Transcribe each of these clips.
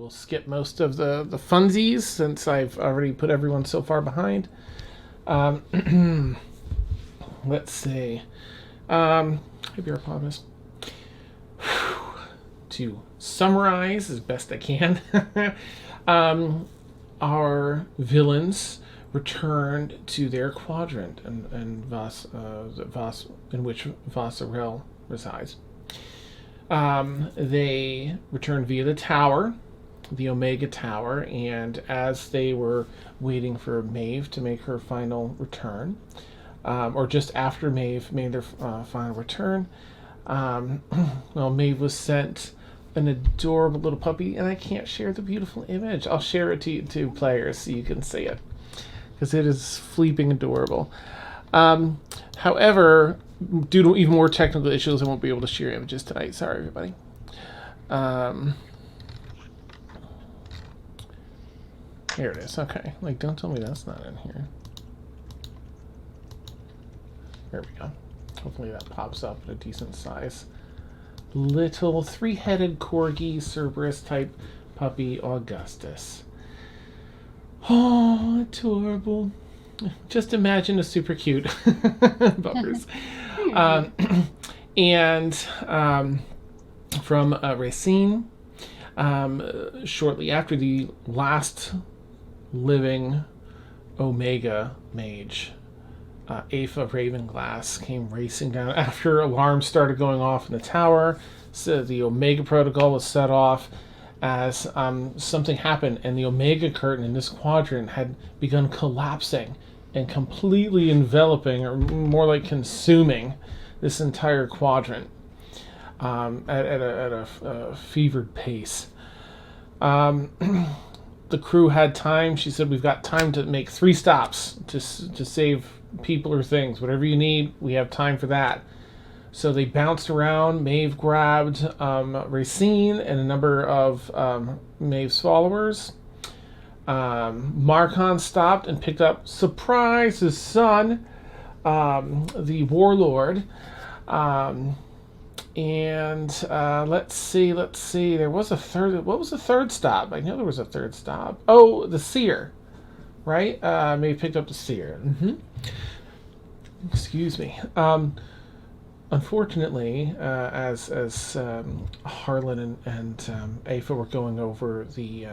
will skip most of the funsies since I've already put everyone so far behind. Let's see. Hey, Beer Promise. To summarize as best I can, our villains returned to their quadrant and Vas, in which Vasarel resides. They returned via the tower, the Omega Tower, and as they were waiting for Maeve to make her final return, or just after Maeve made their final return, well, Maeve was sent an adorable little puppy, and I can't share the beautiful image. I'll share it to players so you can see it, because it is fleeping adorable. However, due to even more technical issues, I won't be able to share images tonight. Sorry, everybody. Here it is. Okay. Like, don't tell me that's not in here. There we go. Hopefully that pops up at a decent size. Little three-headed corgi Cerberus type puppy Augustus. Oh, adorable. Just imagine a super cute bumpers. And from Racine, shortly after the last living Omega mage, Eifa Ravenglass came racing down after alarms started going off in the tower. So the Omega protocol was set off as something happened, and the Omega curtain in this quadrant had begun collapsing and completely enveloping, or more like consuming, this entire quadrant at a fevered pace. The crew had time. She said, "We've got time to make 3 stops to save people or things. Whatever you need, we have time for that." So they bounced around. Maeve grabbed Racine and a number of Maeve's followers. Marcon stopped and picked up, surprise, his son, the warlord. Let's see. There was a third. What was the third stop? I know there was a third stop. Oh, the seer, right? Maeve picked up the seer. Excuse me. Unfortunately, as Harlan and Eifa were going over the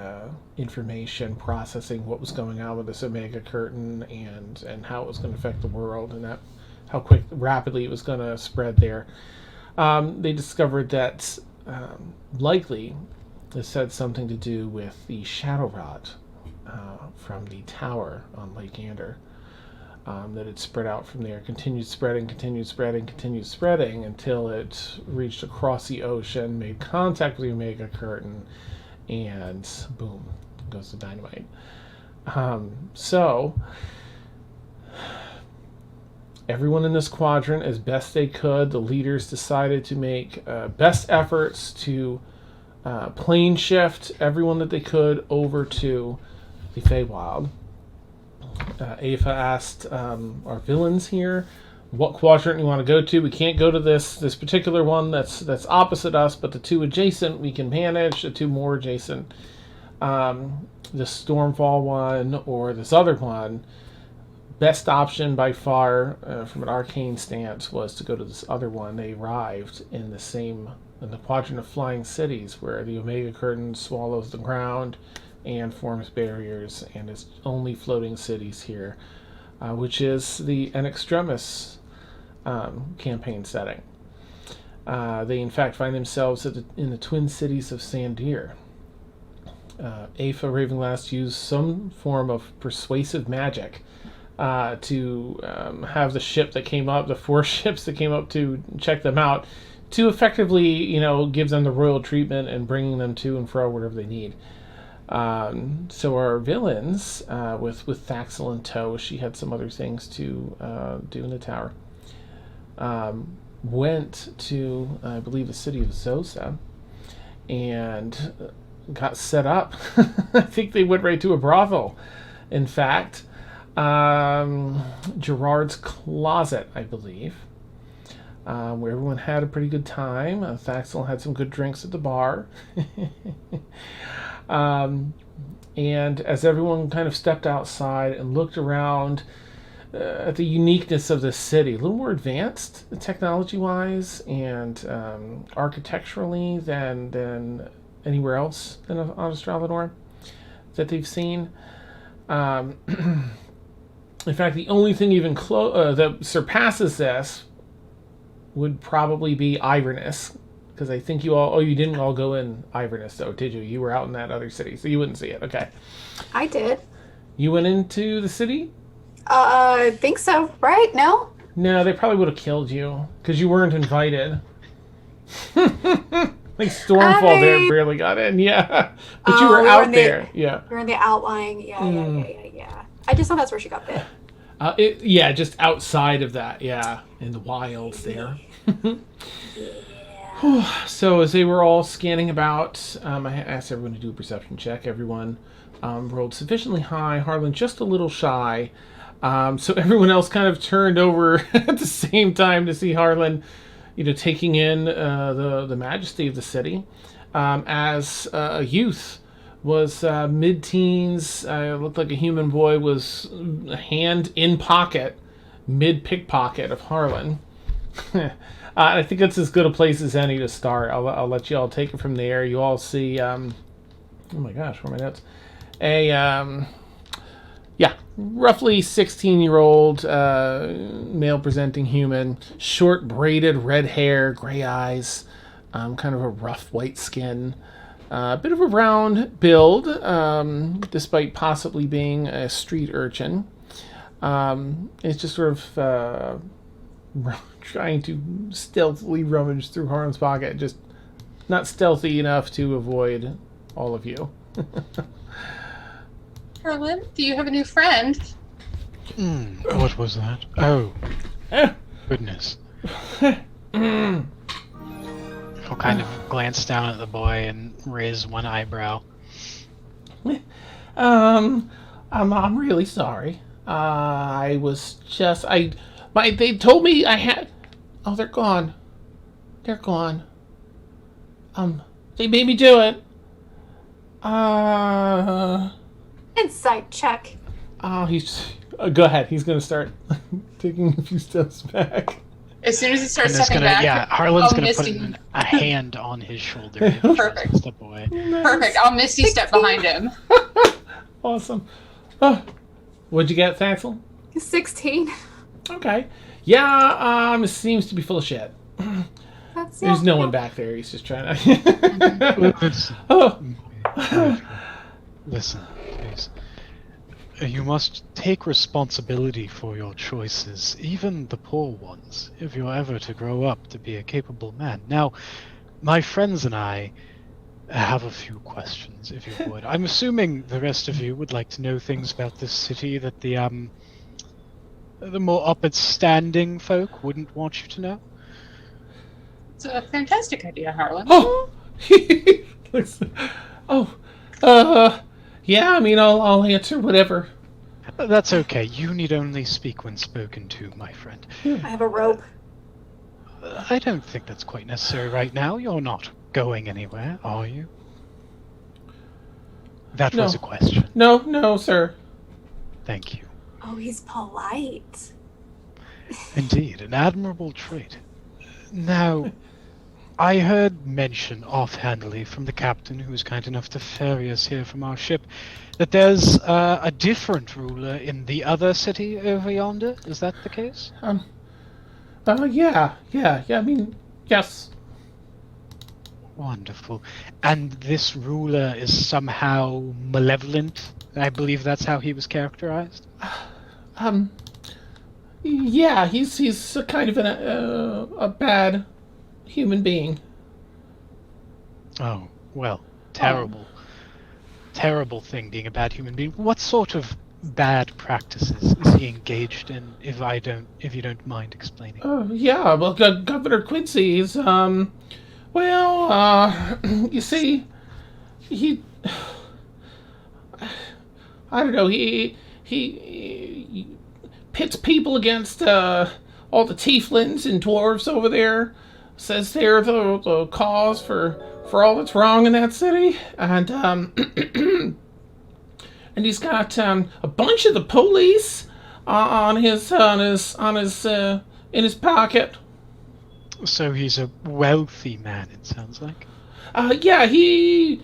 information, processing what was going on with this Omega curtain and how it was going to affect the world and how rapidly it was going to spread there, they discovered that likely this had something to do with the shadow rot from the tower on Lake Ander. That it spread out from there, continued spreading until it reached across the ocean, made contact with the Omega curtain, and boom, goes the dynamite. So everyone in this quadrant, as best they could, the leaders decided to make best efforts to plane shift everyone that they could over to the Feywild. Eifa asked our villains here, what quadrant you want to go to. We can't go to this particular one that's opposite us, but the 2 adjacent we can manage. The 2 more adjacent, the Stormfall one or this other one, best option by far from an arcane stance was to go to this other one. They arrived in the quadrant of flying cities, where the Omega curtain swallows the ground and forms barriers, and is only floating cities here, which is the En Extremis campaign setting. They in fact find themselves in the Twin Cities of Sandir. Eifa Ravenglass used some form of persuasive magic to have the 4 ships that came up to check them out, to effectively, give them the royal treatment and bringing them to and fro wherever they need. So our villains, with Thaxel in tow, she had some other things to do in the tower, went to, I believe, the city of Zosa, and got set up. I think they went right to a brothel. In fact, Gerard's Closet, I believe, where everyone had a pretty good time. Thaxel had some good drinks at the bar. And as everyone kind of stepped outside and looked around at the uniqueness of this city, a little more advanced technology-wise and architecturally than anywhere else on Australanor that they've seen. In fact, the only thing even that surpasses this would probably be Iverness, because I think you didn't all go in Iverness, though, did you? You were out in that other city, so you wouldn't see it. Okay. I did. You went into the city? I think so, right? No? No, they probably would have killed you, because you weren't invited. Like Stormfall there barely got in, yeah. But you were out there, yeah. You're in the outlying, yeah. I just thought that's where she got bit. Just outside of that, yeah. In the wilds there. So as they were all scanning about, I asked everyone to do a perception check. Everyone rolled sufficiently high. Harlan just a little shy. So everyone else kind of turned over at the same time to see Harlan, taking in the majesty of the city. As a youth was mid-teens, looked like a human boy, was hand in pocket, mid-pickpocket of Harlan. I think that's as good a place as any to start. I'll let you all take it from there. You all see, oh my gosh, where are my notes? Roughly 16-year-old male-presenting human, short braided red hair, gray eyes, kind of a rough white skin, a bit of a round build, despite possibly being a street urchin. It's just sort of trying to stealthily rummage through Harlan's pocket, just not stealthy enough to avoid all of you. Harlan, do you have a new friend? What was that? Oh, goodness. He'll kind of glance down at the boy and raise one eyebrow. I'm really sorry. They told me I had... Oh, they're gone. They're gone. They made me do it. Insight check. Oh, he's... go ahead. He's going to start taking a few steps back. As soon as he starts stepping back... Yeah, Harlan's going to put a hand on his shoulder. Perfect. The boy. Nice. Perfect. I'll Misty 16. Step behind him. Awesome. Oh, what'd you get, Thaxel? 16. Okay. Yeah, it seems to be full of shit. There's no one back there. He's just trying to... Listen, please. You must take responsibility for your choices, even the poor ones, if you're ever to grow up to be a capable man. Now, my friends and I have a few questions, if you would. I'm assuming the rest of you would like to know things about this city that the more upstanding folk wouldn't want you to know. It's a fantastic idea, Harlan. Oh! Yeah, I mean, I'll answer whatever. That's okay. You need only speak when spoken to, my friend. I have a rope. I don't think that's quite necessary right now. You're not going anywhere, are you? That was a question. No, sir. Thank you. Oh, he's polite. Indeed, an admirable trait. Now, I heard mention offhandedly from the captain, who was kind enough to ferry us here from our ship, that there's a different ruler in the other city over yonder. Is that the case? Yeah. I mean, yes. Wonderful. And this ruler is somehow malevolent? I believe that's how he was characterized? Yeah, he's a kind of a bad human being. Oh, well, terrible. Terrible thing being a bad human being. What sort of bad practices is he engaged in, if you don't mind explaining? Yeah, well, Governor Quincy is, you see, he I don't know, he pits people against, all the tieflings and dwarves over there, says they're the cause for for all that's wrong in that city, and and he's got a bunch of the police on his in his pocket. So he's a wealthy man, it sounds like. Yeah, he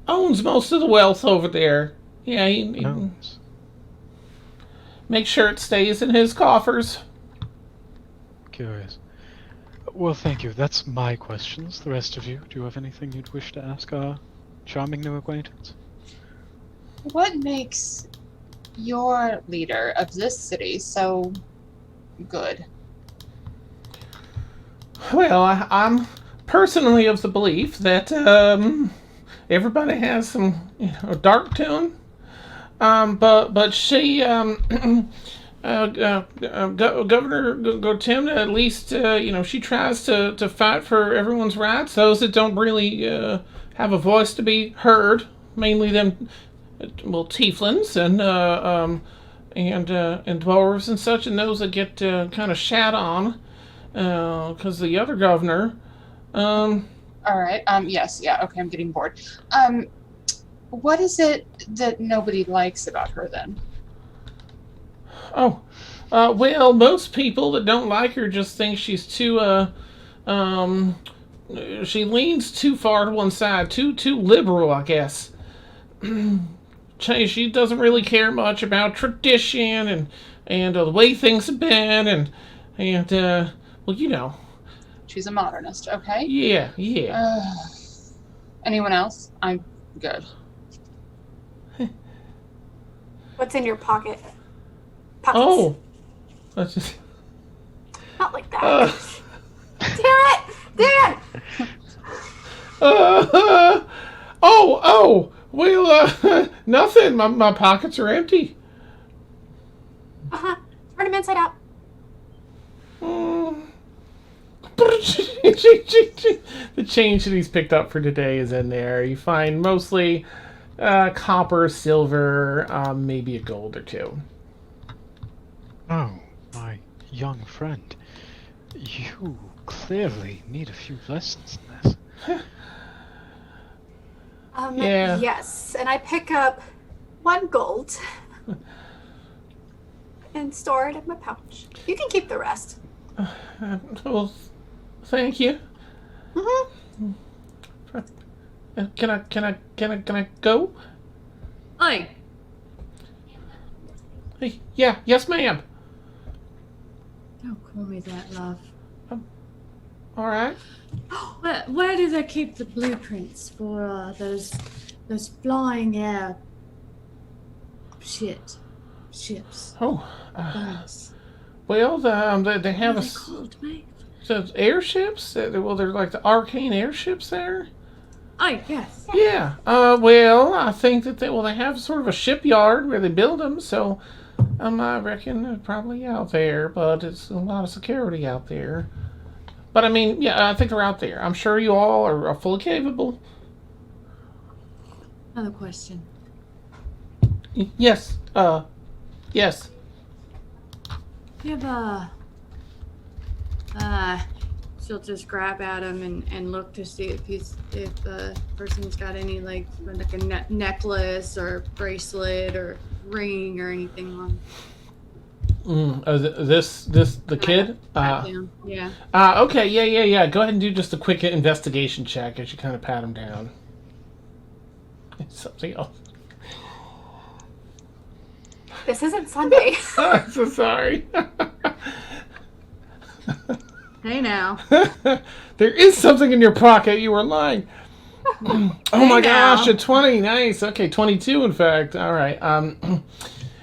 owns most of the wealth over there. Yeah, he Owns. makes sure it stays in his coffers. Curious. Well, thank you. That's my questions. The rest of you, do you have anything you'd wish to ask our charming new acquaintance? What makes your leader of this city so good? Well, I'm personally of the belief that everybody has some dark to 'em. But she Governor Gotim, at least she tries to fight for everyone's rights, those that don't really have a voice to be heard, mainly them tieflings and dwarves and such, and those that get kind of shat on because the other governor. All right. Yes. Yeah. Okay. I'm getting bored. What is it that nobody likes about her then? Oh, well, most people that don't like her just think she's too, she leans too far to one side, too liberal, I guess. She doesn't really care much about tradition and the way things have been, and well, She's a modernist. Okay. Yeah. Anyone else? I'm good. What's in your pocket? Pockets. Oh, that's just. Not like that. Damn it! Dan! Well, nothing. My pockets are empty. Uh-huh. Turn them inside out. The change that he's picked up for today is in there. You find mostly copper, silver, maybe a gold or two. Oh, my young friend. You clearly need a few lessons in this. Yeah. Yes, and I pick up 1 gold and store it in my pouch. You can keep the rest. Well, thank you. Mm-hmm. Can I go? Oi, Hey, yeah, yes, ma'am. don't call me that, love. All right. Where do they keep the blueprints for those flying air ships? Oh, Bones. well, they have What a are they called, mate? so airships. Well, they're like the arcane airships there. Oh, yes. Yeah. Well, I think that they have sort of a shipyard where they build them. So, I reckon they're probably out there, but it's a lot of security out there. But I mean, yeah, I think they're out there. I'm sure you all are fully capable. Another question. Yes. Yes. You ever she'll just grab at him and look to see if the person's got any like a necklace or bracelet or ring or anything on. The kid? Pat down. Yeah. Okay, yeah. Go ahead and do just a quick investigation check as you kind of pat him down. Something else. This isn't Sunday. I'm so sorry. Hey now. There is something in your pocket. You were lying. Oh my gosh, a 20. Nice. Okay, 22 in fact. All right.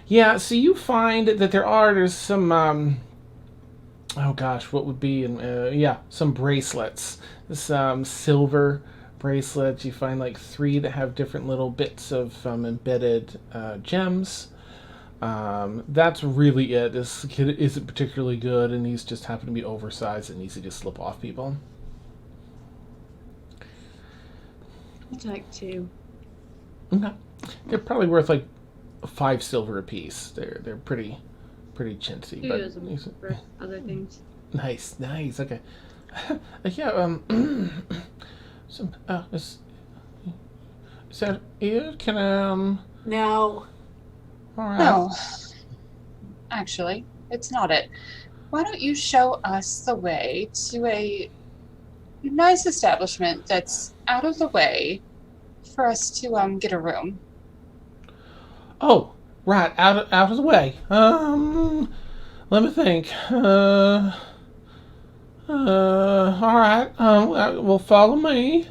Yeah, so you find that there's some oh gosh, what would be some bracelets. Some silver bracelets. You find like 3 that have different little bits of embedded gems. That's really it. This kid isn't particularly good, and he's just happened to be oversized and easy to slip off people. I'd like to. Okay. They're probably worth like 5 silver apiece. They're pretty chintzy. But Use them for other things. Nice. Okay. Yeah. Is that it? Can No. all right. No. Actually, it's not it. Why don't you show us the way to a nice establishment that's out of the way for us to get a room? Oh, right, out of the way. Let me think. All right. Well, follow me,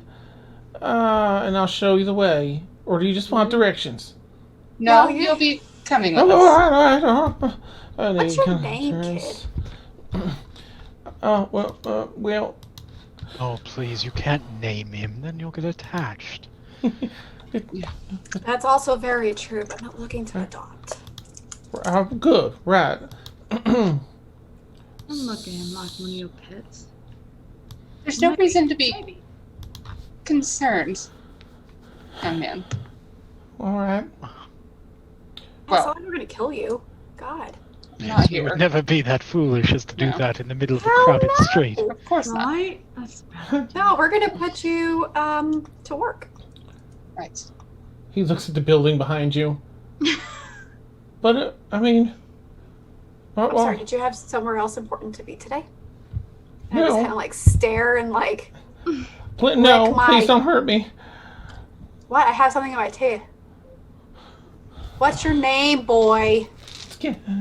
and I'll show you the way. Or do you just want directions? No, No, you'll be coming with Oh, us. all right. What's your name, kid? Well, Oh, please, you can't name him, then you'll get attached. That's also very true, but not looking to adopt. good, right. I'm looking at him like one of your pets. There's no Maybe. reason to be Maybe. concerned, young man. All right. I Well- thought we were gonna kill you. God. Not You here. would never be that foolish as to do No. that in the middle of a Hell crowded no. street. Of course not. Right? That's bad. No, we're gonna put you to work. Right. He looks at the building behind you. But I mean, I'm sorry, did you have somewhere else important to be today? And I No. just kind of like stare and like, no, Lick my- please don't hurt me. what? I have something in my teeth. What's your name, boy? It's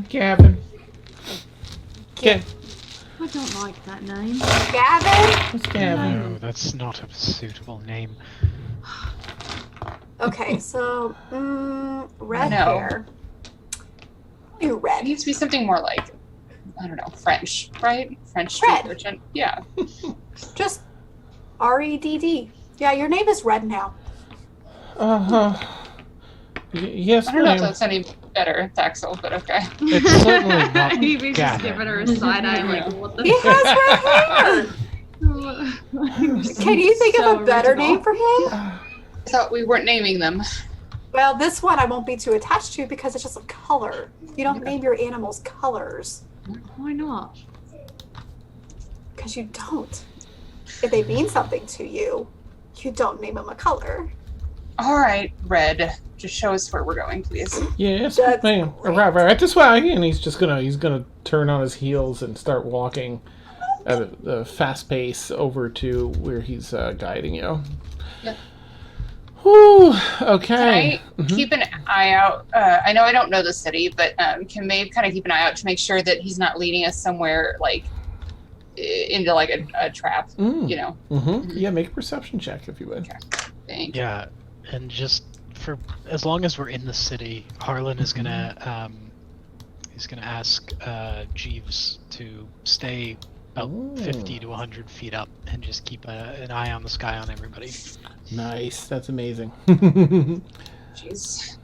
Gavin. Ga- I don't like that name. Gavin? It's Gavin. No, that's not a suitable name. Okay, so, red No. hair. You It red. needs to be something more like, I don't know, French, right? French street Red. urchin. Yeah. Just R-E-D-D. Yeah, your name is Red now. Yes, I don't know if ma'am. that's any better, Thaxel, but okay. It's certainly not Evie's just Gavin. giving her a side eye like, what the He has red hair! Can you think of a better name for him? I thought we weren't naming them. Well, this one I won't be too attached to because it's just a color. You don't name your animals colors. Why not? Because you don't. If they mean something to you, you don't name them a color. All right, Red. Just show us where we're going, please. Yes, That's ma'am. great. Right this way. And he's gonna turn on his heels and start walking at a fast pace over to where he's guiding you. Yeah. Whew, Can okay. I keep an eye out? I know I don't know the city, but can Maeve kind of keep an eye out to make sure that he's not leading us somewhere like into like a trap? You know. Yeah, make a perception check if you would. Thank you. Yeah, and just for as long as we're in the city, Harlan is gonna ask Jeeves to stay about 50 to 100 feet up and just keep an eye on the sky on everybody. Nice. That's amazing. Jeez.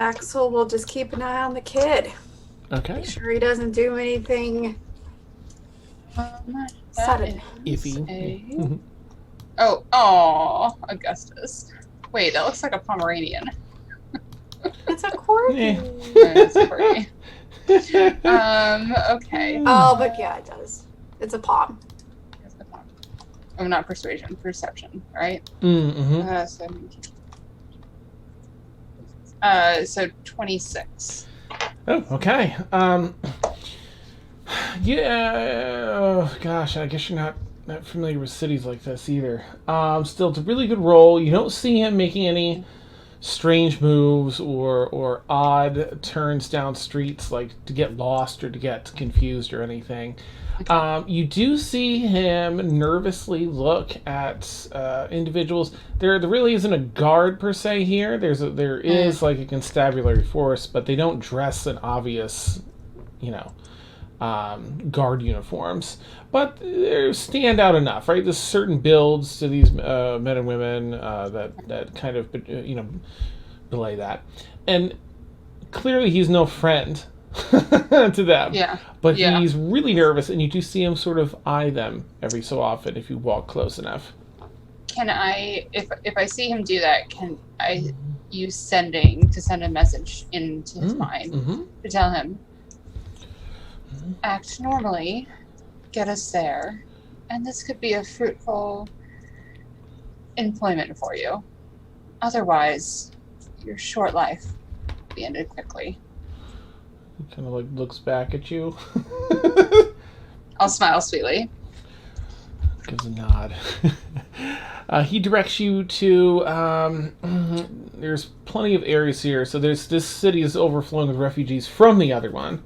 Axel will just keep an eye on the kid. Okay. Make sure he doesn't do anything sudden. Iffy. Oh, Augustus. Wait, that looks like a Pomeranian. It's a corgi. Yeah. That's pretty. Okay. Oh, but yeah, it does. It's a palm. Oh, not persuasion, perception, right? So 26. Oh, okay. Yeah. Oh, gosh, I guess you're not familiar with cities like this either. Still, it's a really good roll. You don't see him making any strange moves or odd turns down streets, like to get lost or to get confused or anything. You do see him nervously look at individuals. There really isn't a guard per se here. There is like a constabulary force, but they don't dress in obvious, guard uniforms. But they stand out enough, right? There's certain builds to these men and women that kind of belay that, and clearly he's no friend to them. Yeah. But Yeah. he's really nervous, and you do see him sort of eye them every so often if you walk close enough. Can I, if I see him do that, can I use sending to send a message into his mind to tell him, act normally, get us there, and this could be a fruitful employment for you. Otherwise, your short life will be ended quickly. He kind of like looks back at you. I'll smile sweetly. Gives a nod. He directs you to. There's plenty of areas here. So this city is overflowing with refugees from the other one,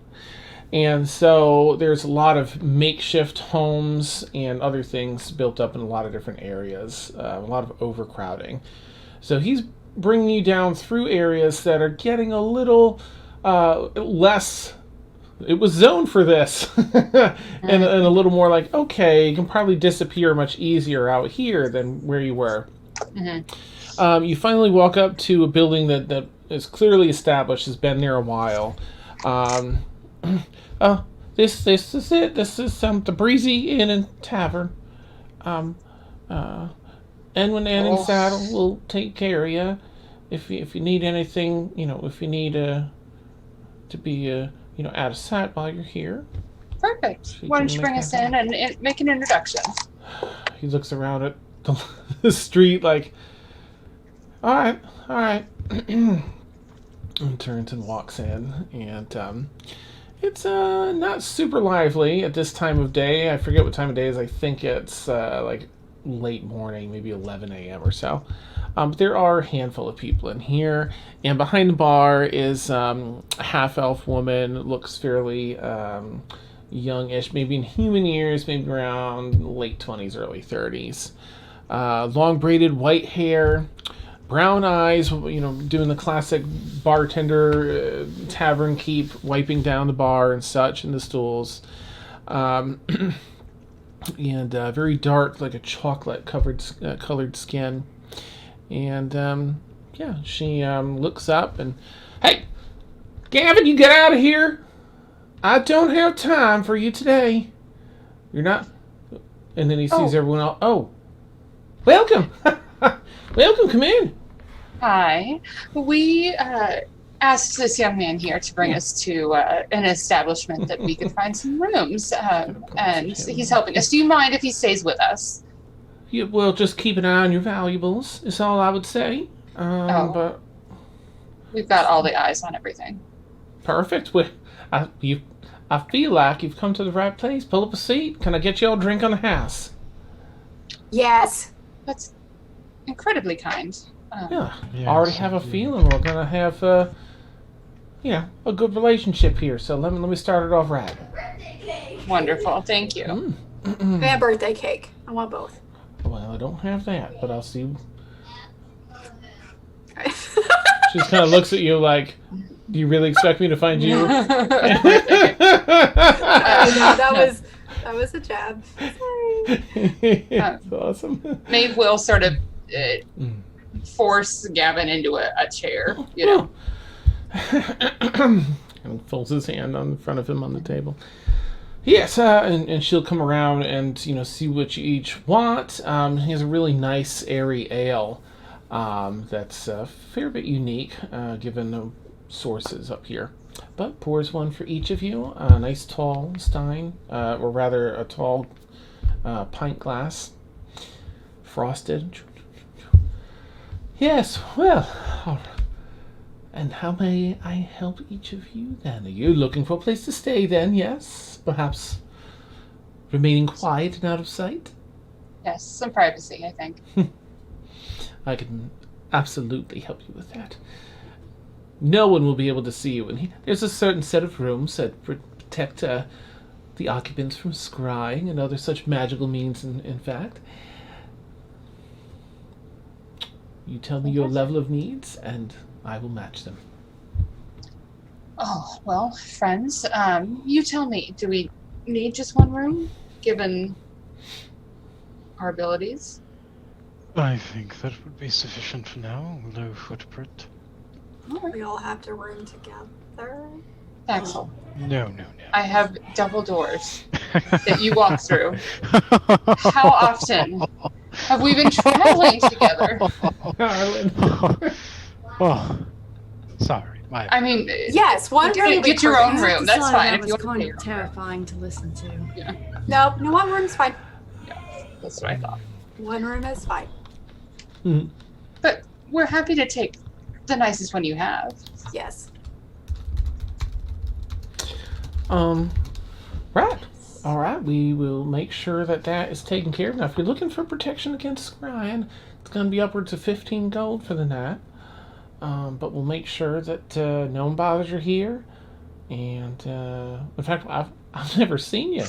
and so there's a lot of makeshift homes and other things built up in a lot of different areas. A lot of overcrowding. So he's bringing you down through areas that are getting a little less. It was zoned for this, and a little more like, okay, you can probably disappear much easier out here than where you were. Mm-hmm. You finally walk up to a building that is clearly established, has been there a while. This is it. This is the Breezy Inn and Tavern. Edwin and Saddle will take care of you. If you need anything, if you need to be out of sight while you're here. Perfect. Why don't you bring us in and make an introduction? He looks around at the street like, all right. And turns and walks in, and it's not super lively at this time of day. I forget what time of day it is. I think it's like late morning, maybe 11 a.m. or so. But there are a handful of people in here, and behind the bar is a half-elf woman. Looks fairly youngish, maybe in human years, maybe around late 20s, early 30s. Long braided white hair, brown eyes, doing the classic bartender tavern keep, wiping down the bar and such, and the stools. And very dark, like a chocolate colored skin. And she looks up and, hey, Gavin, you get out of here. I don't have time for you today. You're not. And then he sees everyone else. Oh, welcome. Welcome, come in. Hi. We asked this young man here to bring us to an establishment that we could find some rooms, and he's helping us. Do you mind if he stays with us? Yeah, well, just keep an eye on your valuables, is all I would say. But we've got all the eyes on everything. Perfect. Well, I feel like you've come to the right place. Pull up a seat. Can I get you all a drink on the house? Yes. That's incredibly kind. Yeah. Yes, Already have a indeed. feeling we're gonna have a good relationship here. So let me start it off right. Wonderful. Thank you. And birthday cake. I want both. Well, I don't have that, but I'll see. She just kind of looks at you like, do you really expect me to find you? No, that was a jab. Sorry. That's awesome. Maeve will sort of force Gavin into a chair, And folds his hand on the front of him on the table. Yes, and she'll come around and see what you each want. He has a really nice airy ale that's a fair bit unique given the sources up here. But pours one for each of you. A nice tall stein, or rather a tall pint glass, frosted. Yes, well, and how may I help each of you then? Are you looking for a place to stay then, yes? Perhaps remaining quiet and out of sight? Yes, some privacy, I think. I can absolutely help you with that. No one will be able to see you. And there's a certain set of rooms that protect the occupants from scrying and other such magical means, in fact. You tell me your level of needs, and I will match them. Oh, well, friends, you tell me, do we need just one room, given our abilities? I think that would be sufficient for now. Low footprint. We all have to room together. Axel, No. I have double doors that you walk through. How often have we been traveling together? Oh, sorry. I mean, Yes, one you room. can get your own I have room. to That's say fine. That If you was want kind to of pay your own room. terrifying to listen to. No, one room's fine. That's what I thought. One room is fine. But we're happy to take the nicest one you have. Yes. Right. All right. We will make sure that that is taken care of. Now, if you're looking for protection against scrying, it's going to be upwards of 15 gold for the night. But we'll make sure that no one bothers you here. And in fact, I've never seen you.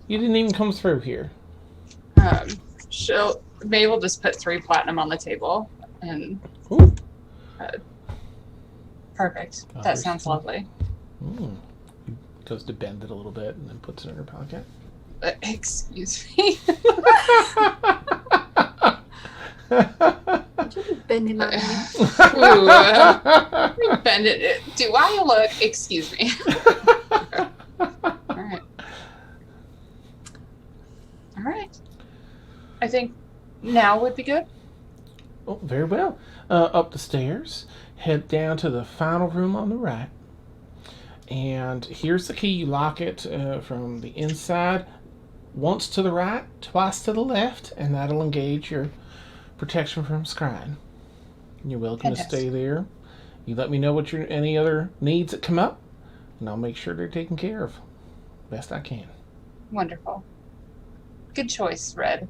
You didn't even come through here. May will just put 3 platinum on the table, and Ooh. Perfect. Oh, That sounds lovely. He goes to bend it a little bit and then puts it in her pocket. Excuse me. Would you be bending my knee? Ooh, bend it. Do I look? Excuse me. All right. All right. I think now would be good. Oh, very well. Up the stairs, head down to the final room on the right. And here's the key. You lock it from the inside. Once to the right, twice to the left, and that'll engage your protection from scrying. You're welcome to stay there. You let me know what any other needs that come up, and I'll make sure they're taken care of best I can. Wonderful. Good choice, Red.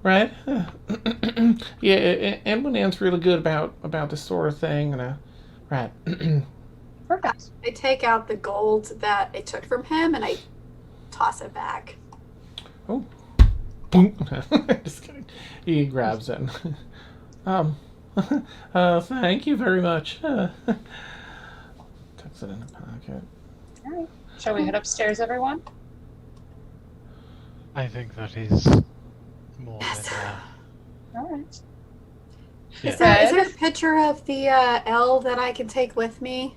Right? Yeah, Edwin really good about this sort of thing, and right. Perfect. I take out the gold that I took from him and I toss it back. Oh. Just kidding. He grabs it. Thank you very much. Tucks it in the pocket. All right. Shall we head upstairs, everyone? I think that is more than All right. Is Yeah. there a picture of the L that I can take with me?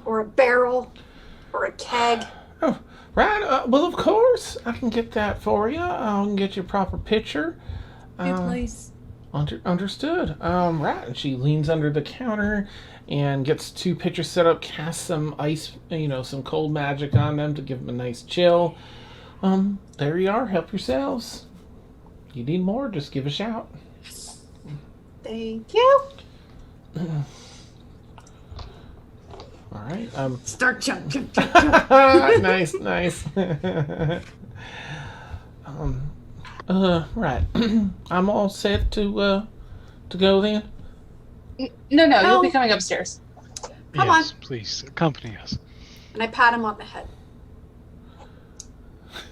Or a barrel? Or a keg? Oh, right. Well, of course, I can get that for you. I can get you a proper picture. Good place. Understood. Right. And she leans under the counter and gets 2 pictures set up, casts some ice, some cold magic on them to give them a nice chill. There you are. Help yourselves. You need more, just give a shout. Thank you. All right. Start chug. Nice. Right. I'm all set to go then. No, you'll Oh. be coming upstairs. Come yes, please accompany us. And I pat him on the head.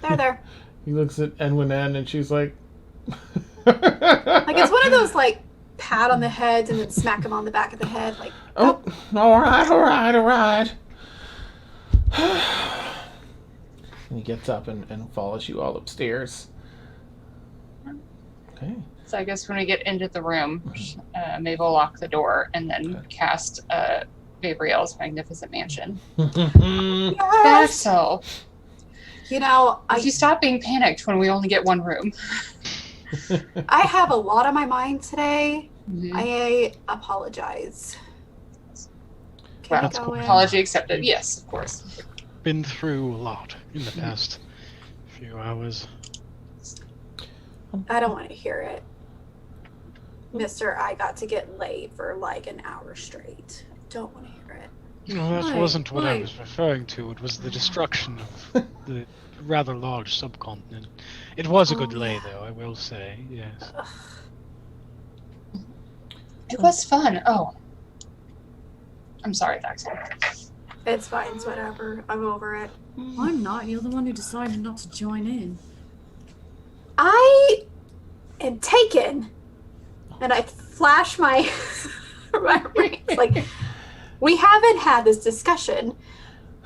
There. He looks at Edwin and she's like, Like it's one of those like pat on the head and then smack him on the back of the head. Like, oh, all right. And he gets up and follows you all upstairs. Okay. So I guess when we get into the room, Maeve will lock the door and then cast Gabrielle's Magnificent Mansion. yes. So, if you stop being panicked when we only get one room. I have a lot on my mind today. Mhm. I apologize. Can Well, I go in? apology accepted. Yes, of course. Been through a lot in the past few hours. I don't want to hear it. Mister, I got to get laid for like an hour straight. I don't want to hear it. No, that Why? wasn't what I Why? was referring to. It was the destruction of the rather large subcontinent. It was a good lay, though, I will say, yes. It was fun. Oh. I'm sorry, Daxter. It's fine. It's whatever. I'm over it. I'm not. You're the one who decided not to join in. I am taken. And I flash my rings. Like, we haven't had this discussion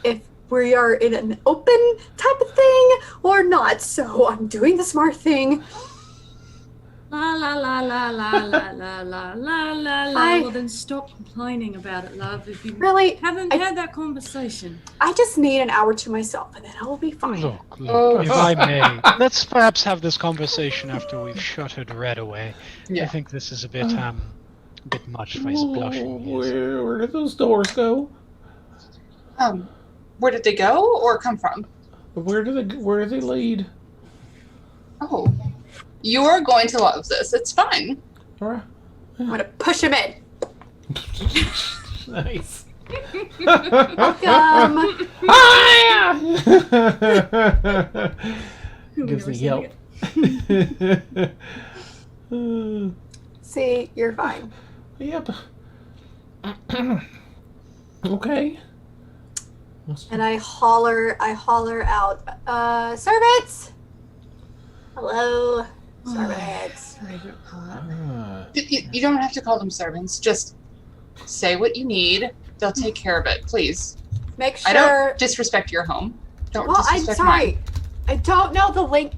if we are in an open type of thing or not. So I'm doing the smart thing. La la la la la la la la la la la. Well, then stop complaining about it, love. If you Really, haven't had that conversation. I just need an hour to myself and then I will be fine. Look, Oh. if I may, let's perhaps have this conversation after we've shuttered Red away. Yeah. I think this is a bit much for his blushing. Yes. Where did those doors go? Where did they go or come from? Where do they lead? Oh, you are going to love this. It's fun. All right. I'm gonna push him in. Nice. Welcome. Ah! Gives never a seen yelp. See, you're fine. Yep. Okay. And I holler out, servants! Hello, servants. Favorite pot. You don't have to call them servants. Just say what you need. They'll take care of it, please. Make I sure. don't disrespect your home. Don't Well, I'm disrespect sorry. mine. I don't know the link.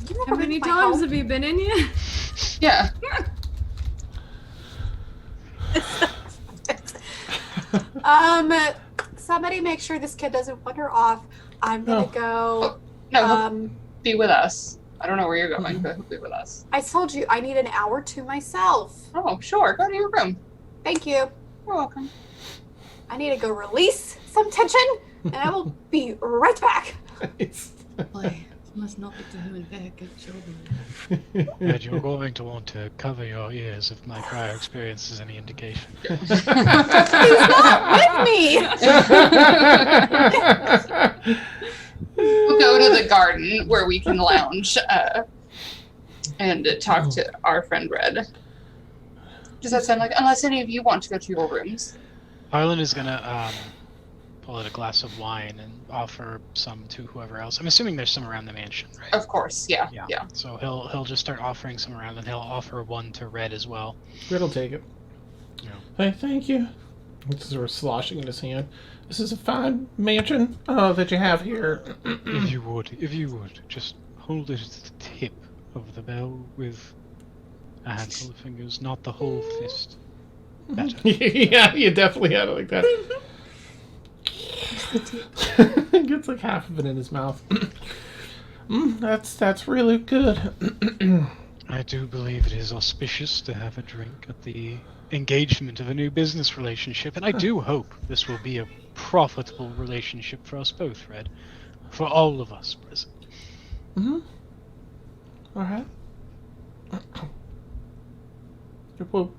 You How never many been to my times home? have you been in here? Yeah. Somebody make sure this kid doesn't wander off. I'm gonna go. No, he'll be with us. I don't know where you're going, but he'll be with us. I told you I need an hour to myself. Oh, sure. Go to your room. Thank you. You're welcome. I need to go release some tension, and I will be right back. Nice. Boy, must not be to him and back at children. Red, you're going to want to cover your ears if my prior experience is any indication. He's not with me. We'll go to the garden where we can lounge and talk to our friend Red. Does that sound like, unless any of you want to go to your rooms? Harlan is gonna pull out a glass of wine and offer some to whoever else. I'm assuming there's some around the mansion, right? Of course, yeah. So he'll just start offering some around, and he'll offer one to Red as well. Red'll take it. Yeah. Hey, thank you. This is sort of sloshing in his hand. This is a fine mansion that you have here. If you would, just hold it at the tip of the bell with a handful of fingers, not the whole fist. Better. Yeah, you definitely had it like that. Gets like half of it in his mouth. That's really good. I do believe it is auspicious to have a drink at the engagement of a new business relationship, and I do hope this will be a profitable relationship for us both, Red. For all of us present. Mm-hmm. All right. Well,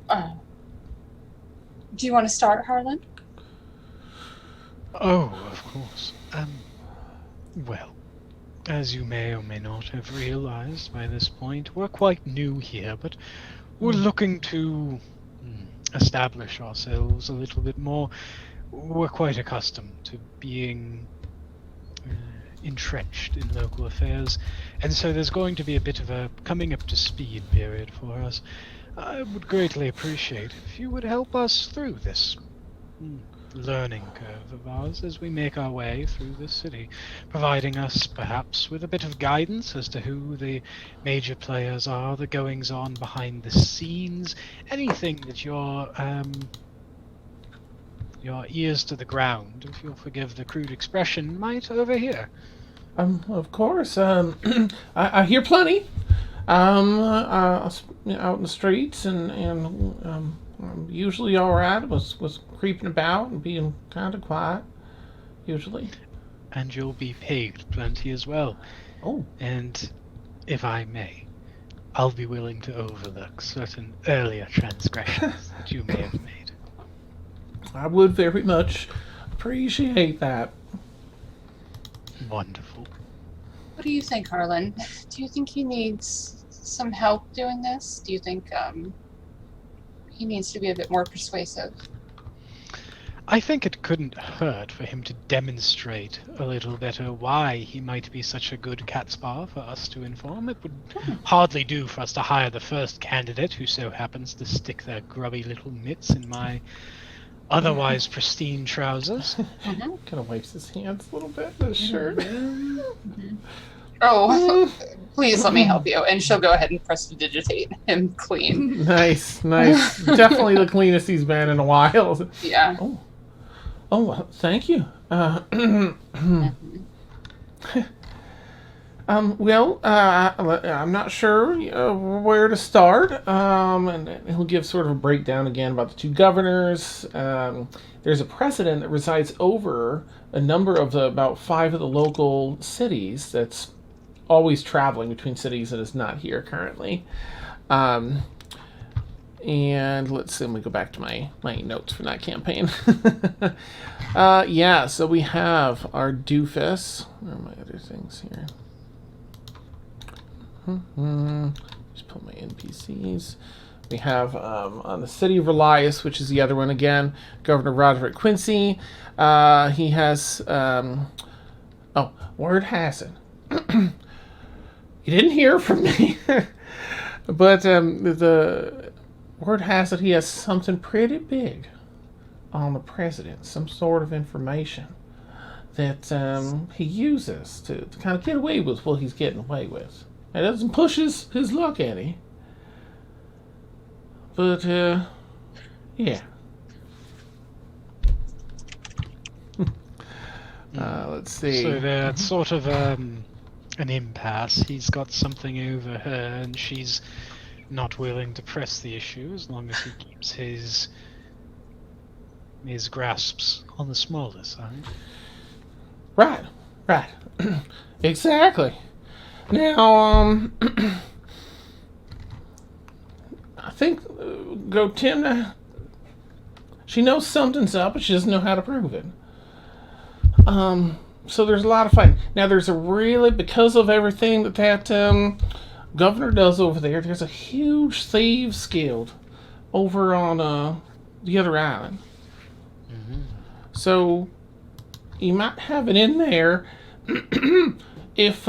Do you want to start, Harlan? Oh, of course. Well, as you may or may not have realized by this point, we're quite new here, but we're looking to establish ourselves a little bit more. We're quite accustomed to being entrenched in local affairs, and so there's going to be a bit of a coming up to speed period for us. I would greatly appreciate if you would help us through this learning curve of ours as we make our way through this city, providing us perhaps with a bit of guidance as to who the major players are, the goings-on behind the scenes, anything that your ears to the ground, if you'll forgive the crude expression, might overhear. of course. I hear plenty. Out in the streets, and usually all right. Was creeping about and being kind of quiet, usually. And you'll be paid plenty as well. Oh. And if I may, I'll be willing to overlook certain earlier transgressions that you may have made. I would very much appreciate that. Wonderful. What do you think, Harlan? Do you think he needs some help doing this? Do you think he needs to be a bit more persuasive? I think it couldn't hurt for him to demonstrate a little better why he might be such a good catspaw for us to inform. It would hardly do for us to hire the first candidate who so happens to stick their grubby little mitts in my otherwise pristine trousers. Mm-hmm. Kind of wipes his hands a little bit in his shirt. Oh, please let me help you. And she'll go ahead and prestidigitate him clean. Nice. Definitely the cleanest he's been in a while. Yeah. Oh, thank you. Well, I'm not sure where to start. And he'll give sort of a breakdown again about the two governors. There's a president that resides over a number of about 5 of the local cities that's always traveling between cities and is not here currently. And let's see, let me go back to my notes from that campaign. Yeah, so we have our doofus. Where are my other things here? Just pull my NPCs. We have on the City of Relias, which is the other one again, Governor Roderick Quincy. He has... word has it. You didn't hear from me. But the word has it he has something pretty big on the president. Some sort of information that he uses to kind of get away with what he's getting away with. It doesn't push his luck any. But, yeah. Let's see. So that's sort of an impasse. He's got something over her, and she's not willing to press the issue as long as he keeps his grasps on the smaller side. Right. Exactly. Now, I think Gotimna, she knows something's up, but she doesn't know how to prove it. So there's a lot of fighting. Now there's because of everything that governor does over there, there's a huge thieves guild over on the other island. Mm-hmm. So you might have it in there if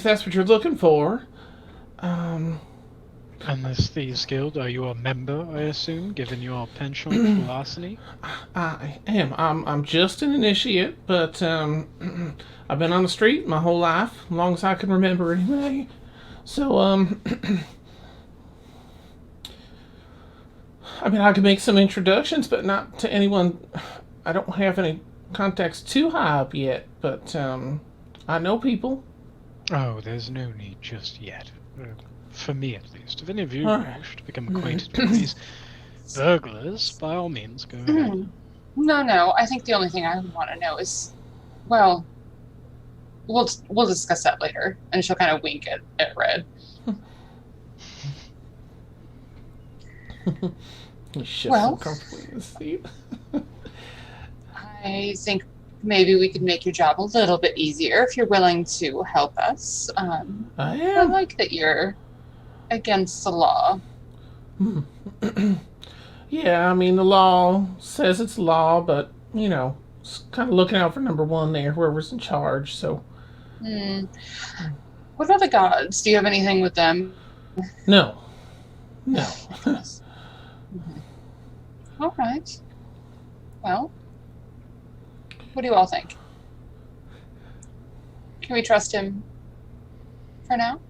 that's what you're looking for. And this Thieves Guild, are you a member, I assume, given your penchant for larceny? I am. I'm just an initiate, but I've been on the street my whole life, as long as I can remember anyway. So, I mean, I could make some introductions, but not to anyone. I don't have any contacts too high up yet, but I know people. Oh, there's no need just yet. For me, at least. If any of you Alright. wish to become acquainted with these burglars, by all means, go ahead. No. I think the only thing I want to know is, well, we'll discuss that later. And she'll kind of wink at Red. You shit Well. so comfortably in the seat. I think maybe we could make your job a little bit easier if you're willing to help us. I I am. like that you're against the law. Yeah, I mean, the law says it's law, but, it's kind of looking out for number one there, whoever's in charge, so. What about the gods? Do you have anything with them? No. All right. Well, what do you all think? Can we trust him for now?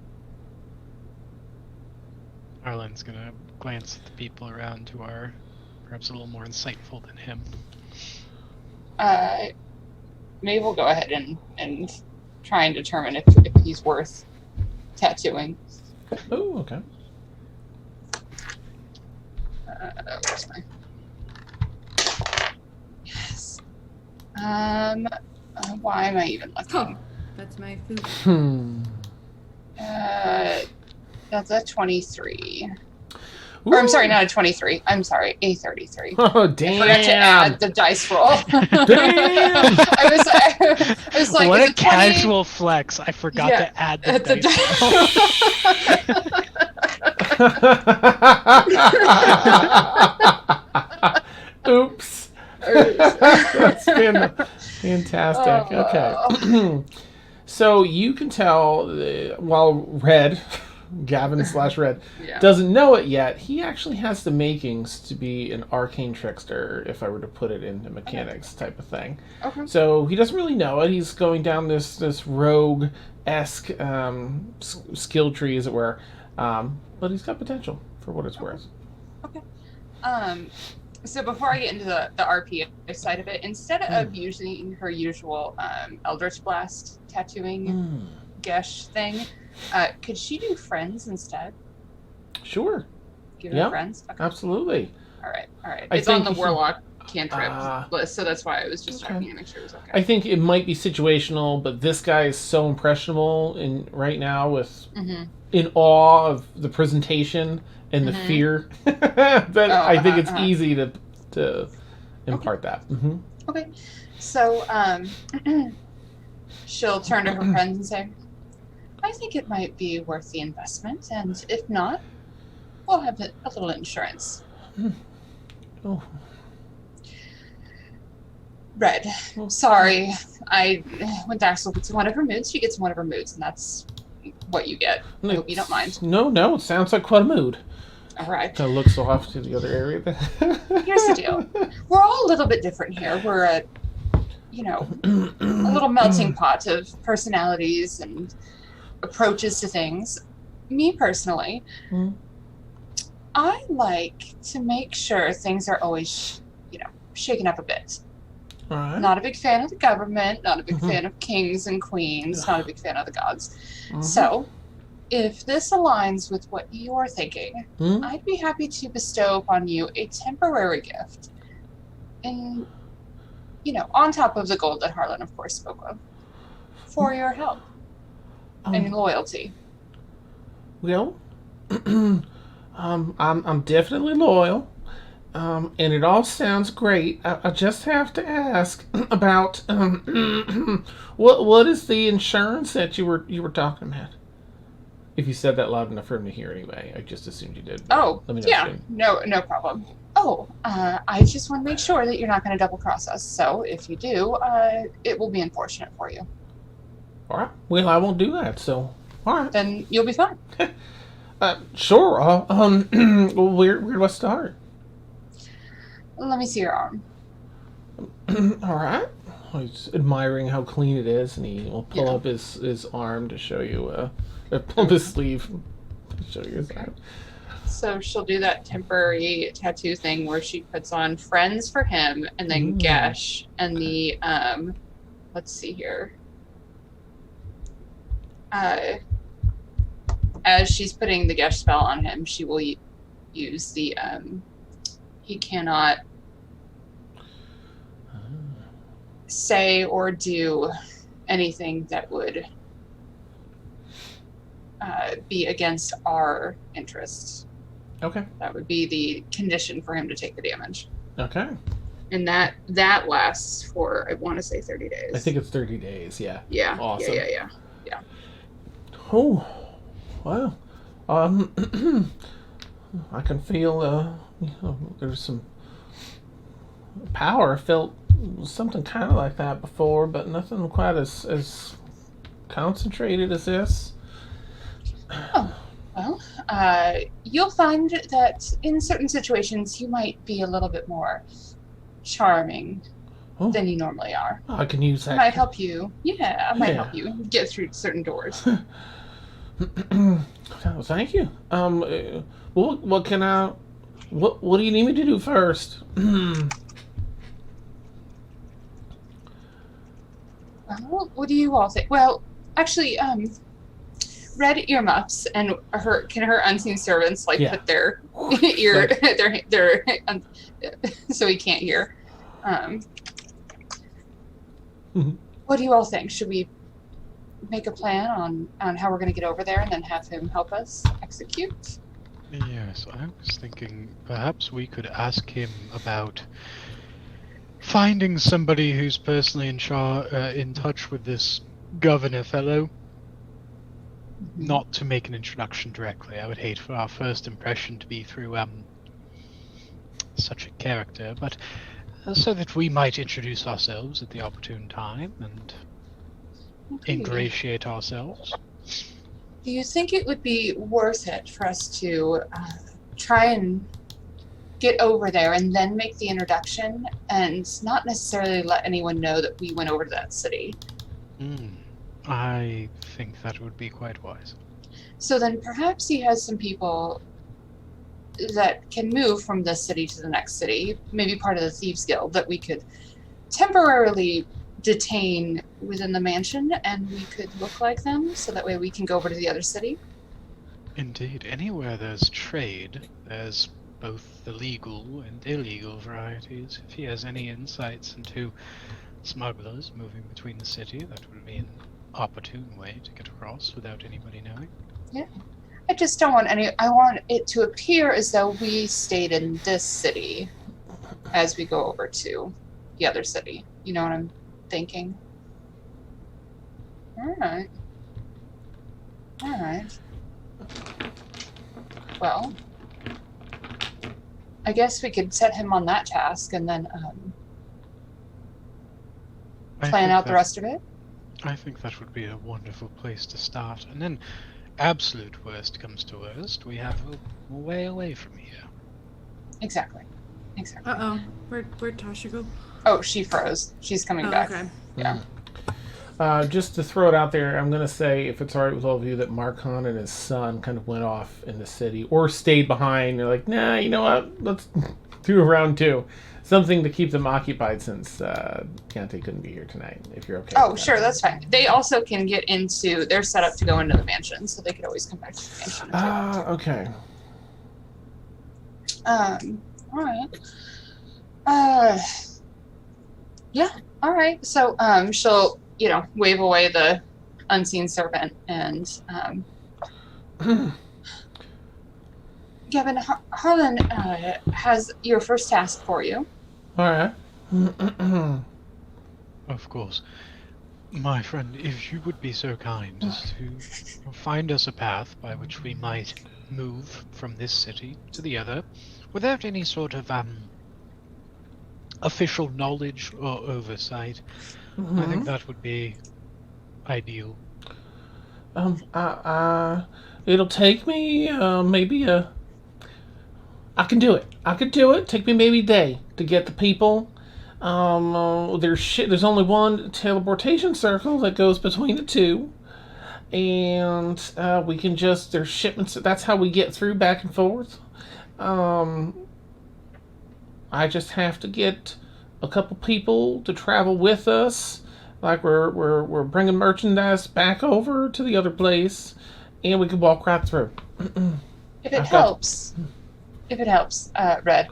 Arlen's gonna glance at the people around who are perhaps a little more insightful than him. Maybe we'll go ahead and try and determine if he's worth tattooing. Oh, okay. Where's my... Yes. Why am I even looking? That's my food. That's a 23. Ooh. Or I'm sorry, not a 23. I'm sorry, a 33. Oh, I damn. forgot to add the dice roll. Damn. I was like, what is a it 20? casual flex! I forgot Yeah, to add the The dice. Oops. That's been fantastic. Okay. So you can tell, while Red, Gavin/Red, Yeah. doesn't know it yet, he actually has the makings to be an arcane trickster, if I were to put it into mechanics type of thing. Okay. So he doesn't really know it. He's going down this rogue-esque skill tree, as it were. But he's got potential, for what it's worth. Okay. So before I get into the RP side of it, instead of using her usual Eldritch Blast tattooing gesh thing, could she do friends instead? Sure. Give her friends? Okay. Absolutely. All right. I It's on think the Warlock cantrip list, so that's why I was just Okay. checking to make sure it was okay. I think it might be situational, but this guy is so impressionable right now with in awe of the presentation and the fear that I think it's easy to impart that. Okay, so she'll turn to her friends and say, I think it might be worth the investment, and if not, we'll have a little insurance. Oh. Red, sorry, when Daxel gets in one of her moods, she gets in one of her moods, and that's what you get. I hope you don't mind. No, it sounds like quite a mood. All right. Kind of looks off to the other area. Here's the deal. We're all a little bit different here. We're a little melting pot of personalities and approaches to things. Me personally, I like to make sure things are always, shaken up a bit. All right. Not a big fan of the government, not a big fan of kings and queens, not a big fan of the gods. So, if this aligns with what you're thinking, I'd be happy to bestow upon you a temporary gift. And, on top of the gold that Harlan, of course, spoke of, for your help and loyalty. Well, I'm definitely loyal, and it all sounds great. I just have to ask about what is the insurance that you were talking about? If you said that loud enough for him to hear, anyway, I just assumed you did. Oh, Let me know yeah, soon. no problem. Oh, I just want to make sure that you're not going to double cross us. So if you do, it will be unfortunate for you. All right. Well, I won't do that. So, all right. Then you'll be fine. Sure. Well, where do I start? Let me see your arm. All right. He's admiring how clean it is, and he will pull up his arm to show you. Pull up his sleeve to show you his arm. So she'll do that temporary tattoo thing where she puts on friends for him, and then Gesh, and the let's see here. As she's putting the Gesh spell on him, she will use the he cannot say or do anything that would be against our interests. Okay. That would be the condition for him to take the damage. Okay. And that lasts for, I want to say 30 days. I think it's 30 days, yeah. Yeah. Awesome. Yeah. Oh, wow. I can feel, there's some power. I felt something kind of like that before, but nothing quite as concentrated as this. Oh, well, you'll find that in certain situations you might be a little bit more charming than you normally are. I can use that. It might help you. Yeah, it might help you get through certain doors. Thank you. What can I? What do you need me to do first? Well, what do you all think? Well, actually, red earmuffs and her unseen servants put their ear their so he can't hear. What do you all think? Should we make a plan on how we're going to get over there and then have him help us execute? Yes, I was thinking perhaps we could ask him about finding somebody who's personally in touch with this governor fellow. Not to make an introduction directly. I would hate for our first impression to be through such a character, but so that we might introduce ourselves at the opportune time and ingratiate ourselves. Do you think it would be worth it for us to try and get over there and then make the introduction and not necessarily let anyone know that we went over to that city? I think that would be quite wise. So then perhaps he has some people that can move from this city to the next city, maybe part of the Thieves Guild, that we could temporarily detain within the mansion, and we could look like them, so that way we can go over to the other city. Indeed. Anywhere there's trade, there's both the legal and illegal varieties. If he has any insights into smugglers moving between the city, that would be an opportune way to get across without anybody knowing. Yeah. I just don't want I want it to appear as though we stayed in this city as we go over to the other city. You know what I'm thinking? Alright. Well, I guess we could set him on that task and then plan out the rest of it. I think that would be a wonderful place to start. And then, absolute worst comes to worst, we have a way away from here. Exactly. Uh-oh. Where'd Tasha go? Oh, she froze. She's coming back. Okay. Yeah. Just to throw it out there, I'm going to say, if it's all right with all of you, that Marcon and his son kind of went off in the city or stayed behind. They're like, nah, you know what? Let's do a round 2. Something to keep them occupied since Kante couldn't be here tonight, if you're okay. Oh, with that. sure, that's fine. They also can get into, they're set up to go into the mansion, so they could always come back to the mansion. Okay. Alright. Yeah, alright. So, she'll, wave away the unseen serpent and, Gavin, Harlan has your first task for you. All right. Of course. My friend, if you would be so kind as to find us a path by which we might move from this city to the other without any sort of official knowledge or oversight, I think that would be ideal. It'll take me maybe I can do it. Take me maybe a day to get the people. There's only one teleportation circle that goes between the two, and we can just there's shipments. That's how we get through back and forth. I just have to get a couple people to travel with us. Like we're bringing merchandise back over to the other place, and we can walk right through. If it helps, Red,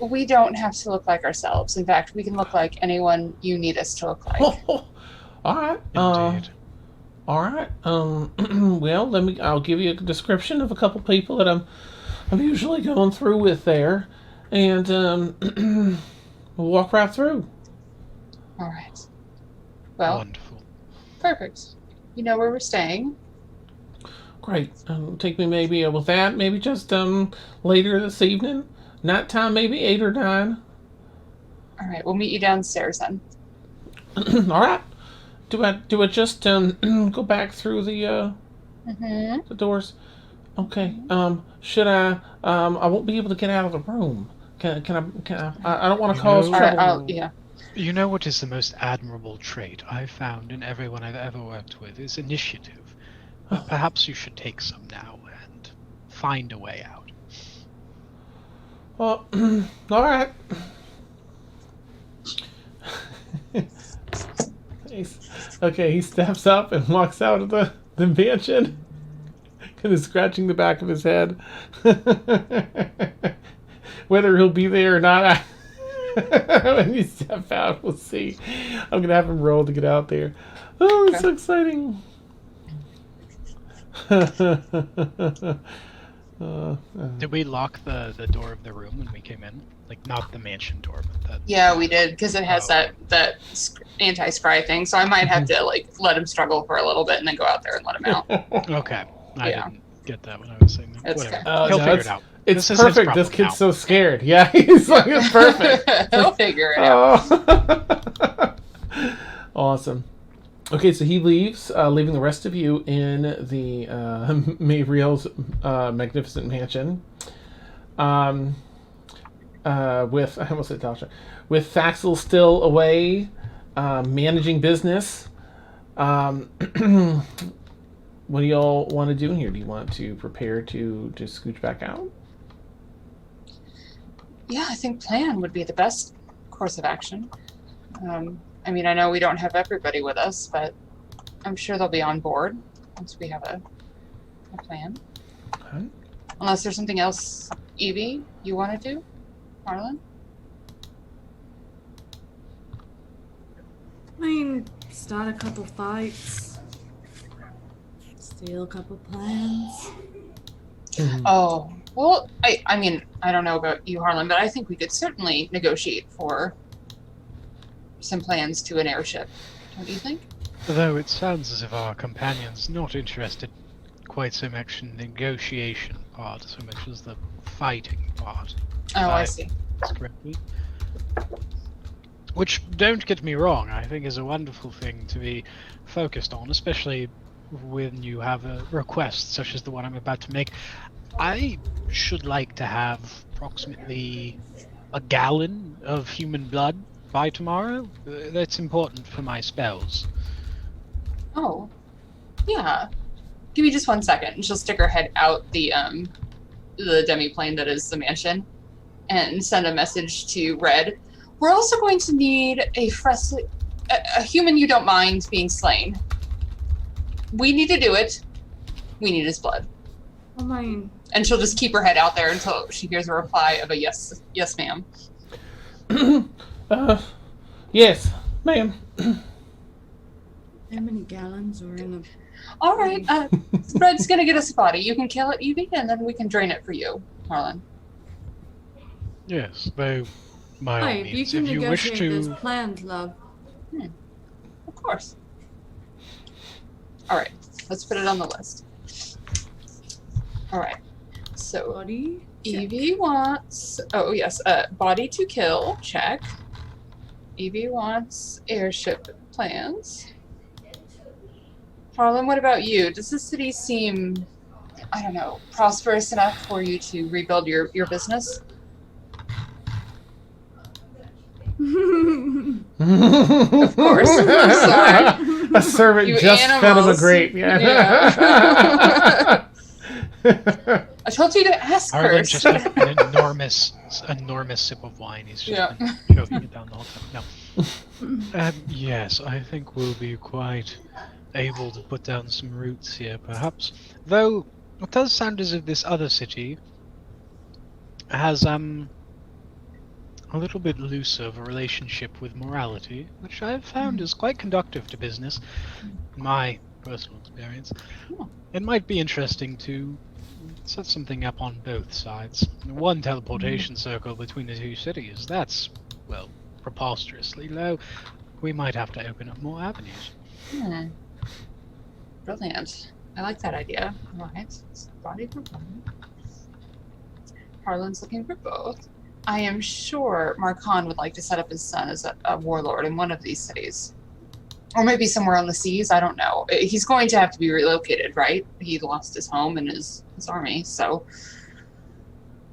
we don't have to look like ourselves. In fact, we can look like anyone you need us to look like. All right. Indeed. All right. Well, I'll give you a description of a couple people that I'm usually going through with there, and we'll walk right through. All right. Well, Wonderful. perfect. You know where we're staying. Great. Take me maybe with that. Maybe just later this evening. Night time, maybe 8 or 9. All right, we'll meet you downstairs then. All right. Do I just go back through the doors? Okay. Should I? I won't be able to get out of the room. Can I? I don't want to cause trouble. Yeah. You know what is the most admirable trait I've found in everyone I've ever worked with is initiative. Perhaps you should take some now and find a way out. Well, all right. Okay, he steps up and walks out of the mansion. Kind of scratching the back of his head. Whether he'll be there or not, when you step out, we'll see. I'm going to have him roll to get out there. Oh, it's so exciting. Did we lock the door of the room when we came in? Like, not the mansion door, but that... Yeah, we did, because it has that anti-scry thing, so I might have to, let him struggle for a little bit and then go out there and let him out. Okay. I Yeah. didn't get that when I was saying that. That's Whatever. okay. He'll No, figure it out. It's This is his perfect. This problem kid's now. so scared. Yeah, he's like, it's perfect. He'll figure it out. Oh. Awesome. Okay, so he leaves, leaving the rest of you in the Mayriel's magnificent mansion. With, I almost said Tasha, with Thaxel still away, managing business. What do y'all want to do in here? Do you want to prepare to scooch back out? Yeah, I think plan would be the best course of action. I mean, I know we don't have everybody with us, but I'm sure they'll be on board once we have a plan. Okay. Unless there's something else, Evie, you want to do? Marlon? I mean, start a couple fights, steal a couple plans. Oh, well, I mean, I don't know about you, Harlan, but I think we could certainly negotiate for some plans to an airship. Don't you think? Though it sounds as if our companion's not interested quite so much in the negotiation part, so much as the fighting part. Oh, I see. Correctly. Which, don't get me wrong, I think is a wonderful thing to be focused on, especially when you have a request such as the one I'm about to make. I should like to have approximately a gallon of human blood by tomorrow. That's important for my spells. Oh, yeah. Give me just 1 second, and she'll stick her head out the demiplane that is the mansion, and send a message to Red. We're also going to need a human you don't mind being slain. We need to do it. We need his blood. Oh my. And she'll just keep her head out there until she hears a reply of a yes, ma'am. Yes, ma'am. How many gallons are in a... All right, Red's gonna get us a body. You can kill it, Evie, and then we can drain it for you, Marlon. Yes, though, by all Hey, means, you can if you wish negotiate to... those plans, love. Of course. All right, let's put it on the list. All right, so Body? Evie wants... Oh, yes, body to kill, check. Evie wants airship plans. Harlan, what about you? Does the city seem, I don't know, prosperous enough for you to rebuild your business? Of course. I'm sorry. A servant You just fed him a animals. grape. Yeah. I told you to ask Harlan first. just took an enormous sip of wine. He's just been choking it down the whole time. No. Yes, I think we'll be quite able to put down some roots here, perhaps. Though, it does sound as if this other city has, a little bit looser of a relationship with morality, which I've found is quite conductive to business, in my personal experience. It might be interesting to set something up on both sides. One teleportation circle between the two cities, that's, well, preposterously low. We might have to open up more avenues. Brilliant. I like that idea. Right. Body for body. Harlan's looking for both. I am sure Marcon would like to set up his son as a warlord in one of these cities. Or maybe somewhere on the seas, I don't know. He's going to have to be relocated, right? He lost his home and his army, so...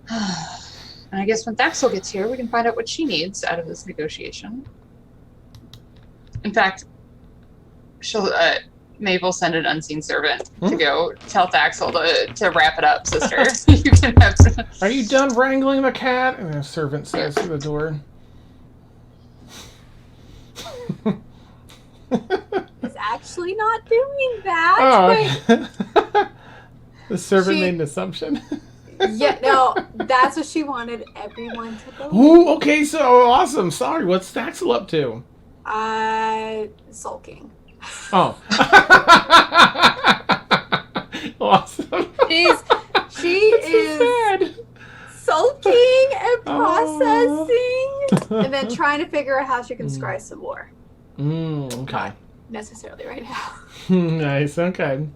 And I guess when Thaxel gets here, we can find out what she needs out of this negotiation. In fact, she'll... Mabel send an unseen servant to go tell Thaxel to wrap it up, sister. You can have some... Are you done wrangling the cat? And a servant says to the door. He's actually not doing that. Oh, okay. The servant She- made an assumption. Yeah, no, that's what she wanted everyone to believe. Ooh, okay, so awesome. Sorry, what's Thaxel up to? Sulking. Oh. Awesome. She That's is so sad. sulking and Oh. processing, and then trying to figure out how she can scry some more. Okay. Not necessarily right now. Nice, okay.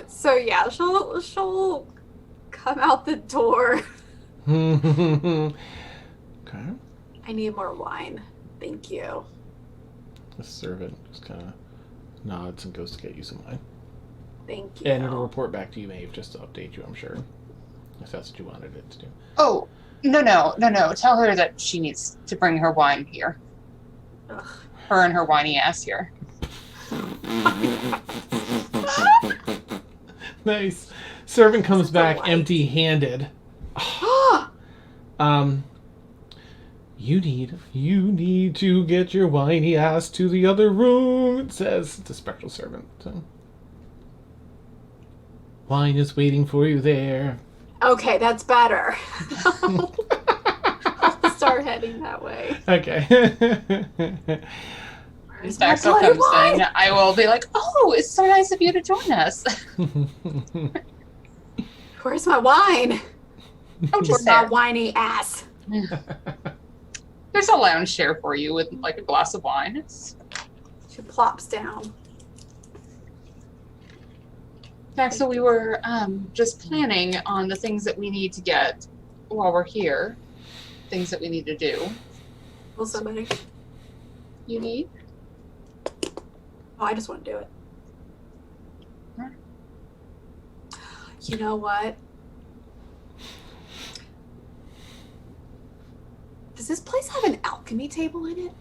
So yeah, she'll come out the door. Okay. I need more wine. Thank you. The servant just kind of nods and goes to get you some wine. Thank you. And it'll report back to you, Maeve, just to update you, I'm sure. If that's what you wanted it to do. Oh, no. Tell her that she needs to bring her wine here. Ugh. Her and her whiny ass here. Nice. Servant comes So back light. empty-handed. You need to get your whiny ass to the other room, it says. It's a spectral servant. So. Wine is waiting for you there. Okay, that's better. I'll start heading that way. Okay. As my Daxel bloody comes wine? in, I will be like, "Oh, it's so nice of you to join us." Where's my wine? Oh, Where's just my there. whiny ass? There's a lounge chair for you with like a glass of wine. She plops down. Daxel, we were just planning on the things that we need to get while we're here. Things that we need to do. Will somebody? You need? Oh, I just want to do it. Huh? You know what? Does this place have an alchemy table in it?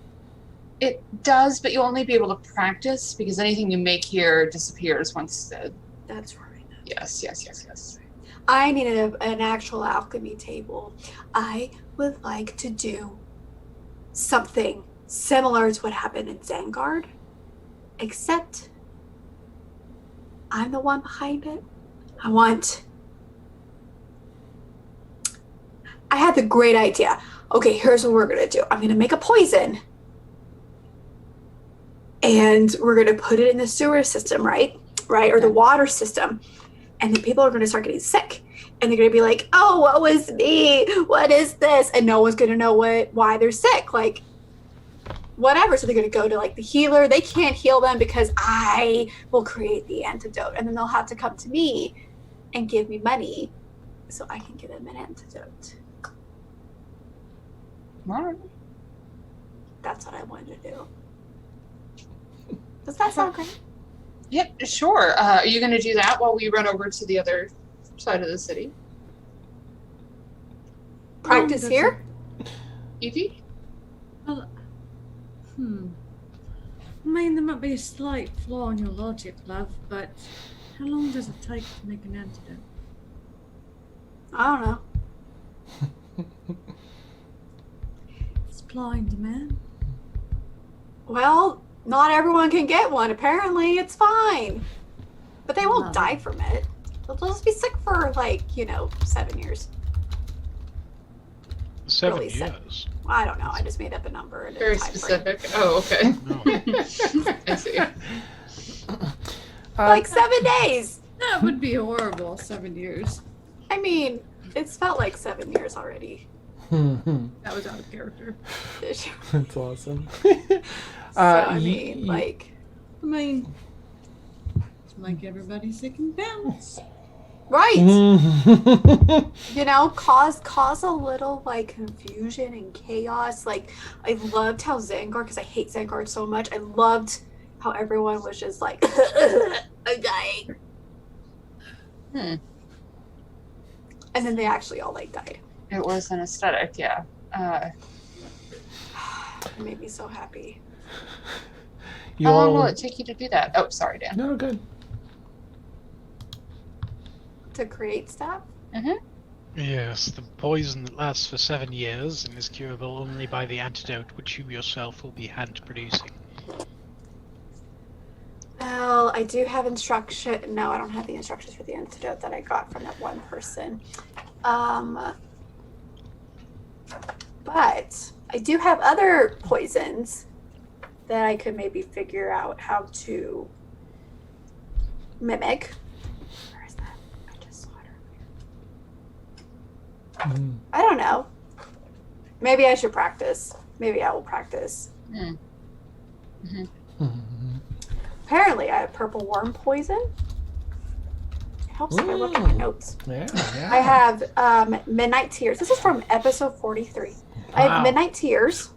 It does, but you'll only be able to practice because anything you make here disappears once the... That's right. Yes. I need an actual alchemy table. I would like to do something similar to what happened in Zanguard, except I'm the one behind it. I had the great idea. Okay, here's what we're gonna do. I'm gonna make a poison. And we're gonna put it in the sewer system, right? Or the water system. And then people are gonna start getting sick. And they're gonna be like, oh, what was me? What is this? And no one's gonna know why they're sick. Like, whatever. So they're gonna go to like the healer. They can't heal them because I will create the antidote. And then they'll have to come to me and give me money so I can give them an antidote. All right. That's what I wanted to do. Does that sound great? Yep, sure. Are you going to do that while we run over to the other side of the city? Practice that's here? Evie? Well, I mean, there might be a slight flaw in your logic, love, but how long does it take to make an antidote? I don't know. Supply and demand. Well, not everyone can get one. Apparently, it's fine. But they won't No. die from it. They'll just be sick for, 7 years. 7 Really sad. years. I don't know. I just made up a number. And a Very time frame. specific. Oh, okay. No. I see. Like 7 days. That would be horrible, 7 years. I mean, it's felt like 7 years already. That was out of character. That's awesome. I mean, I mean, it's like everybody's sick and bounce. right. Mm. Cause a little confusion and chaos. I loved how Zanguard, because I hate Zanguard so much, I loved how everyone was just like, I'm dying. Hmm. And then they actually all died. It was an aesthetic, yeah. It made me so happy. You How long all... will it take you to do that? Oh, sorry, Dan. No, good. To create stuff? Yes, the poison that lasts for 7 years and is curable only by the antidote which you yourself will be hand producing. Well, I do have instruction. No, I don't have the instructions for the antidote that I got from that one person. But I do have other poisons that I could maybe figure out how to mimic. Where is that? I just saw it earlier. Mm. I don't know. Maybe I should practice. Maybe I will practice. Hmm. Mhm. Apparently, I have purple worm poison. It helps if I look at my notes. Yeah. I have Midnight Tears. This is from episode 43. I have Wow. Midnight Tears.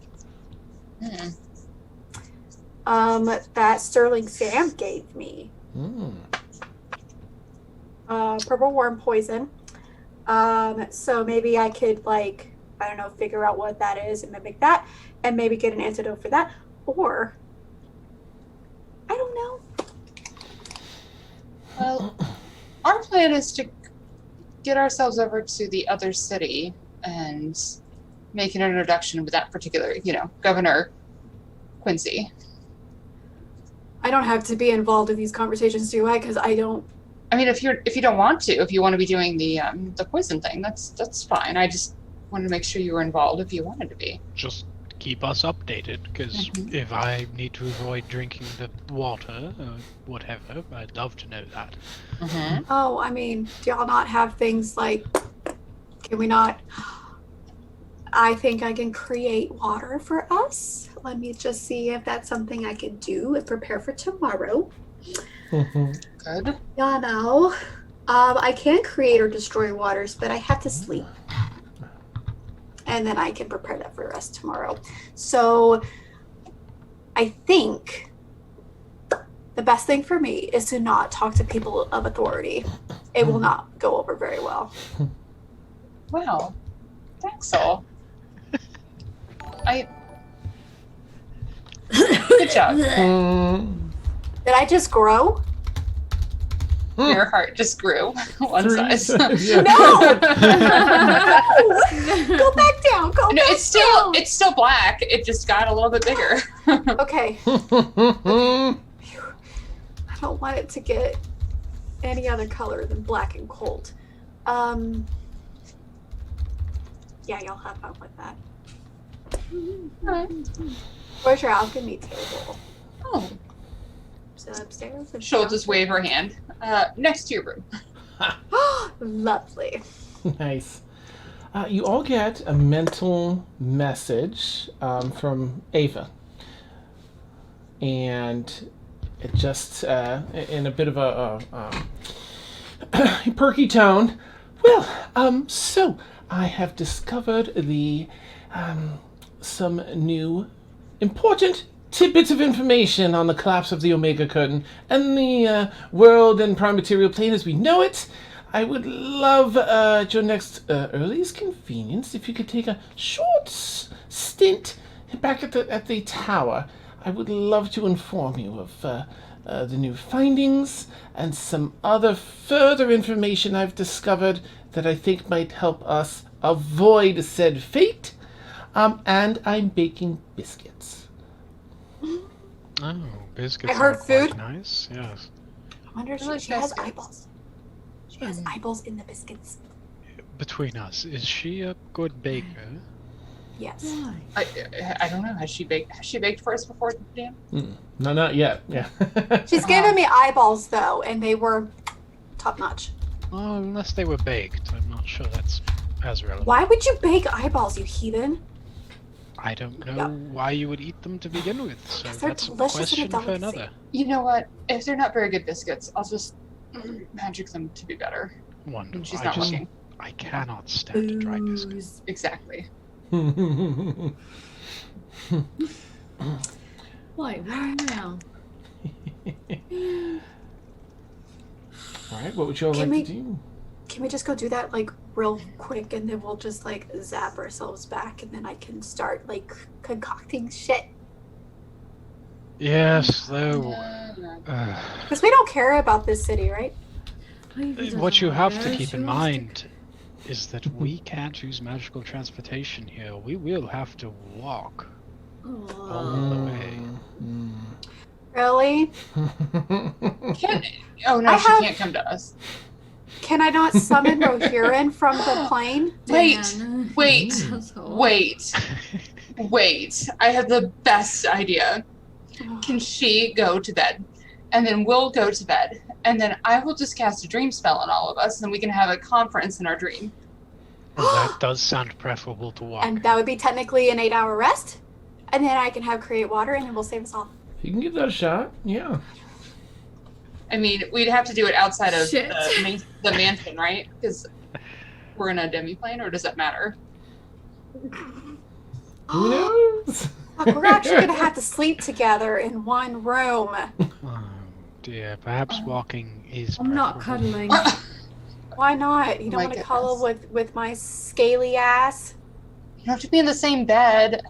Hmm. That Sterling Sam gave me. Mm. Purple worm poison. So maybe I could figure out what that is and mimic that, and maybe get an antidote for that, or I don't know. Well, our plan is to get ourselves over to the other city and make an introduction with that particular, Governor Quincy. I don't have to be involved in these conversations, do I? Because I don't I mean, if you don't want to, if you want to be doing the poison thing, that's fine. I just wanted to make sure you were involved if you wanted to be. Just keep us updated, because if I need to avoid drinking the water or whatever, I'd love to know that. Mm-hmm. Oh, I mean, do y'all not have things like, can we not? I think I can create water for us. Let me just see if that's something I can do and prepare for tomorrow. Good. Yeah, no. I can create or destroy waters, but I have to sleep. And then I can prepare that for us tomorrow. So I think the best thing for me is to not talk to people of authority. It will not go over very well. Wow. Thanks, all. Good job. Did I just grow? Your heart just grew one size. Yeah. No! Go back down. Go No, back it's still black. It just got a little bit bigger. down. Okay. I don't want it to get any other color than black and cold. Yeah, y'all have fun with that. Where's your alchemy table? Oh, Is it upstairs? Or she'll just wave her hand. Next to your room. Lovely. Nice. You all get a mental message from Eifa. And it just, in a bit of a perky tone, well, so I have discovered some new important tidbits of information on the collapse of the Omega Curtain and the world and prime material plane as we know it. I would love at your next earliest convenience if you could take a short stint back at the tower. I would love to inform you of the new findings and some other further information I've discovered that I think might help us avoid said fate. And I'm baking biscuits. Oh, biscuits I heard are quite food. nice, yes. I wonder if I like she has biscuits. eyeballs. She has eyeballs in the biscuits. Between us, is she a good baker? Yes. Why? I don't know. Has she baked for us before, Dan? No, not yet. Yeah. She's given me eyeballs though, and they were top notch. Oh, unless they were baked, I'm not sure that's as relevant. Why would you bake eyeballs, you heathen? I don't know Yep. why you would eat them to begin with, so Because they're that's a delicious and a question for delicacy. another. You know what? If they're not very good biscuits, I'll just magic them to be better. Wonderful. When she's I not just- looking. I cannot stand dry biscuits. Booze. Exactly. Why? Why now? All right, what would you all Can like we- to do? Can we just go do that like real quick, and then we'll just like zap ourselves back, and then I can start like concocting shit. Yes, though. No. Because we don't care about this city, right? What you have to Yeah, keep she in wants mind is that we can't use magical transportation here. We will have to walk. Oh. the way. Really? Oh no, I she have- can't come to us. Can I not summon Rohirrim from the plane? Wait, Dan. wait, Asshole. wait, wait. I have the best idea. Can she go to bed? And then we'll go to bed. And then I will just cast a dream spell on all of us, and then we can have a conference in our dream. Well, that does sound preferable to walk. And that would be technically an 8-hour rest. And then I can have create water, and it will save us all. You can give that a shot. Yeah. I mean, we'd have to do it outside of Shit. the mansion, right? Because we're in a demiplane, or does that matter? Who knows? Fuck, we're actually gonna have to sleep together in one room. Oh dear, perhaps walking is I'm not preferable. cuddling. Why not? You don't My want to cuddle goodness. with my scaly ass? You don't have to be in the same bed.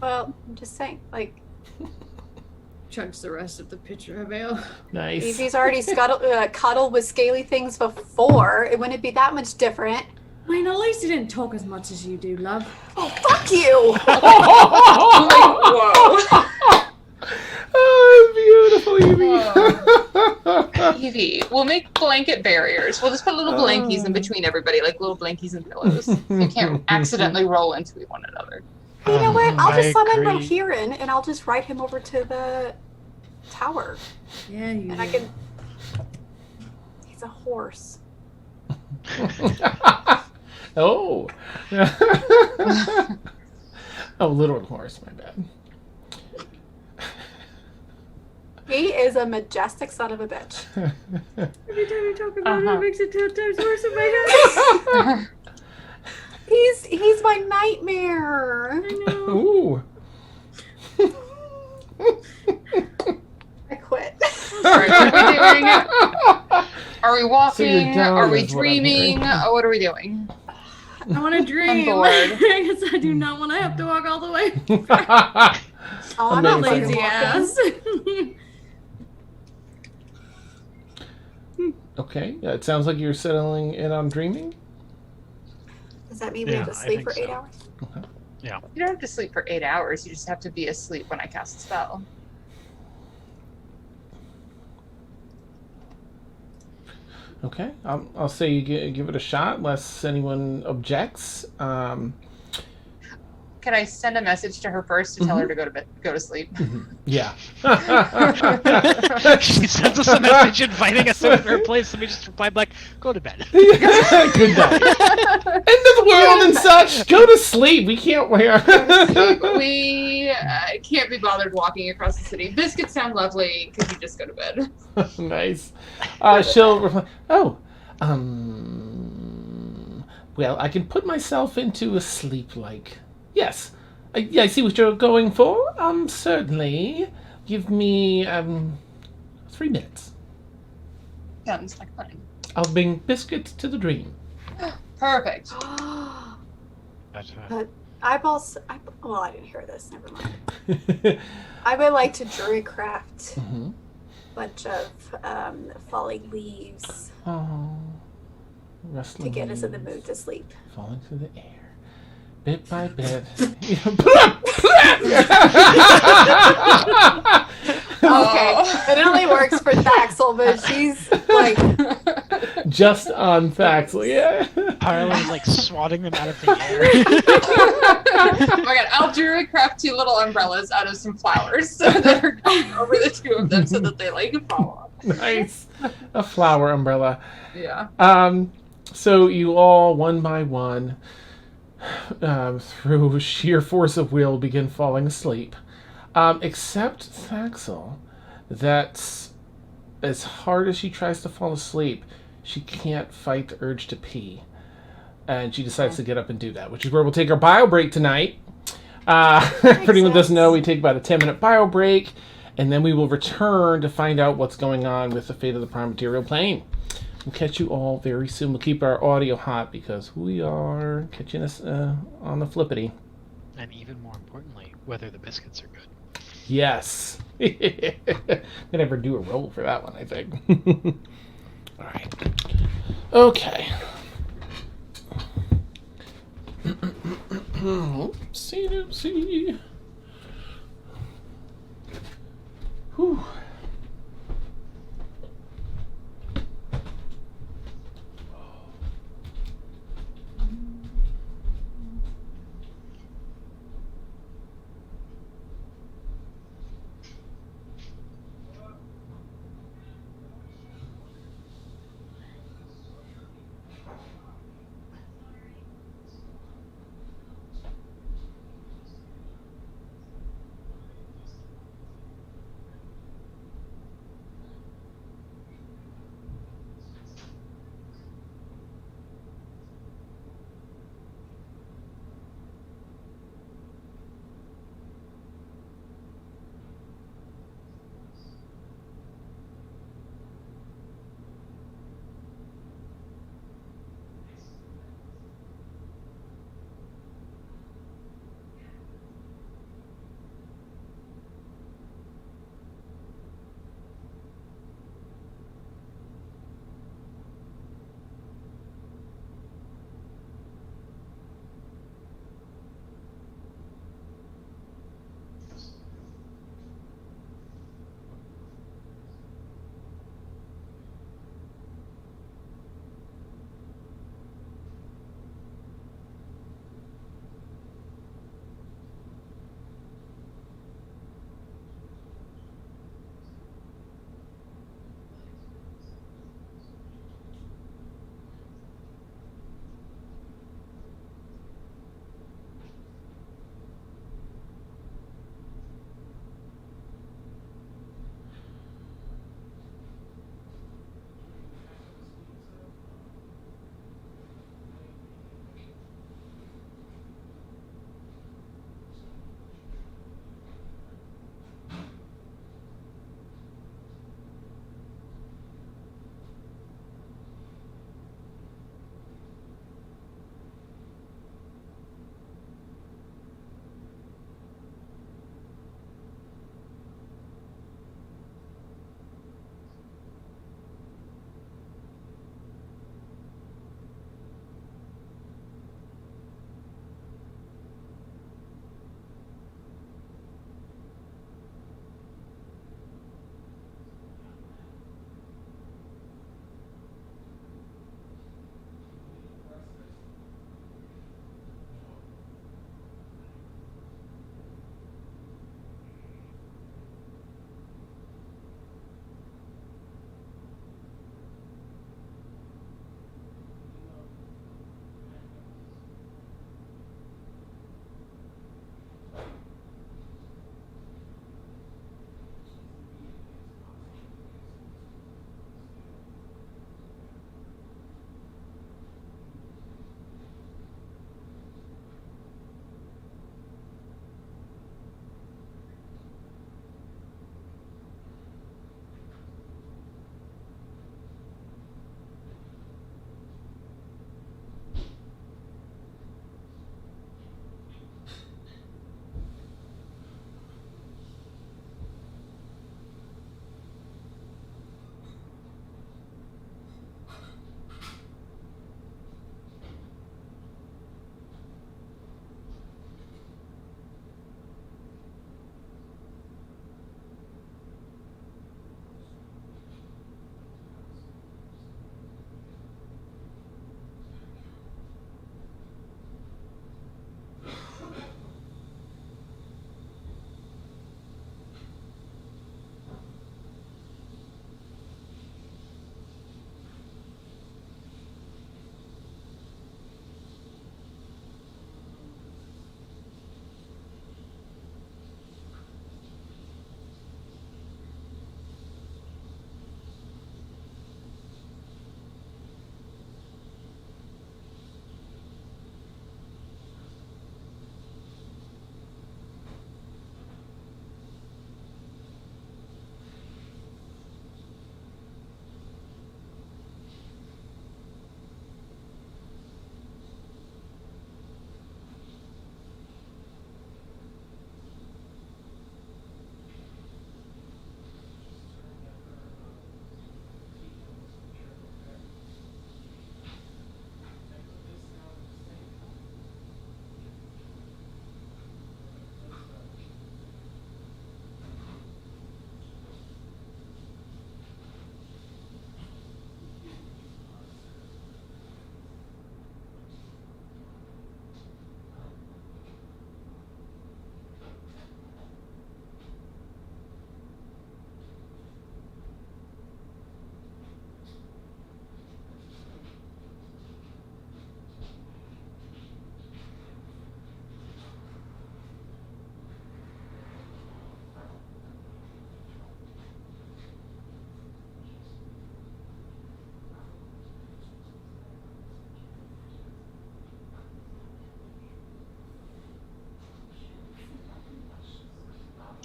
Well, I'm just saying, like, Chugs the rest of the pitcher of ale. Nice. Evie's already cuddled with scaly things before. It wouldn't be that much different. I mean, at least he didn't talk as much as you do, love. Oh, fuck you! Whoa. Oh, Evie, we'll make blanket barriers. We'll just put little blankies in between everybody, like little blankies and pillows. So you can't accidentally roll into one another. You know what? I'll I just summon agree. Rohirrim and I'll just ride him over to the tower. Yeah, you. And I can. He's a horse. Oh. Oh, little horse, my bad. He is a majestic son of a bitch. Every time you talk about it, it makes it 10 times worse in my head. He's my nightmare. I know. Ooh. I quit. Alright, what are we doing? Are we walking? down Are we is what I'm dreaming? hearing. What are we doing? I want to dream. bored. I guess I do not want to have to walk all the way. Oh, I'm not Amazing. lazy Lazy ass. Okay, yeah, it sounds like you're settling in on dreaming. Does that mean we have to Yeah, I sleep think for 8 so. hours? You don't have to sleep for 8 hours. You just have to be asleep when I cast a spell. Okay, I'll say you give it a shot unless anyone objects. Can I send a message to her first to tell her to go to bed, go to sleep? Yeah. She sends us a message inviting us into her place, and we just reply back, "Go to bed." Good night. End of the world and such. Go to sleep. We can't wear. We can't be bothered walking across the city. Biscuits sound lovely. Could you just go to bed? Nice. She'll reply. Oh, well, I can put myself into a sleep like. Yes. I see what you're going for. Certainly. Give me 3 minutes. Sounds like fun. I'll bring biscuits to the dream. Perfect. But eyeballs. Well, I didn't hear this. Never mind. I would like to druidcraft Mm-hmm. a bunch of falling leaves Oh, to rustling get us in the leaves mood to sleep. falling through the air, bit by bit. Okay, it only works for Thaxel, but she's like, Just on Thaxel, yeah. Harlan's like swatting them out of the air. Oh my god, I'll druidcraft 2 little umbrellas out of some flowers so that are going over the 2 of them so that they like fall off. Nice. A flower umbrella. Yeah. So you all, one by one, through sheer force of will, begin falling asleep. Except Thaxel, that's as hard as she tries to fall asleep, she can't fight the urge to pee. And she decides to get up and do that, which is where we'll take our bio break tonight. For anyone who doesn't know, we take about a 10-minute bio break, and then we will return to find out what's going on with the fate of the Prime Material Plane. We'll catch you all very soon. We'll keep our audio hot because we are catching us on the flippity. And even more importantly, whether the biscuits are good. Yes. Gonna never do a roll for that one, I think. All right. Okay. Oopsie doopsie. Whew.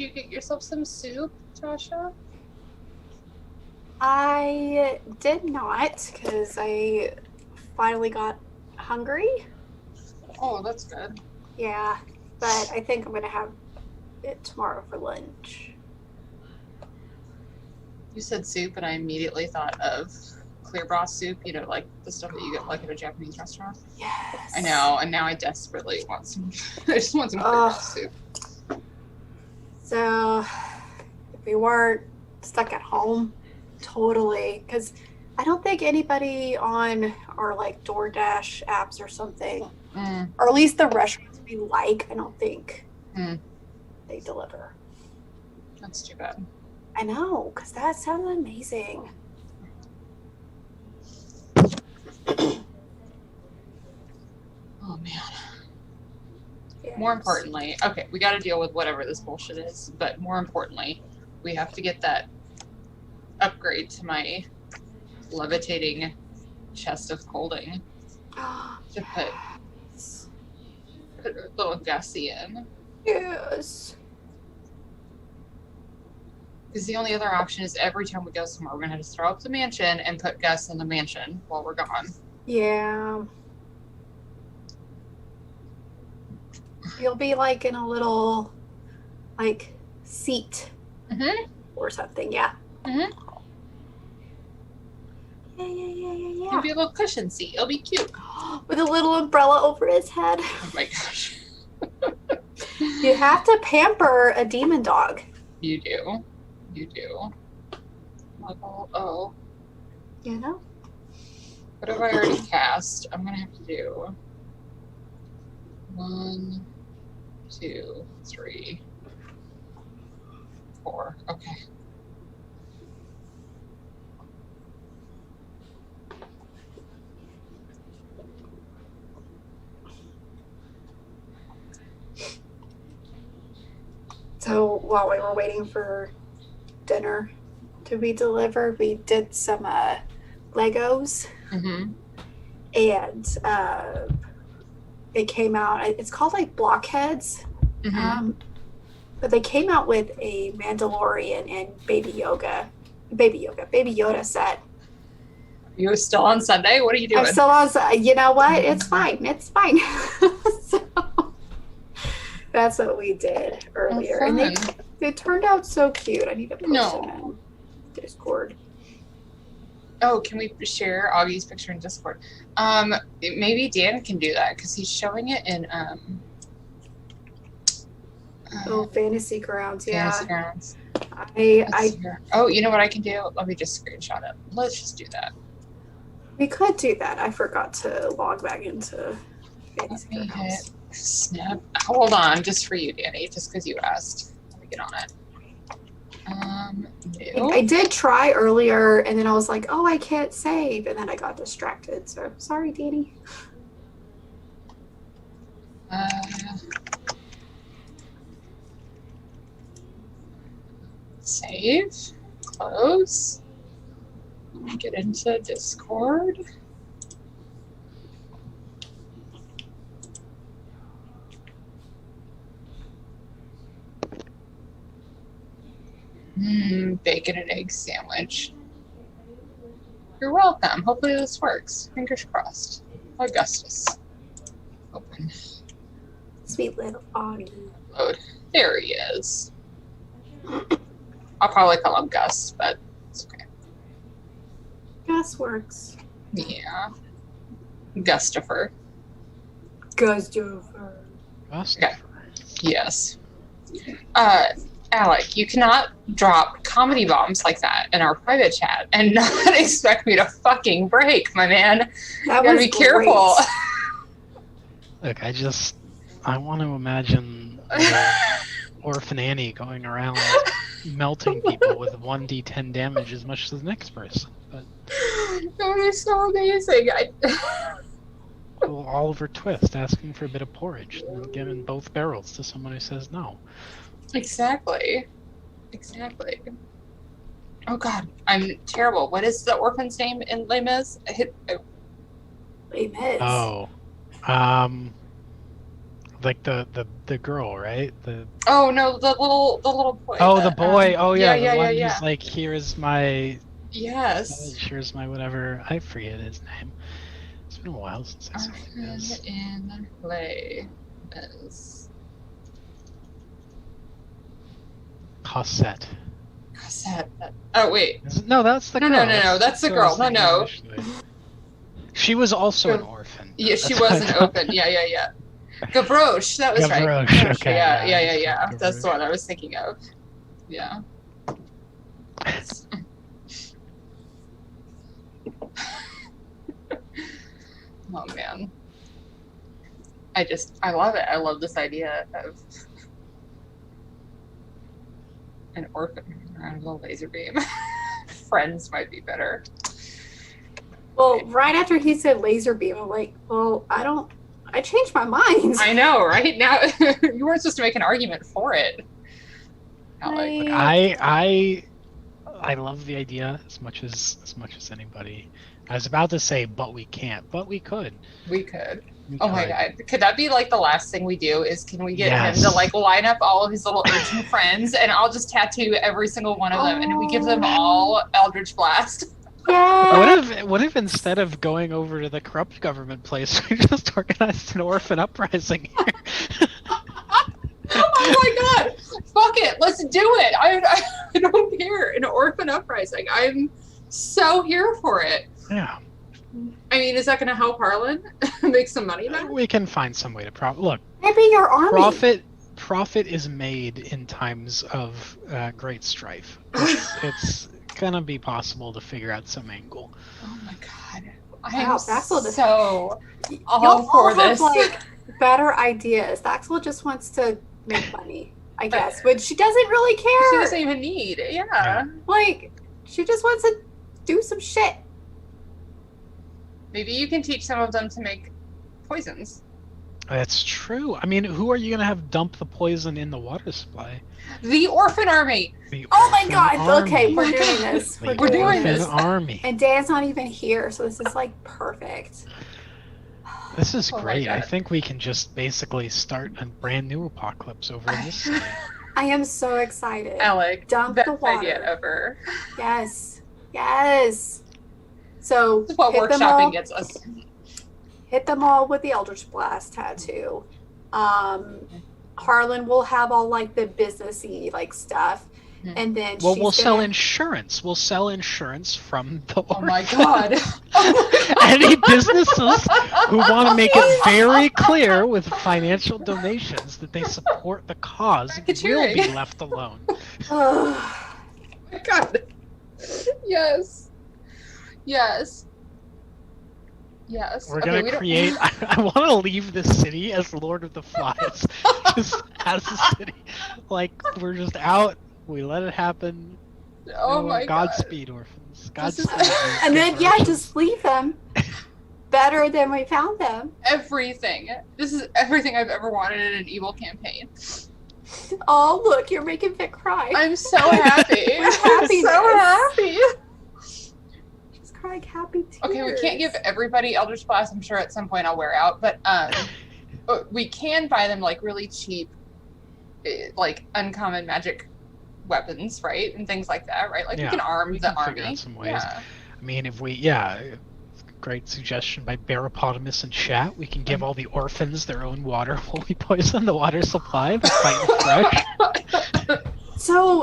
you get yourself some soup, Tasha? I did not, because I finally got hungry. Oh, that's good. Yeah, but I think I'm going to have it tomorrow for lunch. You said soup, and I immediately thought of clear broth soup. You know, like the stuff that you get like at a Japanese restaurant. Yes. I know, and now I desperately want some. I just want some clear broth soup. So, if we weren't stuck at home, totally, because I don't think anybody on our like DoorDash apps or something, or at least the restaurants we like, I don't think they deliver. That's too bad. I know, because that sounds amazing. Oh man. Yes. More importantly, okay, we got to deal with whatever this bullshit is, but more importantly, we have to get that upgrade to my levitating chest of colding to put a little Gussie in. Yes. Because the only other option is every time we go somewhere, we're going to have to throw up the mansion and put Gus in the mansion while we're gone. Yeah. You'll be like in a little, like, seat or something. Yeah. Mm-hmm. Yeah. It'll be a little cushion seat. It'll be cute. With a little umbrella over his head. Oh my gosh. You have to pamper a demon dog. You do. Oh. You know? What have I already cast? I'm gonna have to do 1, 2, 3, 4. Okay. So while we were waiting for dinner to be delivered, we did some Legos. Mm-hmm. And it came out, it's called like Blockheads. Mm-hmm. But they came out with a Mandalorian and Baby Yoda set. You still on Sunday? What are you doing? I'm still on, you know what? It's fine. So that's what we did earlier. Oh, and they turned out so cute. I need to post them in Discord. Oh, can we share Augie's picture in Discord? Maybe Dan can do that because he's showing it in Fantasy Grounds. Yeah. Fantasy Grounds. Oh, you know what I can do? Let me just screenshot it. Let's just do that. We could do that. I forgot to log back into Fantasy Let me Grounds. hit snap. Hold on, just for you, Danny, just because you asked. Let me get on it. New. I did try earlier, and then I was like, "Oh, I can't save," and then I got distracted. So sorry, Danny. Save. Close. Let me get into Discord. Bacon and egg sandwich. You're welcome. Hopefully this works. Fingers crossed. Augustus. Open. Sweet little Augie. Load. There he is. I'll probably call him Gus, but it's okay. Gus works. Yeah. Gustifer. Gustifer. Okay. Yes. Alec, you cannot drop comedy bombs like that in our private chat and not expect me to fucking break, my man. That You gotta was be careful. Look, I want to imagine Orphan Annie going around melting people with 1d10 damage as much as the next person. But That would be so amazing. well, Oliver Twist asking for a bit of porridge and then giving both barrels to someone who says no. Exactly. Oh god, I'm terrible. What is the orphan's name in Les Mis? Les Mis. Oh. like the girl, right? The Oh no, the little boy. oh, that, the boy. Oh yeah, yeah, the one yeah. who's like, here's my Yes. here's my whatever. I forget his name. It's been a while since I saw this. Orphan in play is Cosette. Cassette. Oh wait. No, that's the No, girl. no, that's the girl. No. Initially. She was also an orphan. Yeah, she That's what I wasn't thought. open. Yeah. Gavroche, that was right. Gavroche, okay, Yeah. yeah. That's the one I was thinking of. Yeah. Oh man. I love it. I love this idea of an orphan around a laser beam. Friends might be better. Well, right after he said laser beam, I'm like, well, I changed my mind. I know, right? Now you weren't supposed to make an argument for it. Alec. I love the idea as much as anybody. I was about to say, but we can't, but we could. We could. We Oh my could. god. Could that be like the last thing we do is can we get Yes. him to like line up all of his little urchin friends and I'll just tattoo every single one of them and we give them all Eldritch Blast. Yeah. What if instead of going over to the corrupt government place, we just organized an orphan uprising here? Oh my god! Fuck it! Let's do it! I don't care. An orphan uprising. I'm so here for it. Yeah, I mean, is that going to help Harlan make some money back? we can find some way to look. Maybe your army. Profit is made in times of great strife. It's gonna be possible to figure out some angle. Oh my god! Wow, Axel just- so Y'all all for have, this. like, better ideas. Axel just wants to make money, I guess, but she doesn't really care. She doesn't even need. Yeah. Like, she just wants to do some shit. Maybe you can teach some of them to make poisons. That's true. I mean, who are you gonna have dump the poison in the water supply? The orphan army. The Oh my orphan god! army. Okay, we're doing this. The We're doing orphan this. army. And Dan's not even here, so this is like perfect. This is Oh my great. I God. think we can just basically start a brand new apocalypse over in this city. I am so excited. Alec, Dump best the water. idea ever. Yes. Yes. So This is what hit them all. workshopping gets us. Hit them all with the Eldritch Blast tattoo. Harlan will have all like the businessy like stuff, Mhm. and then Well, she's we'll sell gonna- insurance. We'll sell insurance from the Oh my orphan. god. Any businesses who want to make it very clear with financial donations that they support the cause will be Racketeering. left alone. Ugh. my god. Yes. Yes. Yes. We're Okay, gonna we don't- create. I want to leave the city as Lord of the Flies, just as a city. Like we're just out. We let it happen. Oh my god. Godspeed, orphans. This is- Godspeed. And then yeah, orphans. just leave them better than we found them. Everything. This is everything I've ever wanted in an evil campaign. Oh look, you're making Vic cry. I'm so happy. With I'm happiness. so happy. She's crying happy tears. Okay, we can't give everybody Eldritch Blast. I'm sure at some point I'll wear out, but we can buy them like really cheap, like uncommon magic weapons, right, and things like that, right? Like we Yeah, can arm we the can figure army. out some ways. Yeah. I mean, if we, great suggestion by Baropotamus and chat. We can give all the orphans their own water while we poison the water supply. They're fighting fresh. So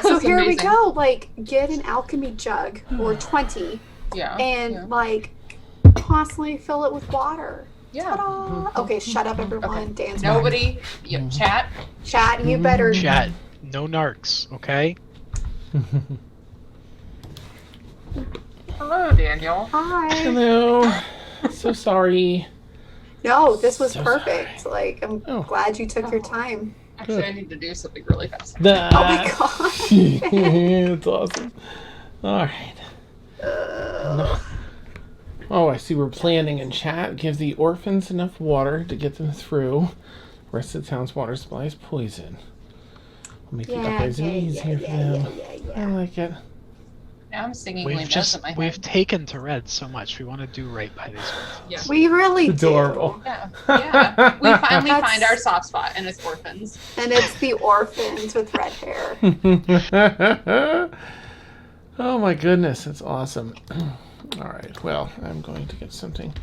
That's here we amazing. go. Like, get an alchemy jug or 20, Yeah. and yeah. like constantly fill it with water. Yeah. Ta-da! Okay, shut up, everyone. Okay. Dance. Nobody. Yeah, chat. Chat. You better. Chat, no narcs, okay? Hello, Daniel. Hi. Hello. So sorry. No, this was So perfect. Like, I'm Oh. glad you took your time. Actually, I need to do something really fast. Oh my god. That's awesome. All right. Oh, I see we're planning in chat. Give the orphans enough water to get them through. Rest of the town's water supply is poison. We'll make the uprising easier for them. I like it. I'm singing Les Mis in my head. We've taken to Red so much. We want to do right by these orphans. Yeah. We really Adorable. Yeah. We finally find our soft spot, and it's orphans. do. And it's the orphans with red hair. Oh my goodness, that's awesome. All right, well, I'm going to get something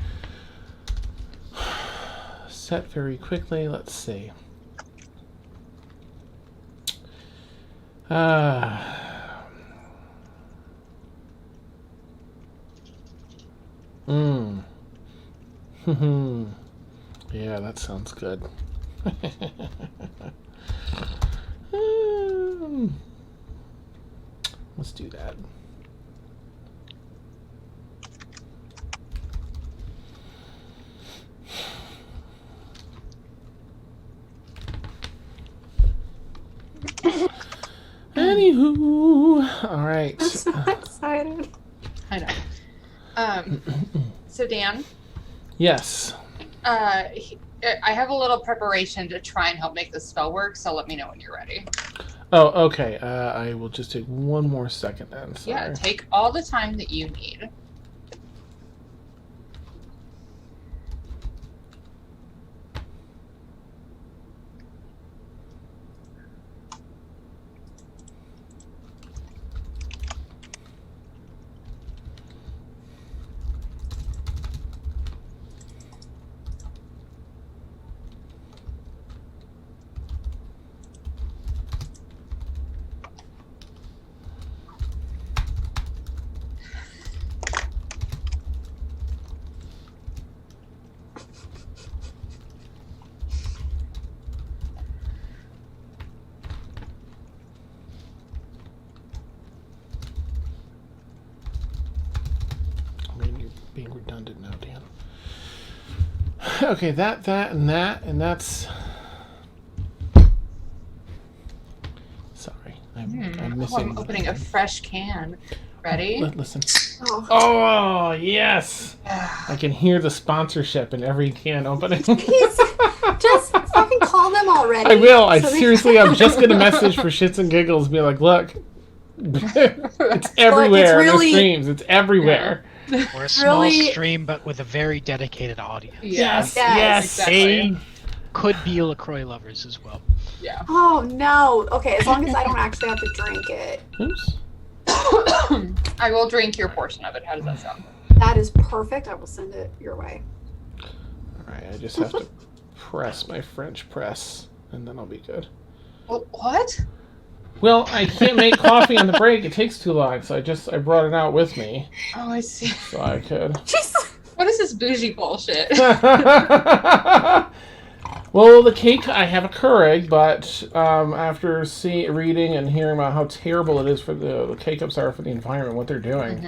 set very quickly. Let's see. Yeah, that sounds good. Let's do that. Anywho, all right. I'm so excited. I know. So Dan, Yes. I have a little preparation to try and help make this spell work. So let me know when you're ready. Oh, okay. I will just take one more second then. Sorry. Yeah, take all the time that you need. I mean, you're being redundant now, Dan. Okay, that, and that's. Sorry, I'm missing. I'm opening a fresh can. Ready? Listen. Oh. Oh yes, I can hear the sponsorship in every can opening. He's just fucking call them already. I will. So they- Seriously, I'm just gonna message for shits and giggles. Be like, look, it's everywhere. In the really- streams. It's everywhere. We're a small Really- stream, but with a very dedicated audience. Yes. Yes, exactly. Could be LaCroix lovers as well. Yeah. Oh no. Okay, as long as I don't actually have to drink it. Oops. I will drink your portion of it. How does that sound? That is perfect. I will send it your way. All right. I just have to press my French press, and then I'll be good. What? Well, I can't make coffee on the break. It takes too long, so I brought it out with me, Oh, I see. so I could. Jesus. What is this bougie bullshit? Well, the cake, I have a Keurig, but after reading and hearing about how terrible it is for the K-Cups are for the environment, what they're doing,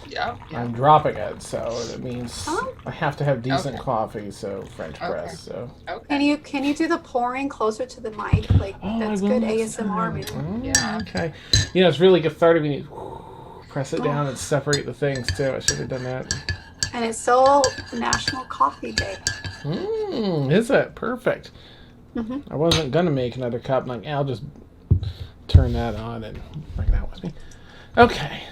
Yeah. I'm dropping it. So it means Oh. I have to have decent Okay. coffee, so French Okay. press. So. Okay. Can you do the pouring closer to the mic? Like Oh, that's I will good next ASMR, time. man. Oh, Yeah. Okay. You know, it's really cathartic when you press it down and separate the things, too. I should have done that. And it's so National Coffee Day. Is it? Perfect. Mhm. I wasn't going to make another cup. I'm like, I'll just turn that on and bring that with me. Okay.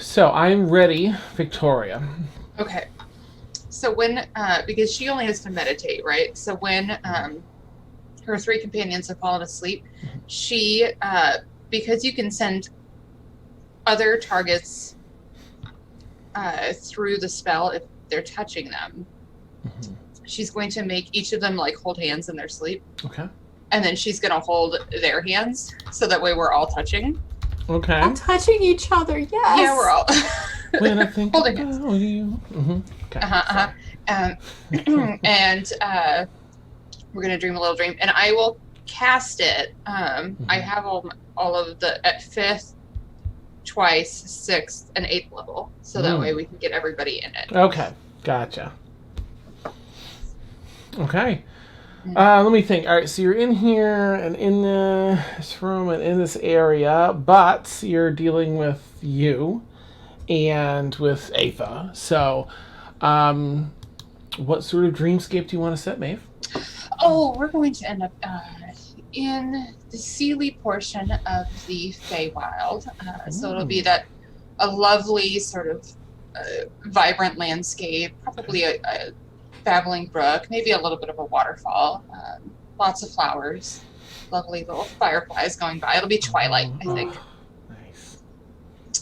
So I'm ready, Victoria. Okay. So when, because she only has to meditate, right? So when her three companions have fallen asleep, she, because you can send other targets through the spell if they're touching them, she's going to make each of them like hold hands in their sleep. Okay. And then she's going to hold their hands so that way we're all touching. Okay. I'm touching each other. Yes. Yeah, we're all. When I think Holding about hands. you. Okay. And we're gonna dream a little dream, and I will cast it. I have all of the at 5th, twice, 6th, and 8th level, so that way we can get everybody in it. Okay. Gotcha. Okay. Let me think. All right, so you're in here and in this room and in this area, but you're dealing with you and with Eifa. So, what sort of dreamscape do you want to set, Maeve? Oh, we're going to end up in the Sealy portion of the Feywild. So it'll be that a lovely sort of vibrant landscape, probably a babbling brook, maybe a little bit of a waterfall, lots of flowers, lovely little fireflies going by. It'll be twilight, I think. Nice.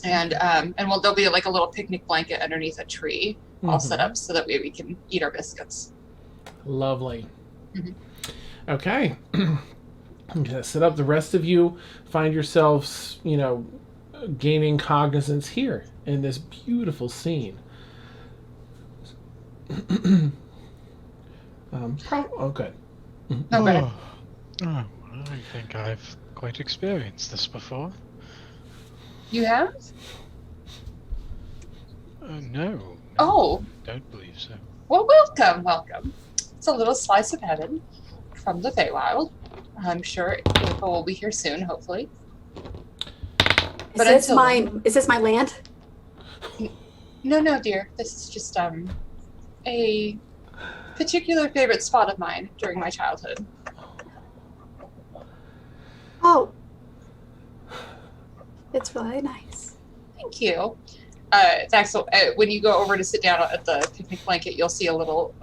And there'll be like a little picnic blanket underneath a tree, all set up so that we can eat our biscuits. Lovely. Okay. I'm gonna set up. The rest of you find yourselves, gaining cognizance here in this beautiful scene. Good. Okay. Oh, I think I've quite experienced this before. You have? No. Oh. Don't believe so. Well, welcome. It's a little slice of heaven from the Feywild. I'm sure Eifa will be here soon, hopefully. Is this my land? No, dear. This is just a particular favorite spot of mine during my childhood. Oh. It's really nice. Thank you. Thanks. When you go over to sit down at the picnic blanket, you'll see a little.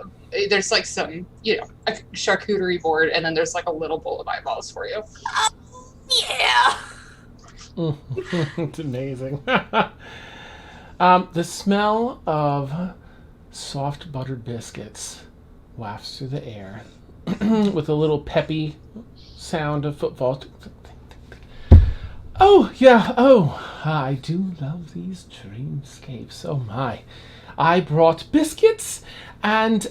There's like some, a charcuterie board, and then there's like a little bowl of eyeballs for you. Yeah. It's amazing. The smell of soft buttered biscuits wafts through the air with a little peppy sound of footfall. Oh, yeah. Oh, I do love these dreamscapes. Oh, my. I brought biscuits, and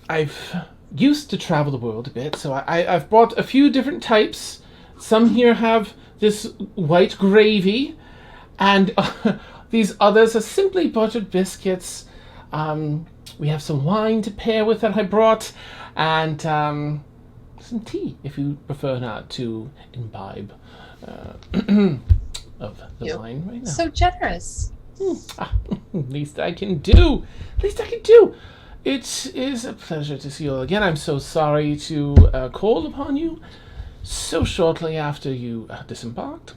I've used to travel the world a bit, so I've brought a few different types. Some here have this white gravy, and these others are simply buttered biscuits. We have some wine to pair with that I brought, and some tea, if you prefer not to imbibe of the wine right now. So generous. Least I can do. It is a pleasure to see you all again. I'm so sorry to call upon you so shortly after you disembarked.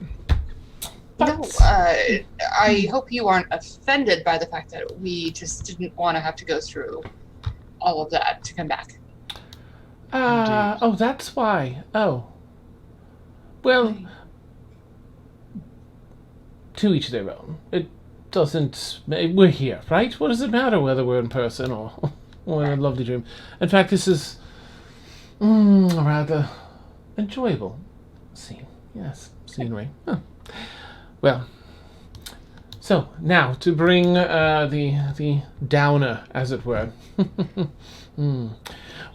But... No, I hope you aren't offended by the fact that we just didn't want to have to go through all of that to come back. Oh, that's why. Oh. Well, to each their own. It doesn't... We're here, right? What does it matter whether we're in person or in a lovely dream? In fact, this is a rather enjoyable scene. Yes, scenery. Huh. Well, so now to bring the downer, as it were.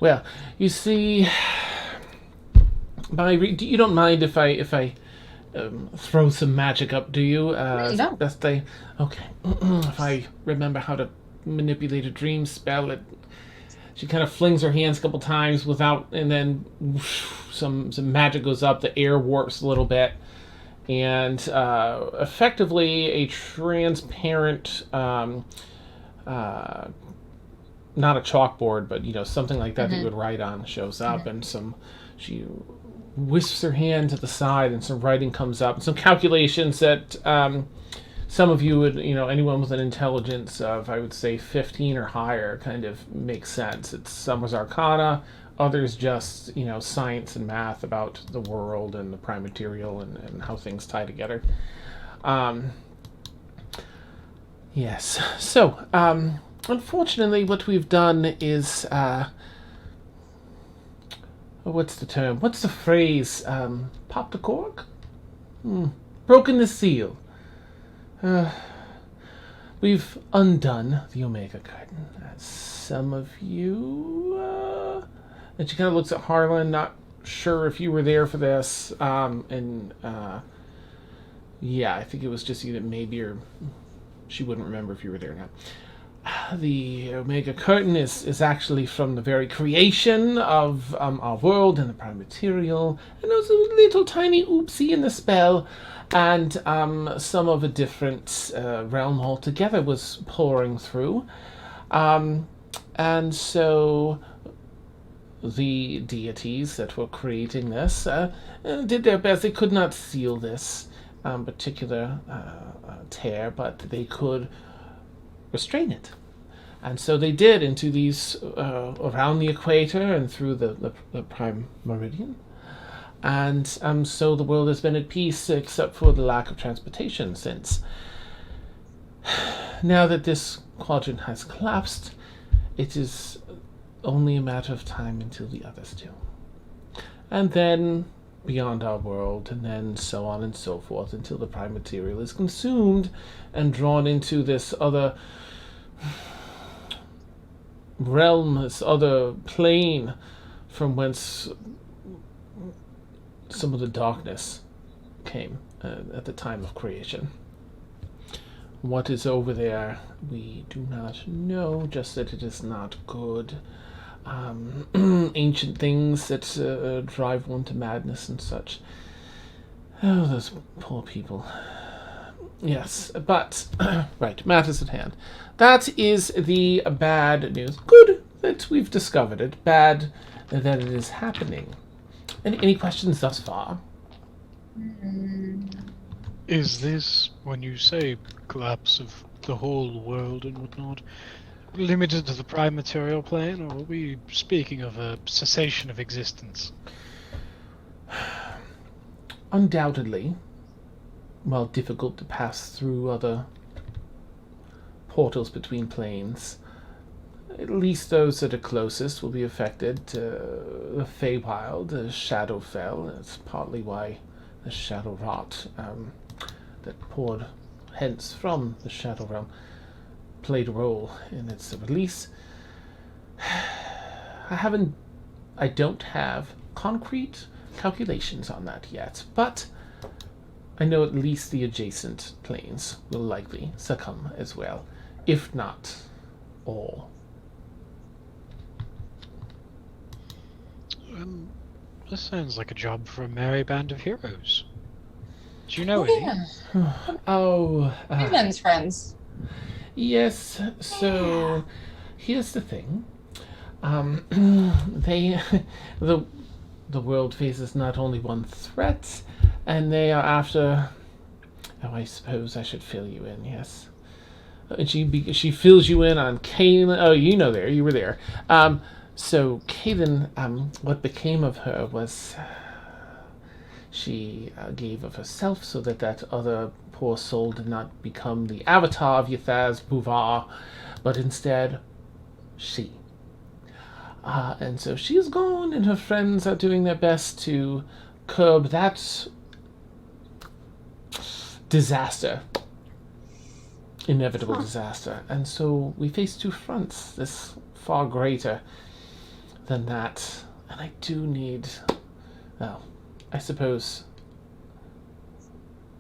Well, you see, you don't mind if I throw some magic up, do you? No. Okay. If I remember how to manipulate a dream spell, she kind of flings her hands a couple times and then whoosh, some magic goes up. The air warps a little bit, and effectively a transparent. Not a chalkboard, but something like that that you would write on shows up, and she wisps her hand to the side, and some writing comes up, and some calculations that some of you would, anyone with an intelligence of, I would say, 15 or higher, kind of makes sense. Some was arcana, others just science and math about the world and the prime material and how things tie together. Yes. So. Unfortunately, what we've done is, what's the term? What's the phrase? Popped a cork? Broken the seal. We've undone the Omega Curtain. Some of you, and she kind of looks at Harlan, not sure if you were there for this, yeah, I think it was just either maybe or she wouldn't remember if you were there or not. The Omega Curtain is actually from the very creation of our world and the prime material, and there was a little tiny oopsie in the spell, and some of a different realm altogether was pouring through, and so the deities that were creating this did their best. They could not seal this particular tear, but they could restrain it. And so they did into these around the equator and through the prime meridian. And so the world has been at peace except for the lack of transportation since. Now that this quadrant has collapsed, it is only a matter of time until the others do. And then beyond our world, and then so on and so forth until the prime material is consumed and drawn into this other realm, this other plane from whence some of the darkness came at the time of creation. What is over there, we do not know, just that it is not good. Ancient things that drive one to madness and such. Oh, those poor people. Yes, but, right, matters at hand. That is the bad news. Good that we've discovered it. Bad that it is happening. Any questions thus far? Is this, when you say collapse of the whole world and whatnot, limited to the prime material plane, or are we speaking of a cessation of existence? Undoubtedly, while difficult to pass through other portals between planes, at least those that are closest will be affected. The Feywild, the Shadowfell, that's partly why the Shadow Rot that poured hence from the Shadow Realm played a role in its release. I don't have concrete calculations on that yet, but I know at least the adjacent planes will likely succumb as well, if not all. This sounds like a job for a merry band of heroes. Do you know any? Even's friends. Yes, so here's the thing. The world faces not only one threat, and they are after... Oh, I suppose I should fill you in, yes. And she fills you in on Kaylin. Oh, you were there. So Kaylin, what became of her was... She gave of herself so that other poor soul did not become the avatar of Ythaz Buvar, but instead, she. And so she is gone, and her friends are doing their best to curb that disaster. Inevitable disaster. And so we face two fronts, this far greater than that. And I do need... Well, I suppose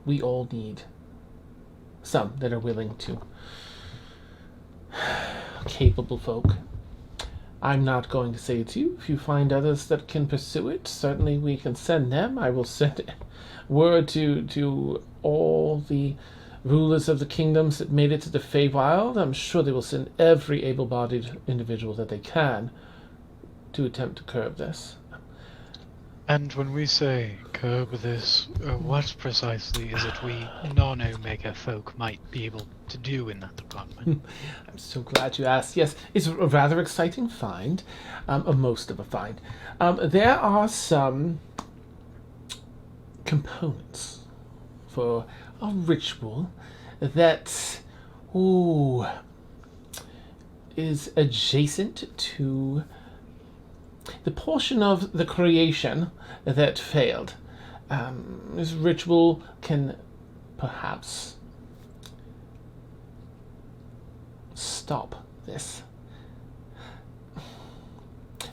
we all need some that are willing to. Capable folk. I'm not going to say it to you. If you find others that can pursue it, certainly we can send them. I will send word to all the rulers of the kingdoms that made it to the Feywild. I'm sure they will send every able-bodied individual that they can to attempt to curb this. And when we say curb this, what precisely is it we non-Omega folk might be able to do in that department? I'm so glad you asked. Yes, it's a rather exciting find, most of a find. There are some components for a ritual that is adjacent to the portion of the creation that failed. This ritual can perhaps stop this.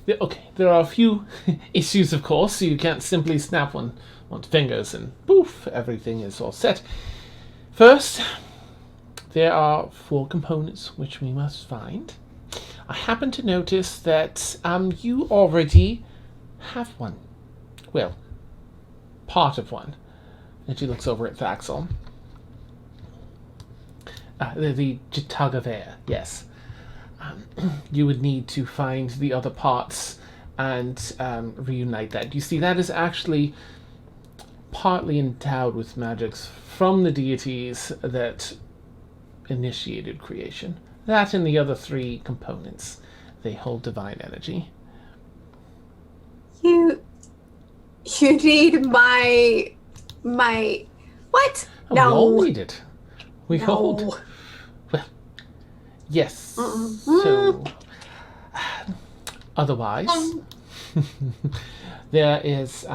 There are a few issues, of course, so you can't simply snap one fingers and poof, everything is all set. First, there are 4 components which we must find. I happen to notice that you already have one. Well, part of one. And she looks over at Thaxel. The Jitagaver, yes. You would need to find the other parts and reunite that. You see, that is actually partly endowed with magics from the deities that initiated creation. That and the other 3 components, they hold divine energy. You need my what? Oh, No. we all need it. We No. hold. Well, yes. So, otherwise, there is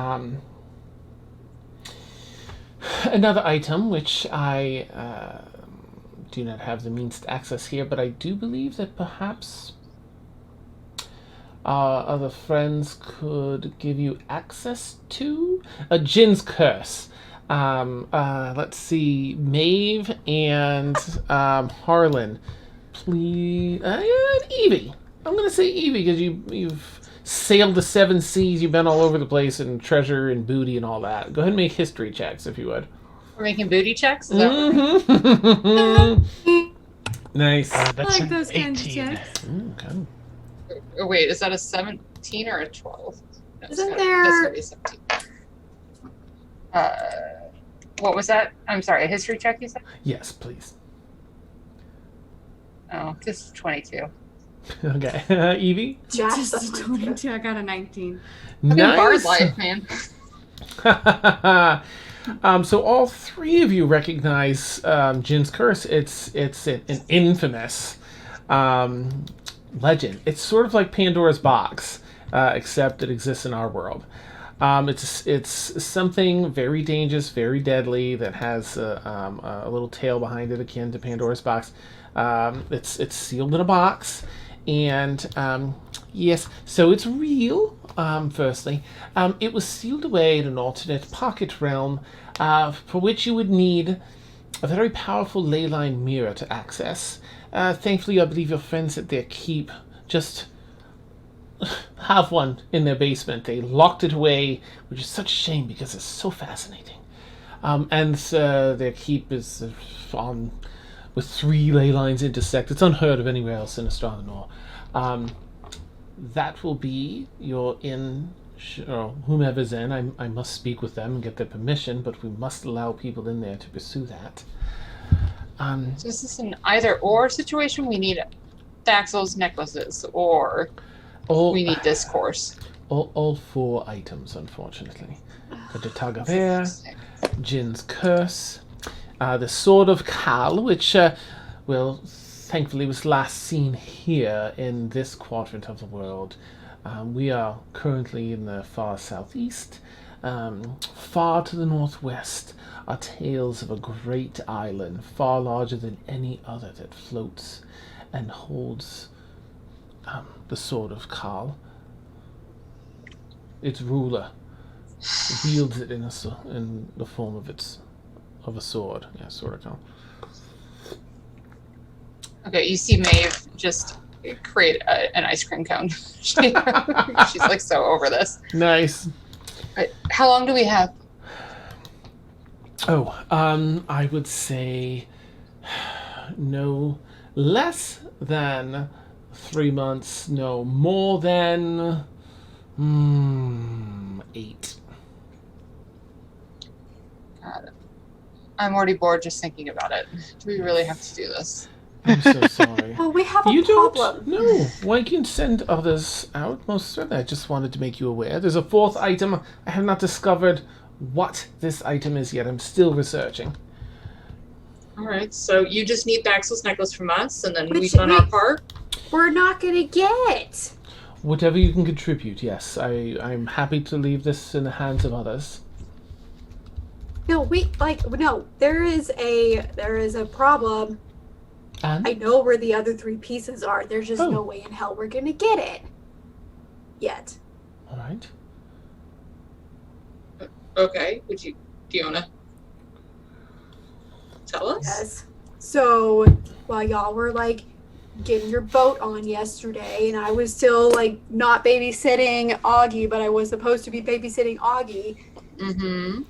another item which I do not have the means to access here, but I do believe that perhaps our other friends could give you access to a Jin's curse. Let's see, Maeve and Harlan, please, and Evie. I'm gonna say Evie because you've sailed the 7 seas. You've been all over the place and treasure and booty and all that. Go ahead and make history checks if you would. We're making booty checks? Is that what Nice. That's like an those kinds of 18. checks. Okay. oh, wait, is that a 17 or a 12? No, Isn't That's there- gotta be a 17. What was that? I'm sorry, a history check you said? Yes, please. Oh, just 22. Okay. Evie? Jack, Just that's a my 22. I got a 19. I mean, bard Nice. life, man. So all 3 of you recognize Jin's curse. It's an infamous legend. It's sort of like Pandora's box, except it exists in our world. It's something very dangerous, very deadly that has a little tail behind it, akin to Pandora's box. It's sealed in a box, and yes, so it's real. Firstly, it was sealed away in an alternate pocket realm, for which you would need a very powerful ley line mirror to access. Thankfully, I believe your friends at their keep just have one in their basement. They locked it away, which is such a shame because it's so fascinating. And their keep is on with 3 ley lines intersect. It's unheard of anywhere else in Astronor. That will be your or whomever's in. I must speak with them and get their permission, but we must allow people in there to pursue that. So is this an either-or situation? We need Daxel's necklaces, or we need discourse. All 4 items, unfortunately. The tug of air, Jin's curse, the sword of Kal, which, thankfully was last seen here in this quadrant of the world. We are currently in the far southeast. Far to the northwest are tales of a great island, far larger than any other, that floats and holds the sword of Kal. Its ruler wields it in the form of a sword. Yeah, sword of Kal. Okay, you see Maeve just create an ice cream cone. She's like so over this. Nice. Right, how long do we have? I would say no less than 3 months, no more than 8. God, I'm already bored just thinking about it. Do we really have to do this? I'm so sorry. Oh, we have a You problem. don't? No. Well, I can send others out, most certainly. I just wanted to make you aware. There's a 4th item. I have not discovered what this item is yet. I'm still researching. All right, so you just need Daxel's necklace from us, and then Which we've done our part. We're not gonna get. Whatever you can contribute, yes. I'm happy to leave this in the hands of others. No, there is a problem. And? I know where the other 3 pieces are. There's just Oh. no way in hell we're gonna get it. Yet. All right. Okay, do you wanna tell us? Yes. So while y'all were getting your boat on yesterday, and I was still not babysitting Augie, but I was supposed to be babysitting Augie, Mm-hmm.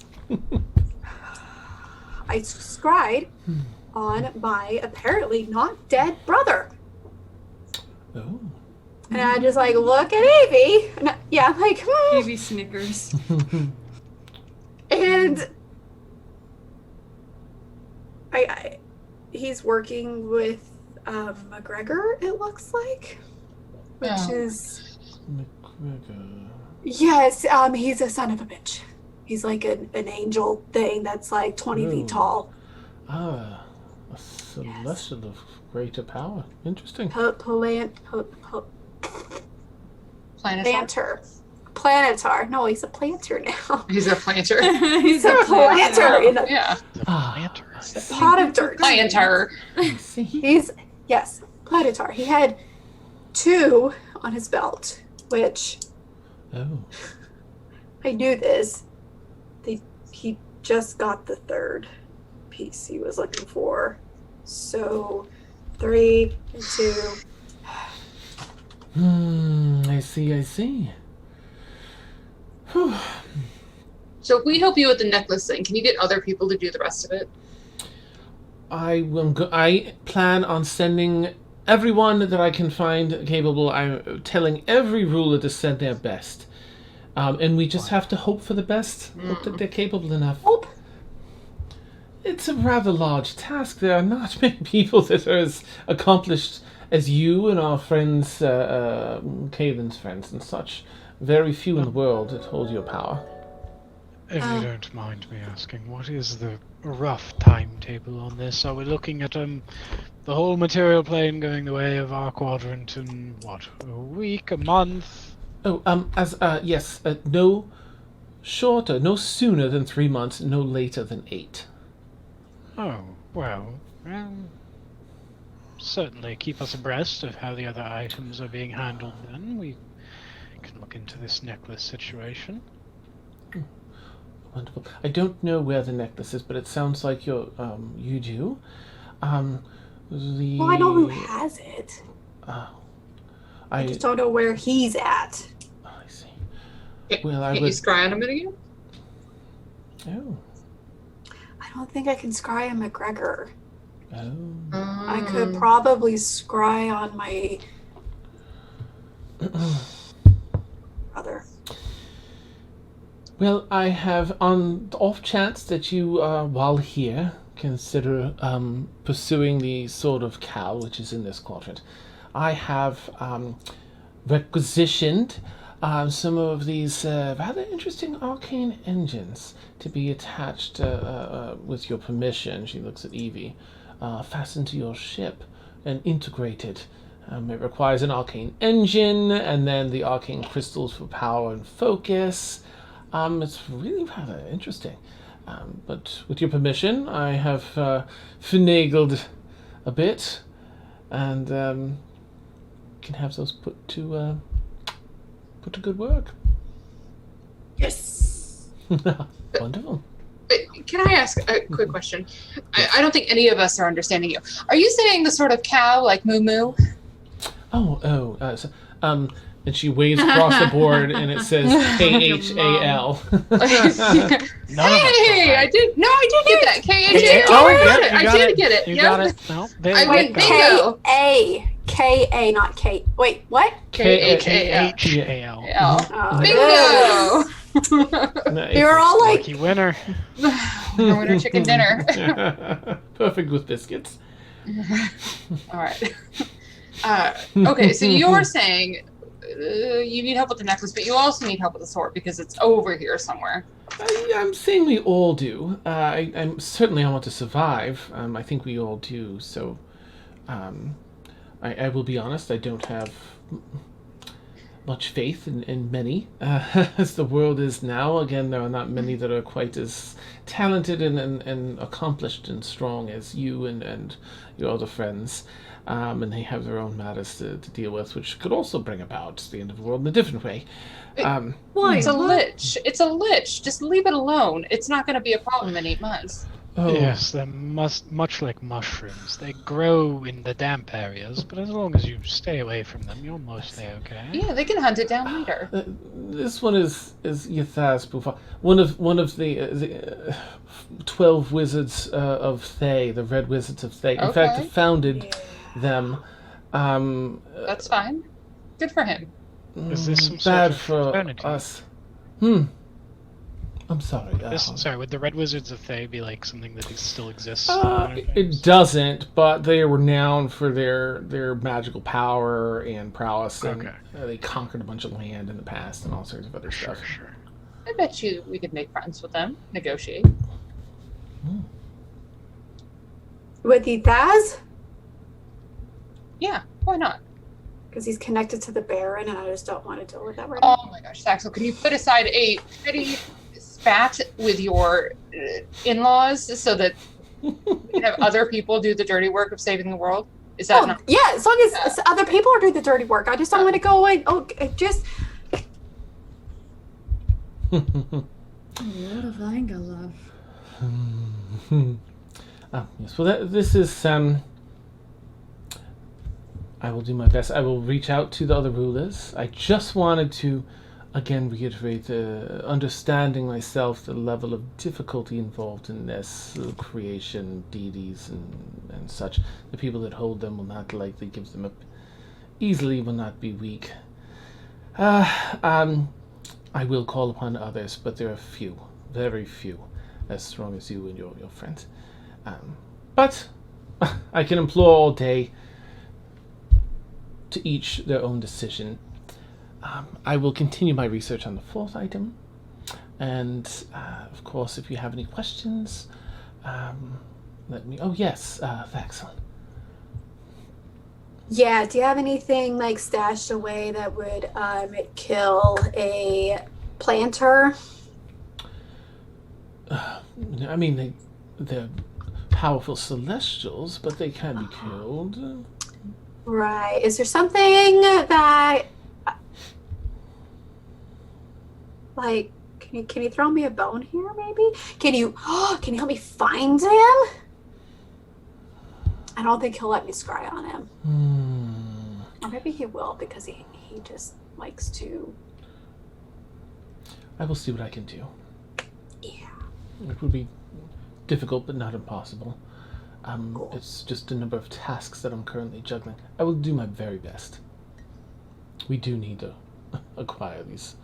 I scryed on my apparently not dead brother. Oh. And I just like look at Evie. And I'm like, Evie snickers. And he's working with McGregor, it looks like, which is McGregor. yes. He's a son of a bitch. He's like an angel thing that's like 20 feet tall. Ah, a celestial of greater power. Interesting. Planetar. No, he's a planter now. He's a planter. He's a planter in a Yeah. pot of dirt. Planter. He's Planetar. He had 2 on his belt, which I knew this. He just got the 3rd piece he was looking for. So 3 and 2. I see. Whew. So if we help you with the necklace thing, can you get other people to do the rest of it? I plan on sending everyone that I can find capable. I'm telling every ruler to send their best. And we just have to hope for the best. Hope that they're capable enough. Hope. It's a rather large task. There are not many people that are as accomplished as you and our friends, Caelan's friends and such. Very few in the world that hold your power. If you don't mind me asking, what is the rough timetable on this? Are we looking at the whole material plane going the way of our quadrant in what, a week, a month? Yes, no shorter, no sooner than 3 months, no later than 8. Oh, well, certainly keep us abreast of how the other items are being handled then. We can look into this necklace situation. Wonderful. I don't know where the necklace is, but it sounds like you do. Well, I know who has it. I just don't know where he's at. I see. Well, Can't you scry on him again? Oh. I don't think I can scry on McGregor. Oh. I could probably scry on my brother. Well, I have, on the off chance that you, while here, consider pursuing the Sword of Cal, which is in this quadrant, I have requisitioned some of these rather interesting arcane engines to be attached, with your permission, she looks at Evie, fastened to your ship and integrated. It requires an arcane engine, and then the arcane crystals for power and focus. It's really rather interesting. But with your permission, I have finagled a bit, and can have those put to good work. Yes. Wonderful. Can I ask a quick question? I don't think any of us are understanding you. Are you saying the sort of cow like moo moo? And she waves across the board, and it says KHAL. Hey, I did get that. KHAL. I did get it. You got it. No, I went bingo. K-A, not K. Wait, what? KHAL. Oh, Bingo. You were all like, lucky winner. Winner chicken dinner. Perfect with biscuits. All right. Okay, so you're saying you need help with the necklace, but you also need help with the sword because it's over here somewhere. I'm saying we all do. I'm certainly I want to survive. I think we all do. So, I will be honest. I don't have much faith in many as the world is now. Again, there are not many that are quite as talented and accomplished and strong as you and your other friends. And they have their own matters to deal with, which could also bring about the end of the world in a different way. Why? It's a lich. It's a lich. Just leave it alone. It's not going to be a problem in 8 months. Oh. Yes, they're much like mushrooms. They grow in the damp areas, but as long as you stay away from them, you're mostly okay. Yeah, they can hunt it down later. This one is Yathaz Bufa, one of the 12 wizards of Thay, the Red Wizards of Thay. In fact, founded them. That's fine. Good for him. Is this some bad sort of for fraternity? us? I'm sorry. Sorry, would the Red Wizards of Thay be like something that still exists? It doesn't, but they are renowned for their magical power and prowess, and Okay. They conquered a bunch of land in the past and all sorts of other stuff. Sure. I bet you we could make friends with them, negotiate. With the Thaz? Yeah, why not? Because he's connected to the Baron, and I just don't want to deal with that right Oh my gosh, Saxel, can you put aside a petty spat with your in-laws so that we can have other people do the dirty work of saving the world? Is that now. not? Yeah, as long as other people are doing the dirty work. I just don't want to go away. Oh, just... A lot of anger, love. Yes. Well, this is. I will do my best. I will reach out to the other rulers. I just wanted to, again, reiterate, understanding myself the level of difficulty involved in this creation, deities, and such. The people that hold them will not likely give them up easily. Will not be weak. I will call upon others, but there are few, very few, as strong as you and your friends. But I can implore all day. To each their own decision. I will continue my research on the fourth item, and of course, if you have any questions, let me. Oh yes, Vaxel. Yeah, do you have anything like stashed away that would kill a planter? I mean, they're powerful celestials, but they can be killed. Right. Is there something that, like, can you throw me a bone here, maybe? Can you help me find him? I don't think he'll let me scry on him. Or maybe he will, because he just likes to. I will see what I can do. Yeah. It would be difficult, but not impossible. Cool. It's just a number of tasks that I'm currently juggling. I will do my very best. We do need to acquire these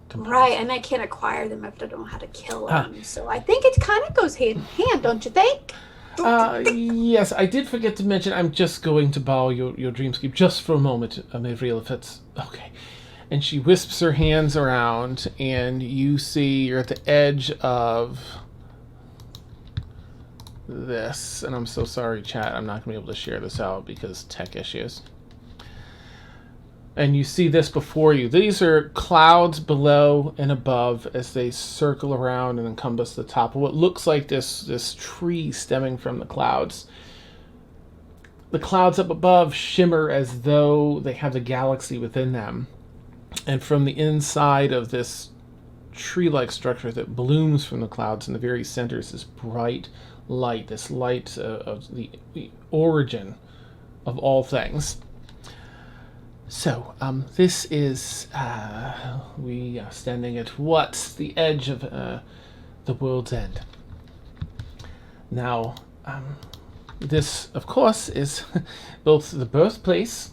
components. Right, and I can't acquire them if I don't know how to kill them. So I think it kind of goes hand in hand, don't you think? Yes, I did forget to mention I'm just going to borrow your dreamscape just for a moment, Mavriel, if that's okay. And she wisps her hands around, and you see you're at the edge of this, and I'm so sorry, chat, I'm not going to be able to share this out because tech issues. And you see this before you. These are clouds below and above as they circle around and encompass the top of what looks like this tree stemming from the clouds. The clouds up above shimmer as though they have the galaxy within them. And from the inside of this tree-like structure that blooms from the clouds in the very center is this bright light, this light of the origin of all things. So, this is, we are standing at what's the edge of the world's end. Now, this, of course, is both the birthplace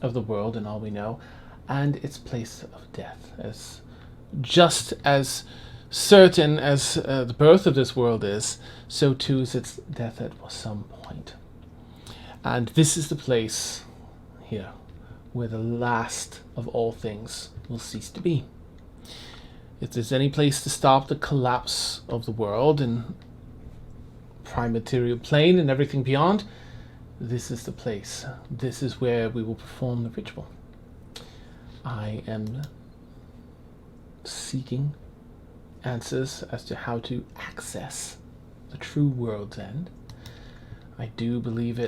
of the world and all we know, and its place of death. As just as certain as the birth of this world is, so too is its death at some point. And this is the place here where the last of all things will cease to be. If there's any place to stop the collapse of the world and prime material plane and everything beyond, this is the place. This is where we will perform the ritual. I am seeking answers as to how to access the true world's end. I do believe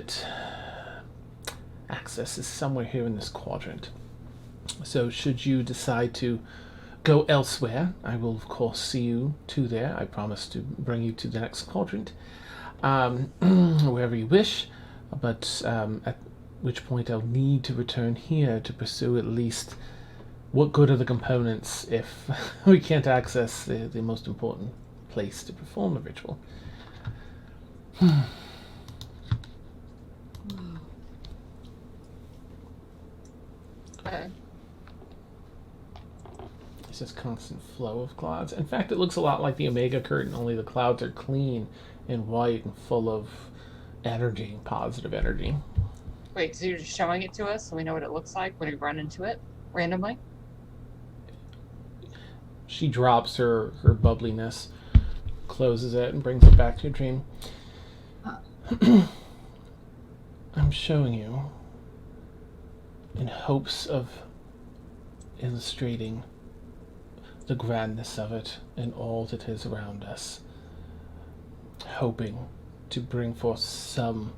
access is somewhere here in this quadrant. So should you decide to go elsewhere, I will of course see you to there. I promise to bring you to the next quadrant, wherever you wish, but at which point I'll need to return here to pursue at least what good are the components if we can't access the most important place to perform the ritual. Okay. It's just constant flow of clouds. In fact, it looks a lot like the Omega Curtain, only the clouds are clean and white and full of energy, positive energy. Wait, so you're just showing it to us so we know what it looks like when we run into it randomly? She drops her bubbliness, closes it, and brings it back to your dream. I'm showing you in hopes of illustrating the grandness of it and all that is around us, hoping to bring forth some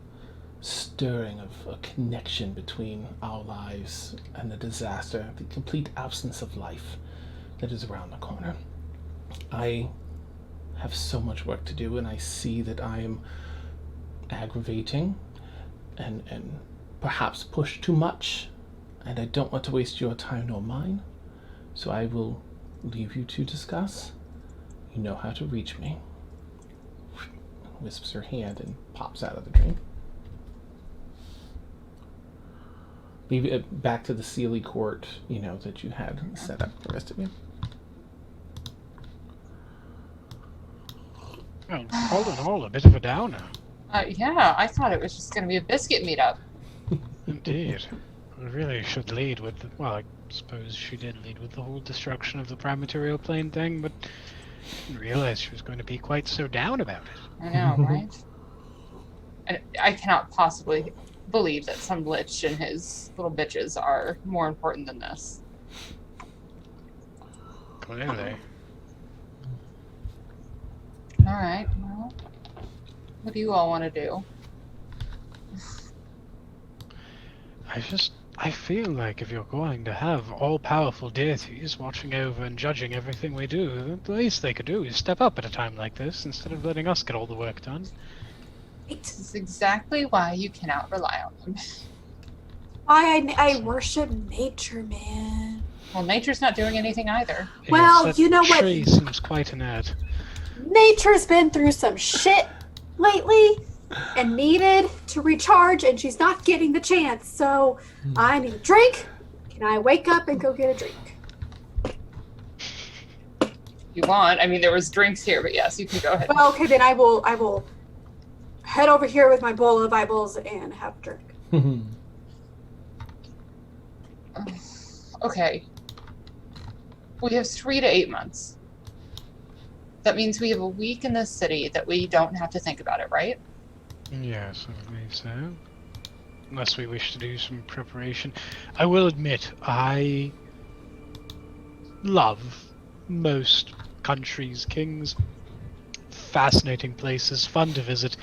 stirring of a connection between our lives and the disaster, the complete absence of life that is around the corner. I have so much work to do, and I see that I am aggravating and perhaps push too much, and I don't want to waste your time nor mine, so I will leave you to discuss. You know how to reach me. Wisps her hand and pops out of the dream. Leave it back to the Sealy court, that you had set up for the rest of you. Well, all in all, a bit of a downer. Yeah, I thought it was just going to be a biscuit meetup. Indeed. We really should lead with, well, I suppose she did lead with the whole destruction of the prime material plane thing, but I didn't realize she was going to be quite so down about it. I know, right? And I cannot possibly believe that some lich and his little bitches are more important than this. Clearly. Alright, well, what do you all want to do? I feel like if you're going to have all-powerful deities watching over and judging everything we do, the least they could do is step up at a time like this instead of letting us get all the work done. This is exactly why you cannot rely on them. I worship nature, man. Well, nature's not doing anything either. Well, that you know what? tree seems quite inert. Nature's been through some shit lately and needed to recharge, and she's not getting the chance. So I need a drink. Can I wake up and go get a drink? You want? I mean, there was drinks here, but yes, you can go ahead. Well, okay, then I will head over here with my bowl of eyeballs and have a drink. Okay. We have 3 to 8 months. That means we have a week in this city that we don't have to think about it, right? Yes, I believe so. Unless we wish to do some preparation. I will admit, I love most countries, kings. Fascinating places, fun to visit.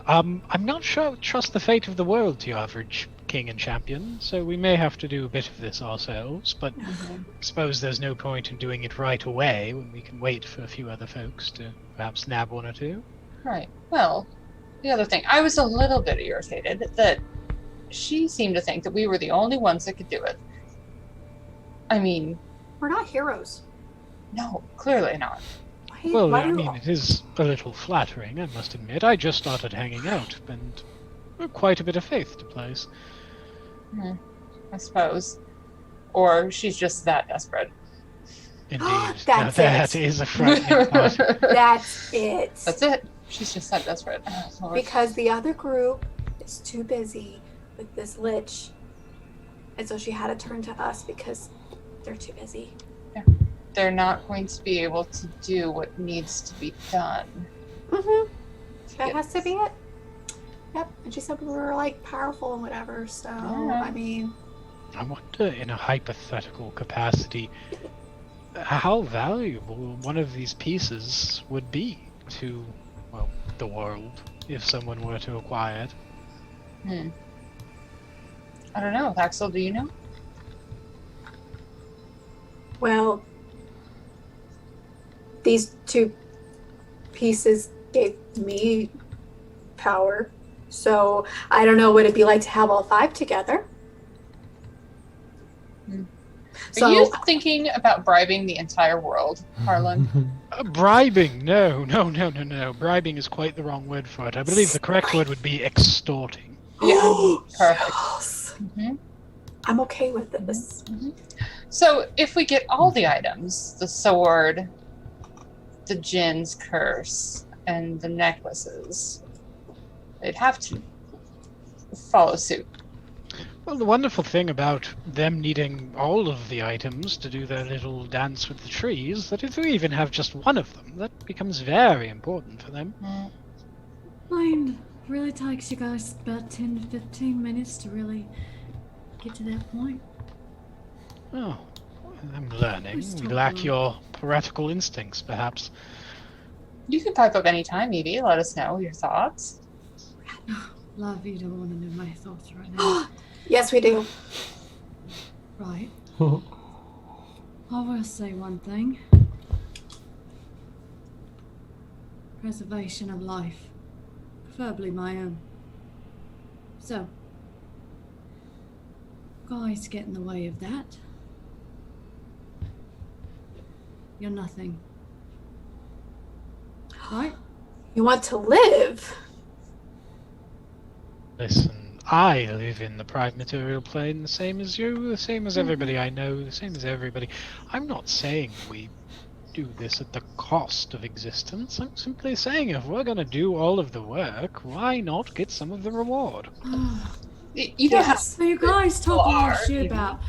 I'm not sure I would trust the fate of the world to your average king and champion, so we may have to do a bit of this ourselves, but I suppose there's no point in doing it right away when we can wait for a few other folks to perhaps nab one or two. Right. Well, the other thing, I was a little bit irritated that she seemed to think that we were the only ones that could do it. I mean... We're not heroes. No, clearly not. Well, I mean, it is a little flattering, I must admit. I just started hanging out, and quite a bit of faith to place. I suppose. Or she's just that desperate. Indeed. That's that it. is a frightening thought. That's it. That's it. She's just that desperate. Oh, Lord. Because the other group is too busy with this lich. And so she had to turn to us because they're too busy. They're not going to be able to do what needs to be done. That has to be it. Yep. And she said we were like powerful and whatever. So, I mean. I wonder, in a hypothetical capacity, how valuable one of these pieces would be to, well, the world, if someone were to acquire it. I don't know. Axel, do you know? Well, these 2 pieces gave me power. So I don't know what it'd be like to have all 5 together. Are you thinking about bribing the entire world, Harlan? Bribing? No. Bribing is quite the wrong word for it. I believe the correct word would be extorting. Yeah, perfect. Yes. I'm okay with this. So if we get all the items, the sword, the Jin's curse, and the necklaces, they'd have to follow suit. Well, the wonderful thing about them needing all of the items to do their little dance with the trees, that if we even have just one of them, that becomes very important for them. Mine really takes you guys about 10 to 15 minutes to really get to that point. Oh, I'm learning. Who's We talking? lack your poetical instincts, perhaps. You can pipe up anytime, Evie. Let us know your thoughts. Love, you don't want to know my thoughts right now. Yes, we do. Right. I will say one thing. Preservation of life. Preferably my own. So, guys get in the way of that. You're nothing. Right? You want to live? Listen, I live in the prime material plane, the same as you, the same as everybody I know, the same as everybody. I'm not saying we do this at the cost of existence. I'm simply saying if we're going to do all of the work, why not get some of the reward? You don't have So you guys talk a lot of shit Evie. about,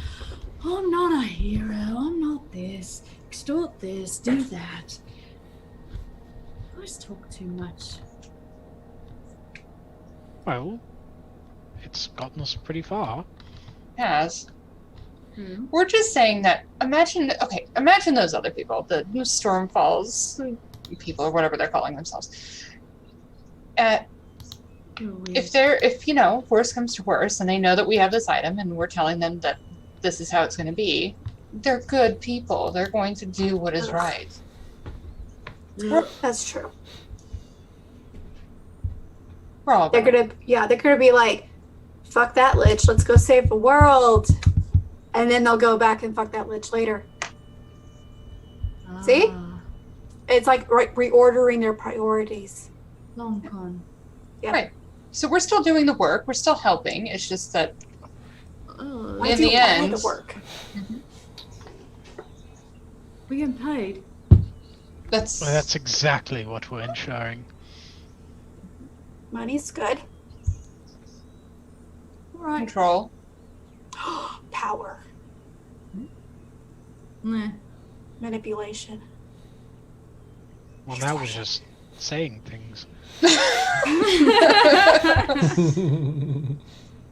I'm not a hero, I'm not this, extort this, do that. You guys talk too much. Well, it's gotten us pretty far. has. We're just saying that imagine those other people, the Stormfalls people or whatever they're calling themselves. If worse comes to worse and they know that we have this item and we're telling them that this is how it's going to be, they're good people. They're going to do what is right. That's true. We're all They're gonna be like, fuck that lich, let's go save the world. And then they'll go back and fuck that lich later. See? It's like reordering their priorities. Long con. Yeah. Right. So we're still doing the work. We're still helping. It's just that Oh, I in do the all end, the work. we getting paid. that's Well, that's exactly what we're ensuring. Money's good. All right. control. Power. Nah. Manipulation. Well, now we're just saying things.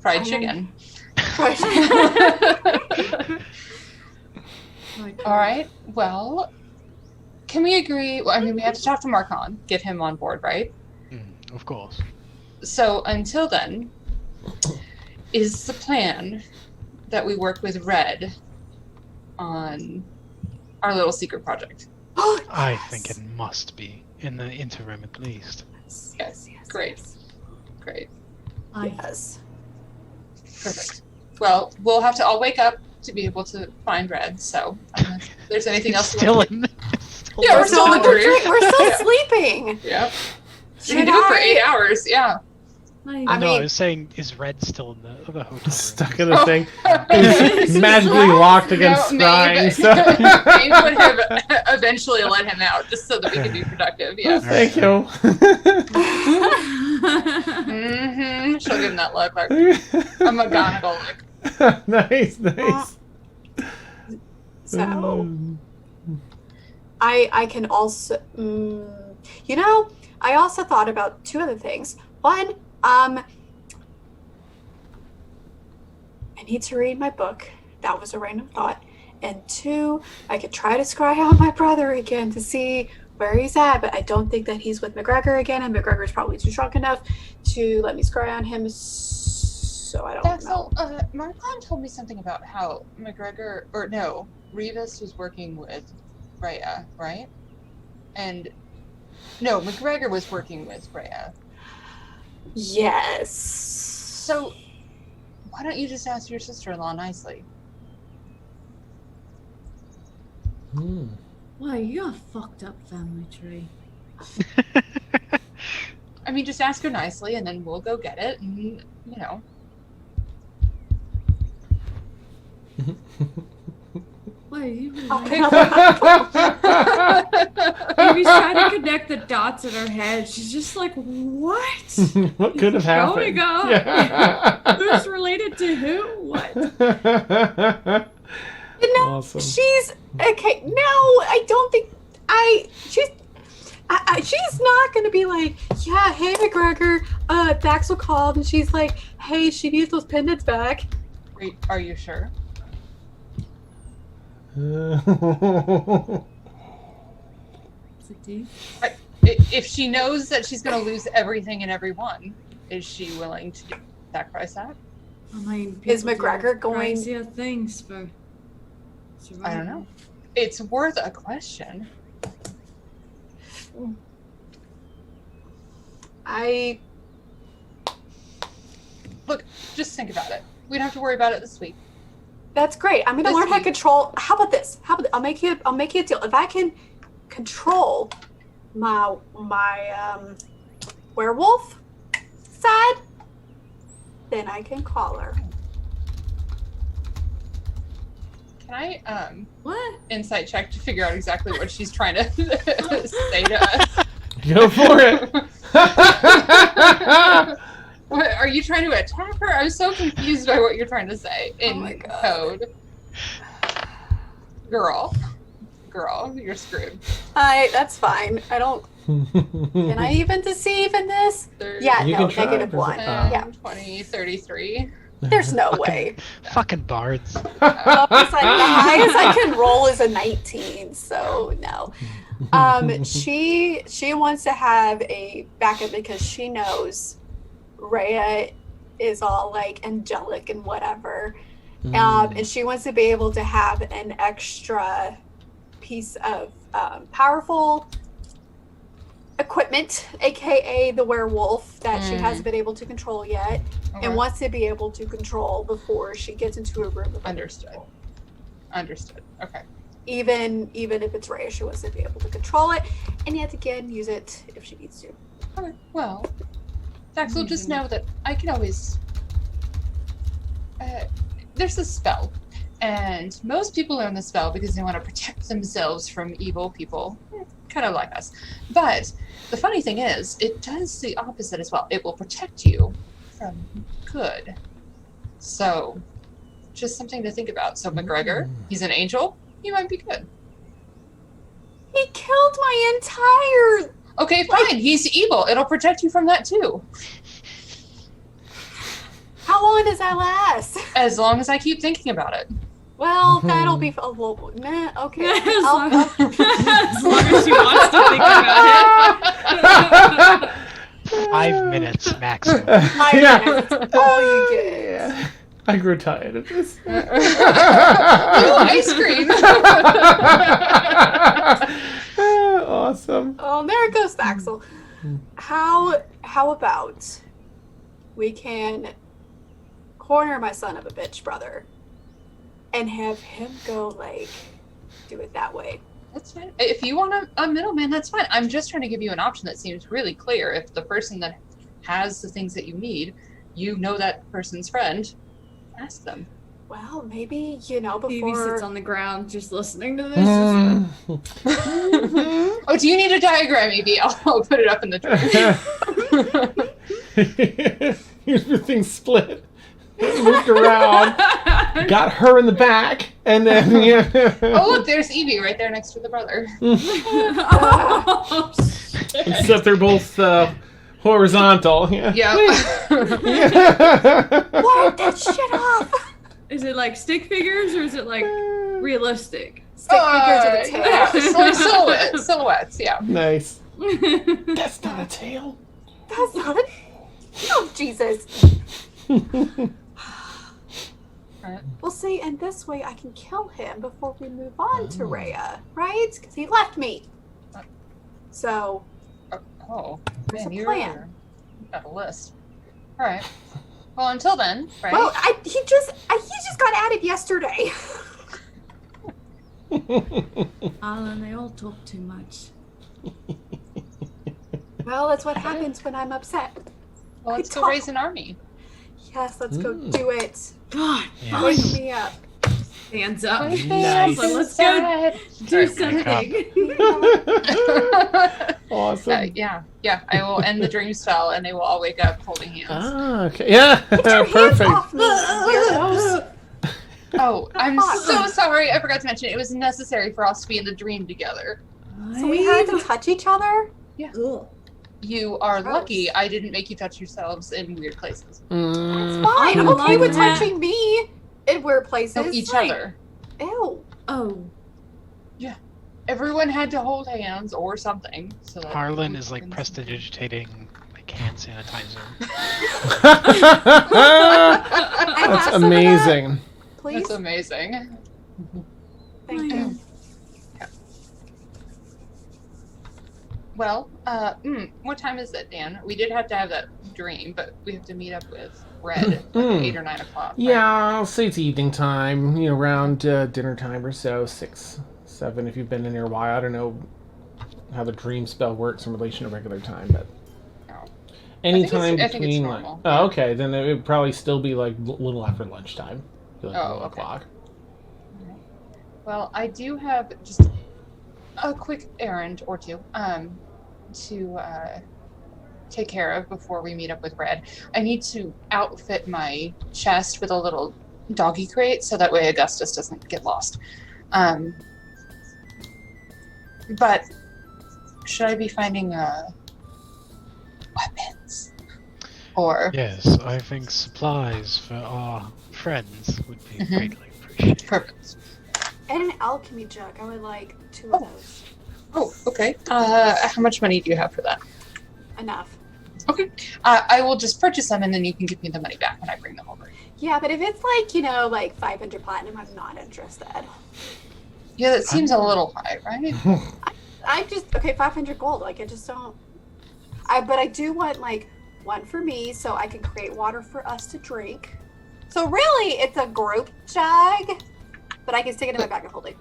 Fried chicken. Like, All right. Well, can we agree? Well, I mean, we have to talk to Marcon, get him on board, right? Of course. So until then, is the plan that we work with Red on our little secret project? I think it must be, in the interim at least. Yes. Great. Great. Yes. Perfect. Well, we'll have to all wake up to be able to find Red. So, I don't know if there's anything else. Still in. Still Yeah, in we're still in the the- group. We're still Yeah. sleeping. Yep. We Should can do it for I- 8 hours. Yeah. like, I No, I mean- was saying, is Red still in the other hotel room? Stuck in the thing. He's magically locked against scrying. So. Maeve would have eventually let him out just so that we could be productive. Yeah. Thank you. She'll give him that look, like a McGonagall look. Nice. So I can also, I also thought about two other things. One, I need to read my book. That was a random thought. And two, I could try to scry out my brother again to see where he's at, but I don't think that he's with McGregor again, and McGregor's probably too drunk enough to let me scry on him. So I don't know. Daxel, Marcon told me something about how Revis was working with Rhea, right? And no, McGregor was working with Rhea. Yes. So why don't you just ask your sister-in-law nicely? Well, you're a fucked up family tree. I mean, just ask her nicely, and then we'll go get it. And What are you really Okay. Amy's trying to connect the dots in her head. She's just like, what? What could have happened? Going on? Yeah. Who's related to who? What? Awesome. She's okay. No, I don't think she's not gonna be like, yeah, hey McGregor, Daxel called and she's like, hey, she needs those pendants back. Are you sure? Is it deep? If she knows that she's going to lose everything and everyone, is she willing to sacrifice that? I mean, Is people do McGregor going- crazier things for survival. I don't know. It's worth a question. Look, just think about it. We don't have to worry about it this week. That's great. I'm gonna This learn how to week. control. How about this? I'll make you a deal. If I can control my werewolf side, then I can call her. Can I What? insight check to figure out exactly what she's trying to say to us? Go for it. What, are you trying to attack her? I'm so confused by what you're trying to say in my God. code. Girl, you're screwed. That's fine. I don't. Can I even deceive in this? 30, Yeah, You no, can try. -1. 10, Yeah. 20, 33. There's no way. Fucking bards. The highest I can roll is a 19, so no. She wants to have a backup because she knows Rhea is all like angelic and whatever. And she wants to be able to have an extra piece of powerful equipment, aka the werewolf that she hasn't been able to control yet, Okay. and wants to be able to control before she gets into a room of other Understood. people. Understood. Okay. Even if it's Rhea, she wants to be able to control it, and yet again use it if she needs to. Okay. Well, Daxel, just know that I can always. There's a spell, and most people learn the spell because they want to protect themselves from evil people, kind of like us. But the funny thing is, it does the opposite as well. It will protect you from good. So, just something to think about. So, McGregor, he's an angel. He might be good. He killed my entire. Okay, fine. He's evil. It'll protect you from that too. How long does that last? As long as I keep thinking about it. Well, that'll be a little. Nah, okay. As I'll- long as she wants to think about it. 5 minutes maximum. That's all you get. Yeah. I grew tired of this. Ooh, ice cream. Awesome. Oh, there it goes, Axel. How about we can corner my son of a bitch brother and have him go do it that way. That's fine. If you want a middleman, that's fine. I'm just trying to give you an option that seems really clear. If the person that has the things that you need, you know that person's friend, ask them. Well, maybe before. Phoebe sits on the ground just listening to this. Oh, do you need a diagram, Evie? I'll put it up in the drive. Everything split. Moved around. Got her in the back. And then, Oh, look, there's Evie right there next to the brother. Oh, shit. Except they're both horizontal. Yeah. Yeah. Wipe that shit off! Is it like stick figures or is it like realistic? Stick figures of the tail. Yeah, silhouettes, yeah. Nice. That's not a tail. That's not it. Oh, Jesus. Right. Well, see, and this way I can kill him before we move on to Rhea, right? Because he left me. So, Oh, What's man, the you've plan? got a list. All right. Well, until then, right? well, he just got added yesterday. Alan, they all talk too much. Well, that's what happens when I'm upset. Well, let's go talk- raise an army. Yes, let's go do it. God, Yeah. Wake me up. Hands up. Nice. So let's go do something. Awesome. Yeah. I will end the dream spell, and they will all wake up holding hands. Ah, okay. Yeah, Get your hands perfect. off me, weirdos. Oh, I'm so sorry. I forgot to mention it was necessary for us to be in the dream together. So we had to touch each other? Ugh. You are Gross. lucky I didn't make you touch yourselves in weird places. Mm. Fine. I I'm don't okay like with that. touching me in weird places. No, each Like, other. Ew. Oh. Everyone had to hold hands or something. So that Harlan is couldn't- prestidigitating like hand sanitizer. That's amazing. Please. That's amazing. Thank you. Well, what time is it, Dan? We did have to have that dream, but we have to meet up with Red at like 8 or 9 o'clock. right? Yeah, I'll say it's evening time, around dinner time or so, 6, 7 if you've been in here a while. I don't know how the dream spell works in relation to regular time, but No. anytime I think it's between normal. oh, okay, then it would probably still be like a little after lunchtime. Like Oh, 1 okay. o'clock. Well, I do have just a quick errand or two to take care of before we meet up with Red. I need to outfit my chest with a little doggy crate so that way Augustus doesn't get lost. But should I be finding weapons? Or Yes, I think supplies for our friends would be Mhm. greatly appreciated. perfect. And an alchemy jug. I would like 2 of those. Oh, okay. How much money do you have for that? Enough. Okay. I will just purchase them and then you can give me the money back when I bring them over. Yeah, but if it's like 500 platinum, I'm not interested. Yeah, that seems a little high, right? I just 500 gold. Like I just don't. But I do want like 1 for me, so I can create water for us to drink. So really, it's a group jug, but I can stick it in my bag of holding.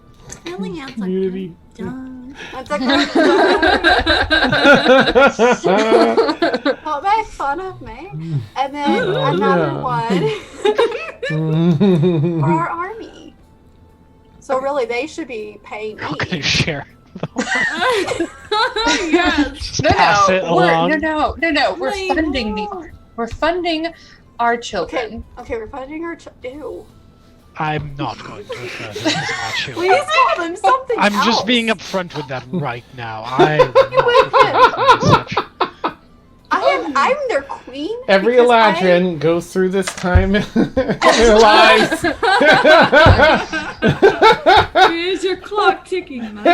Really hands Community. It's a group jug. Don't make fun of me. And then Oh, another yeah. one for our army. So really, they should be paying me. We're gonna share. Yes. Just pass it along. No. We're Wait, funding no. we're funding our children. Okay, we're funding our ew. I'm not going to refer to them as our children. Please call them something I'm else. just being upfront with that right now. I will not refer to them as such. I'm their queen. Every because Eladrin goes through this time in their lives. Here's your clock ticking, Mike.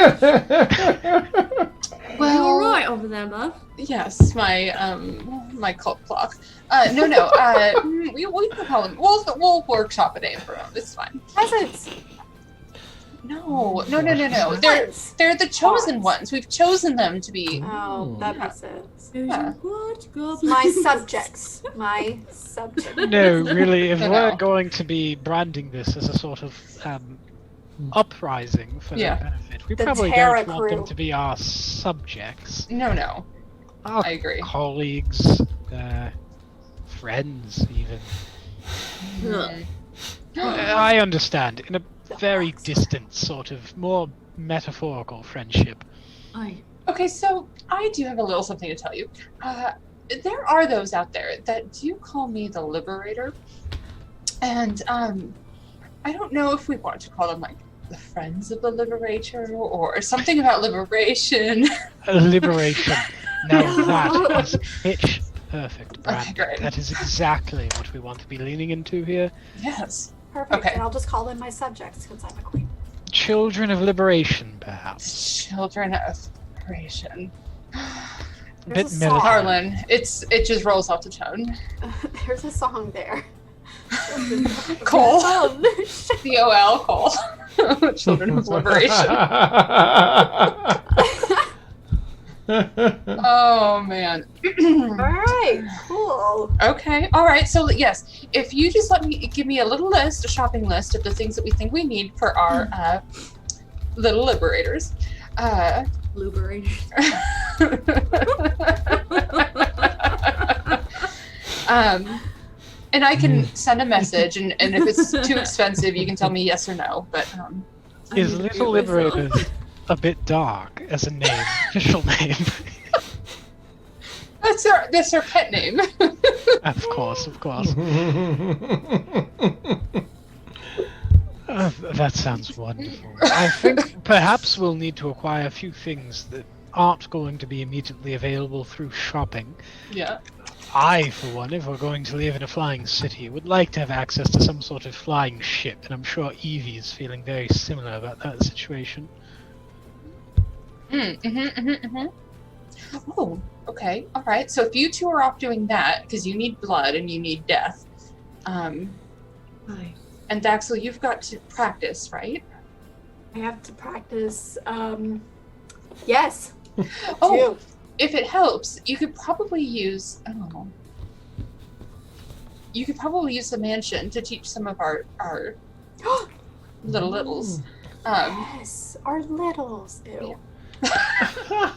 Well, All right over there, love. yes, my cult clock. No. We can call them. We'll workshop a name for them. It's fine. Peasants. No. They're the chosen ones. We've chosen them to be. Oh, that makes sense. Yeah. What? My subjects. My subjects. No, really, if No. we're going to be branding this as a sort of uprising for Yeah. their benefit, we The probably Terra don't want them crew. to be our subjects. No. Our I agree. colleagues, friends, even. Ugh. I understand. In a very distant, sort of more metaphorical friendship. Okay, so I do have a little something to tell you. There are those out there that do call me the Liberator, and I don't know if we want to call them like the Friends of the Liberator or something about liberation. Liberation. Now that is pitch perfect, Brand. Okay, great. That is exactly what we want to be leaning into here. Yes. Perfect. Okay. And I'll just call them my subjects because I'm a queen. Children of Liberation, perhaps. Children of Liberation. There's Bit a song. militant. Harlan, it just rolls off the tongue. There's a song there. Cole. Um, COL, Cole. Children of Liberation. Oh man. All right. Cool. Okay. All right. So yes, if you just give me a little list, a shopping list of the things that we think we need for our little liberators. Liberated. And I can send a message, and if it's too expensive, you can tell me yes or no. But Is Little Liberator a bit dark as a name, official name? that's her pet name. Of course. That sounds wonderful. I think perhaps we'll need to acquire a few things that aren't going to be immediately available through shopping. Yeah. I, for one, if we're going to live in a flying city, would like to have access to some sort of flying ship, and I'm sure Evie is feeling very similar about that situation. Oh, okay, all right. So if you two are off doing that, because you need blood and you need death, Hi. and Daxel, you've got to practice, right? I have to practice. Yes. Oh, if it helps, you could probably use. I don't know. You could probably use the mansion to teach some of our littles. Yes, our littles. Ew. Yeah.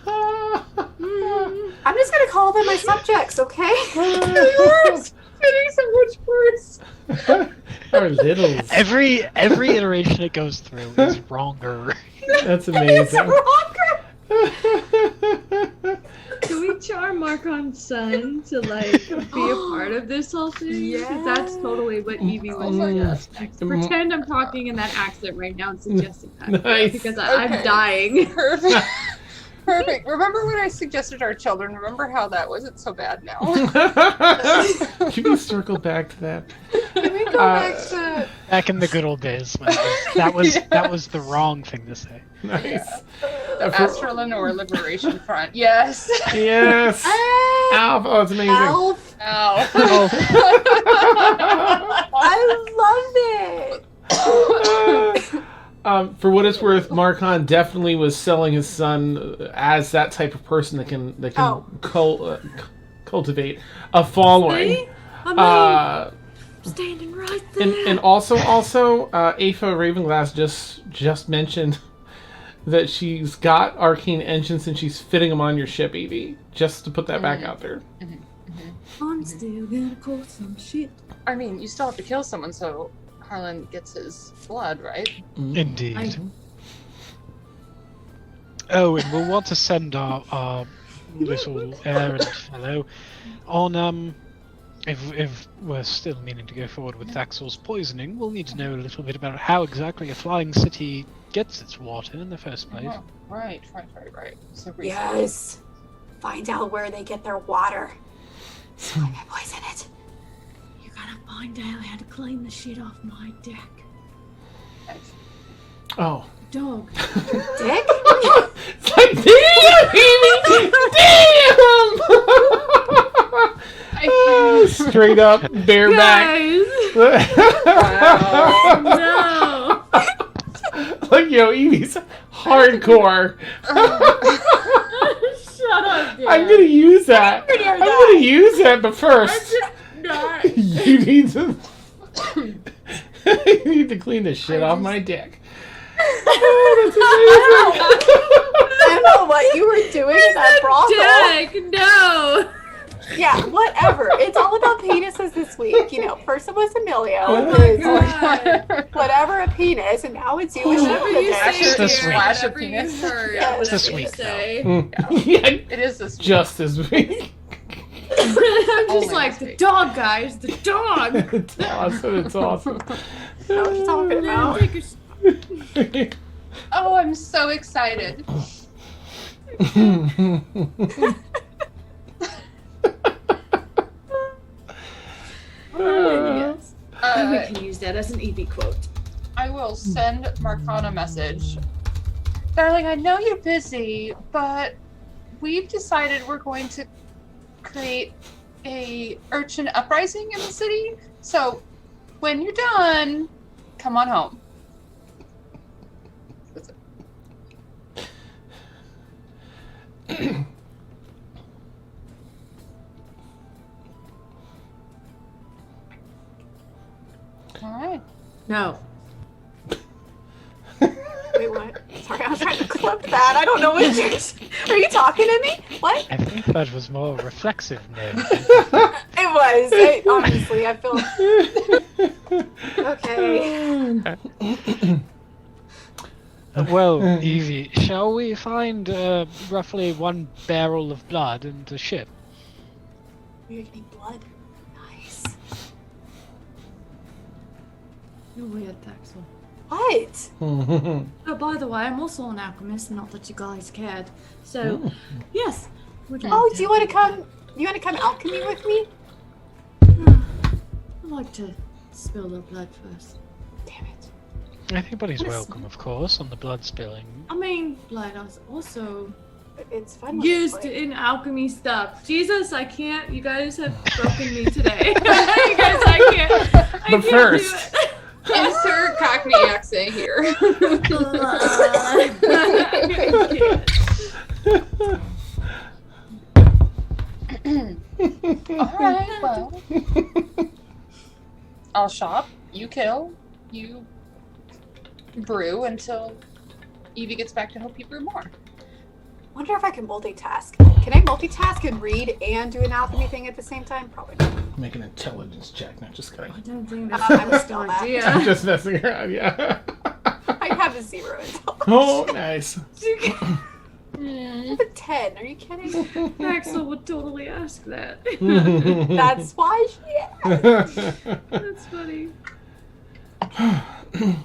I'm just gonna call them my subjects, okay? Getting so much worse. Our littles. Every iteration it goes through is wronger. That's It's amazing. wrong. Can we charm Marcon's son to like be a part of this whole thing? Because that's totally what Evie was suggesting. So pretend I'm talking in that accent right now and suggesting that. Nice. Because Okay. I'm dying. Perfect. Perfect. Remember when I suggested our children? Remember how that wasn't so bad now? Can we circle back to that? Can we go back to? Back in the good old days, when that was the wrong thing to say. Nice. The Astral Lenore Liberation Front. Yes. Yes. Alf. Oh, it's amazing. Alf. Ow. I love it. For what it's worth, Marcon definitely was selling his son as that type of person that can cultivate a following. See? I'm Standing right there. And also, Eifa Ravenglass just mentioned that she's got arcane engines and she's fitting them on your ship, Evie. Just to put that back out there. I'm still gonna call some shit. I mean, you still have to kill someone, so Harlan gets his blood, right? Indeed. Oh, and we'll want to send our little errand fellow on, if we're still meaning to go forward with Thaxel's poisoning, we'll need to know a little bit about how exactly a flying city gets its water in the first place. Oh, right. So research. Yes. Find out where they get their water. So I can poison it. You gotta find out how to clean the shit off my deck. Oh. Dog. Dick? It's like, damn, Evie! Damn! Straight up, bareback. No. Like, Evie's hardcore. Shut up, dude. I'm gonna use that. I'm gonna use that, but first, you need to. You need to clean the shit off my dick. Oh, that's amazing. I don't know what you were doing in that brothel. Dick, no. Yeah, whatever. It's all about penises this week. First it was Emilio. Oh It was God. whatever a penis, and now it's you and Whatever you Shasta say, Dick. This dear, week. whatever you heard, Yeah, it's this whatever you week, though. say. Yeah, It is this week. just this week. I'm just Only like, this the week. dog, guys, the dog. It's awesome. It's awesome. I was just talking about. Take a Oh, I'm so excited. Yes. And we Uh, can use that as an EB quote. I will send Marcon a message. Darling, I know you're busy, but we've decided we're going to create a urchin uprising in the city. So when you're done, come on home. That's it. All right. No. Wait, what? Sorry, I was trying to clip that. I don't know what you're. Are you talking to me? What? I think that was more reflexive, no. It was. guys. Honestly, I feel okay. Well, Evie, shall we find roughly 1 barrel of blood in the ship? We're getting blood. Nice. You're weird, Axel. What? Oh, by the way, I'm also an alchemist, not that you guys cared. So, yes. Would you Oh, like do you want to come? You want to come alchemy with me? I'd like to spill the blood first. Damn it. Everybody's Yes. welcome, of course, on the blood spilling. I mean, blood is also It's fun. when it's used like- in alchemy stuff. Jesus, I can't. You guys have broken me today. You guys, I can't. I But can't first- do it. Insert Cockney accent here. Alright, well. I'll shop, you kill, you brew until Evie gets back to help you brew more. Wonder if I can multitask. Can I multitask and read and do an alchemy thing at the same time? Probably not. Make an intelligence check. Not just kidding. I don't think that's I'm a still good that. I'm idea. just messing around. Yeah. I have a 0 intelligence. Oh, nice. I have a 10. Are you kidding? Axel would totally ask that. That's why she asked. That's funny.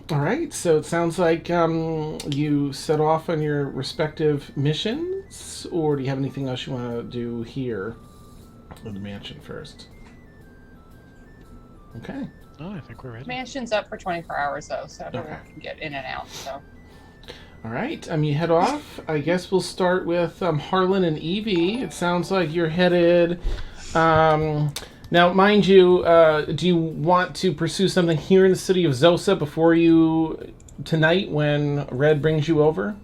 All right, so it sounds like you set off on your respective missions, or do you have anything else you want to do here in the mansion first? Okay. Oh, I think we're ready. Mansion's up for 24 hours though, so everyone Okay. can get in and out, so. All right, you head off. I guess we'll start with Harlan and Evie. It sounds like you're headed. Now, mind you, do you want to pursue something here in the city of Zosa before you tonight when Red brings you over?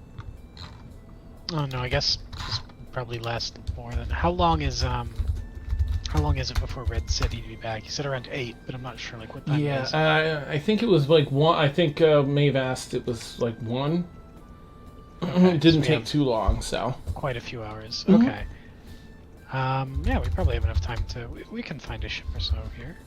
Oh no, I guess this probably lasts more than. How long is it before Red said he'd be back? He said around 8, but I'm not sure like what time it is. I think it was like 1. I think Maeve asked it was like 1. Okay, It didn't so we take have too long, so. quite a few hours. Mhm. Okay. Yeah, we probably have enough time to. We can find a ship or so here.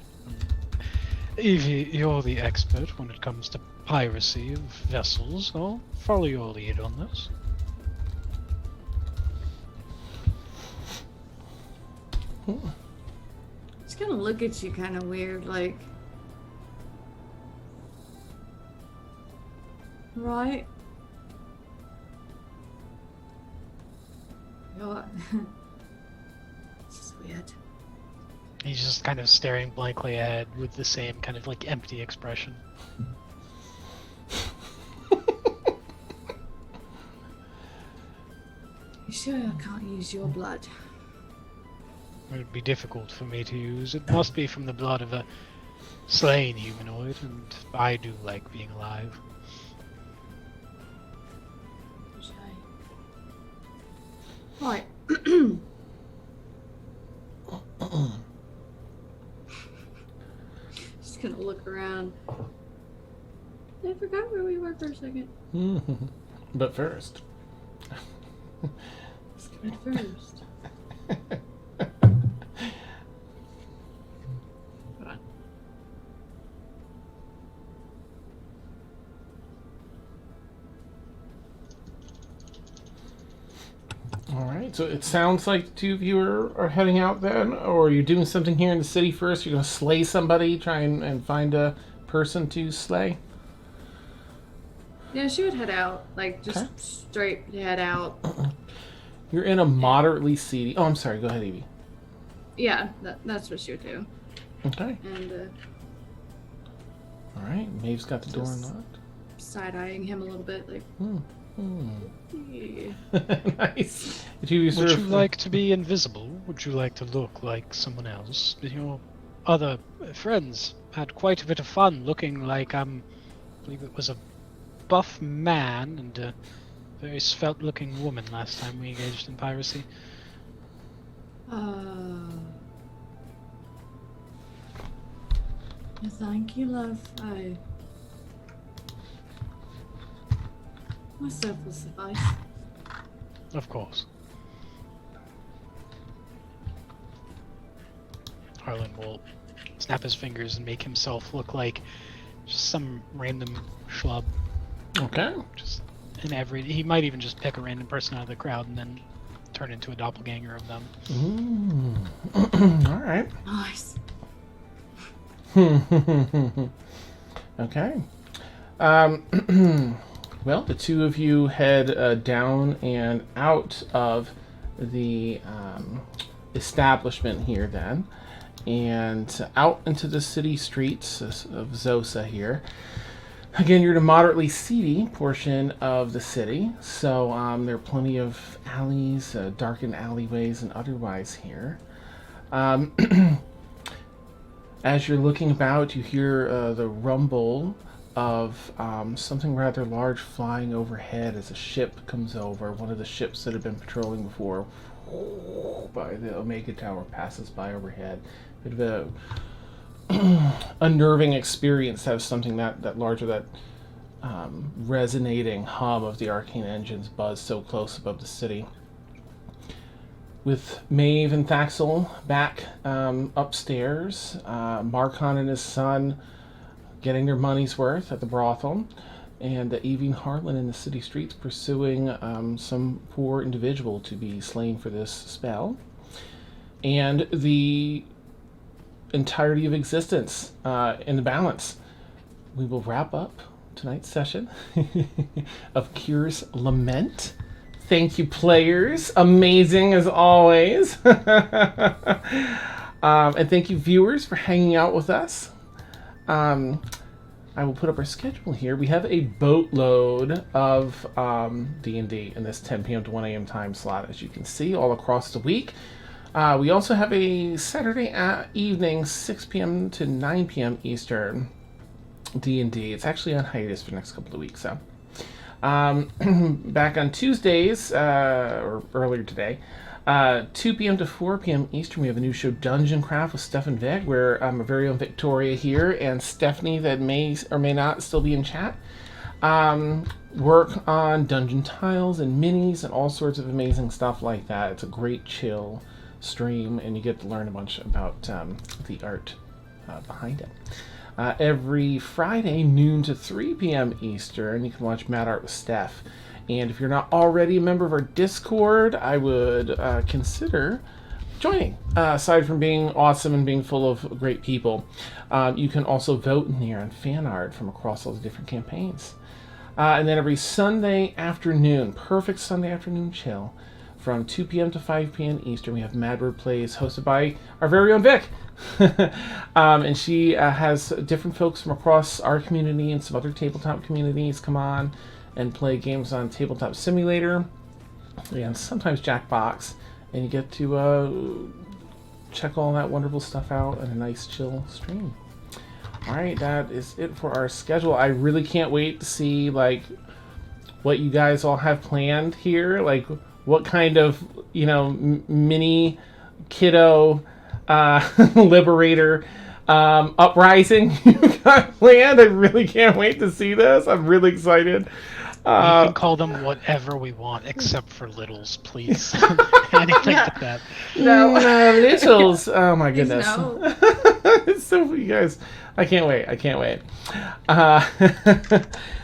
Evie, you're the expert when it comes to piracy of vessels. I'll follow your lead on this. Just gonna look at you kind of weird, like. Right? You're... This is weird. He's just kind of staring blankly ahead with the same kind of like empty expression. You sure I can't use your blood? It would be difficult for me to use. It must be from the blood of a slain humanoid, and I do like being alive. Right. Just gonna look around. I forgot where we were for a second. But first. At first. Hold on. All right, so it sounds like the two of you are heading out then, or you're doing something here in the city first. You're going to slay somebody, try and find a person to slay. Yeah, she would head out. Like, just Okay. straight head out. You're in a moderately seedy. Oh, I'm sorry. Go ahead, Evie. Yeah, that's what she would do. Okay. And, All right. Maeve's got the door Just- unlocked. side-eyeing him a little bit, like, yeah. Nice. The two of you sort Would you of, like to be invisible? Would you like to look like someone else? Your other friends had quite a bit of fun looking like, I believe it was a buff man and a very svelte-looking woman last time we engaged in piracy. Thank you, love. Myself will suffice. Of course. Harlan will snap his fingers and make himself look like just some random schlub. Okay. Just he might even just pick a random person out of the crowd and then turn into a doppelganger of them. All right. Nice. Okay. Well, the two of you head down and out of the establishment here then, and out into the city streets of Zosa here. Again, you're in a moderately seedy portion of the city, so there are plenty of alleys, darkened alleyways, and otherwise here. As you're looking about, you hear the rumble of something rather large flying overhead as a ship comes over. One of the ships that have been patrolling before by the Omega Tower passes by overhead. Bit of a unnerving experience to have something that large, or that resonating hum of the arcane engines buzz so close above the city. With Maeve and Thaxel back upstairs, Marcon and his son getting their money's worth at the brothel, and Evie and Harlan in the city streets pursuing some poor individual to be slain for this spell. And the entirety of existence in the balance. We will wrap up tonight's session of Cure's Lament. Thank you, players. Amazing as always. And thank you, viewers, for hanging out with us. I will put up our schedule here. We have a boatload of D&D in this 10 p.m. to 1 a.m. time slot, as you can see, all across the week. We also have a Saturday evening, 6 p.m. to 9 p.m. Eastern D&D. It's actually on hiatus for the next couple of weeks, so. Back on Tuesdays, or earlier today, 2 p.m. to 4 p.m. Eastern, we have a new show, Dungeon Craft with Steph and Vic, where our very own Victoria here and Stephanie, that may or may not still be in chat, work on dungeon tiles and minis and all sorts of amazing stuff like that. It's a great chill stream, and you get to learn a bunch about the art behind it. Every Friday, noon to 3 p.m. Eastern, you can watch Mad Art with Steph. And if you're not already a member of our Discord, I would consider joining. Aside from being awesome and being full of great people, you can also vote in there on fan art from across all the different campaigns. And then every Sunday afternoon, perfect Sunday afternoon chill, from 2 p.m. to 5 p.m. Eastern, we have Madbird Plays, hosted by our very own Vic. And she has different folks from across our community and some other tabletop communities come on and play games on Tabletop Simulator and sometimes Jackbox. And you get to check all that wonderful stuff out in a nice chill stream. Alright, that is it for our schedule. I really can't wait to see what you guys all have planned here. What kind of, mini kiddo liberator uprising you got planned. I really can't wait to see this. I'm really excited. We can call them whatever we want, except for littles, please. Anything like that. No. Littles. Oh my goodness. No. It's so, you guys, I can't wait.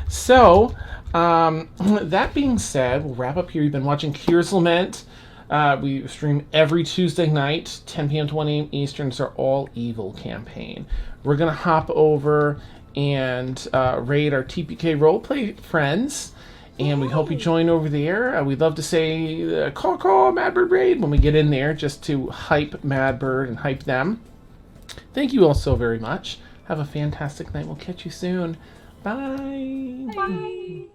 So, that being said, we'll wrap up here. You've been watching Cure's Lament. We stream every Tuesday night, 10 p.m. to 1 a.m. Eastern. It's our All Evil campaign. We're going to hop over and raid our TPK roleplay friends, and we hope you join over there. We'd love to say, call Madbird Raid when we get in there, just to hype Madbird and hype them. Thank you all so very much. Have a fantastic night. We'll catch you soon. Bye. Bye.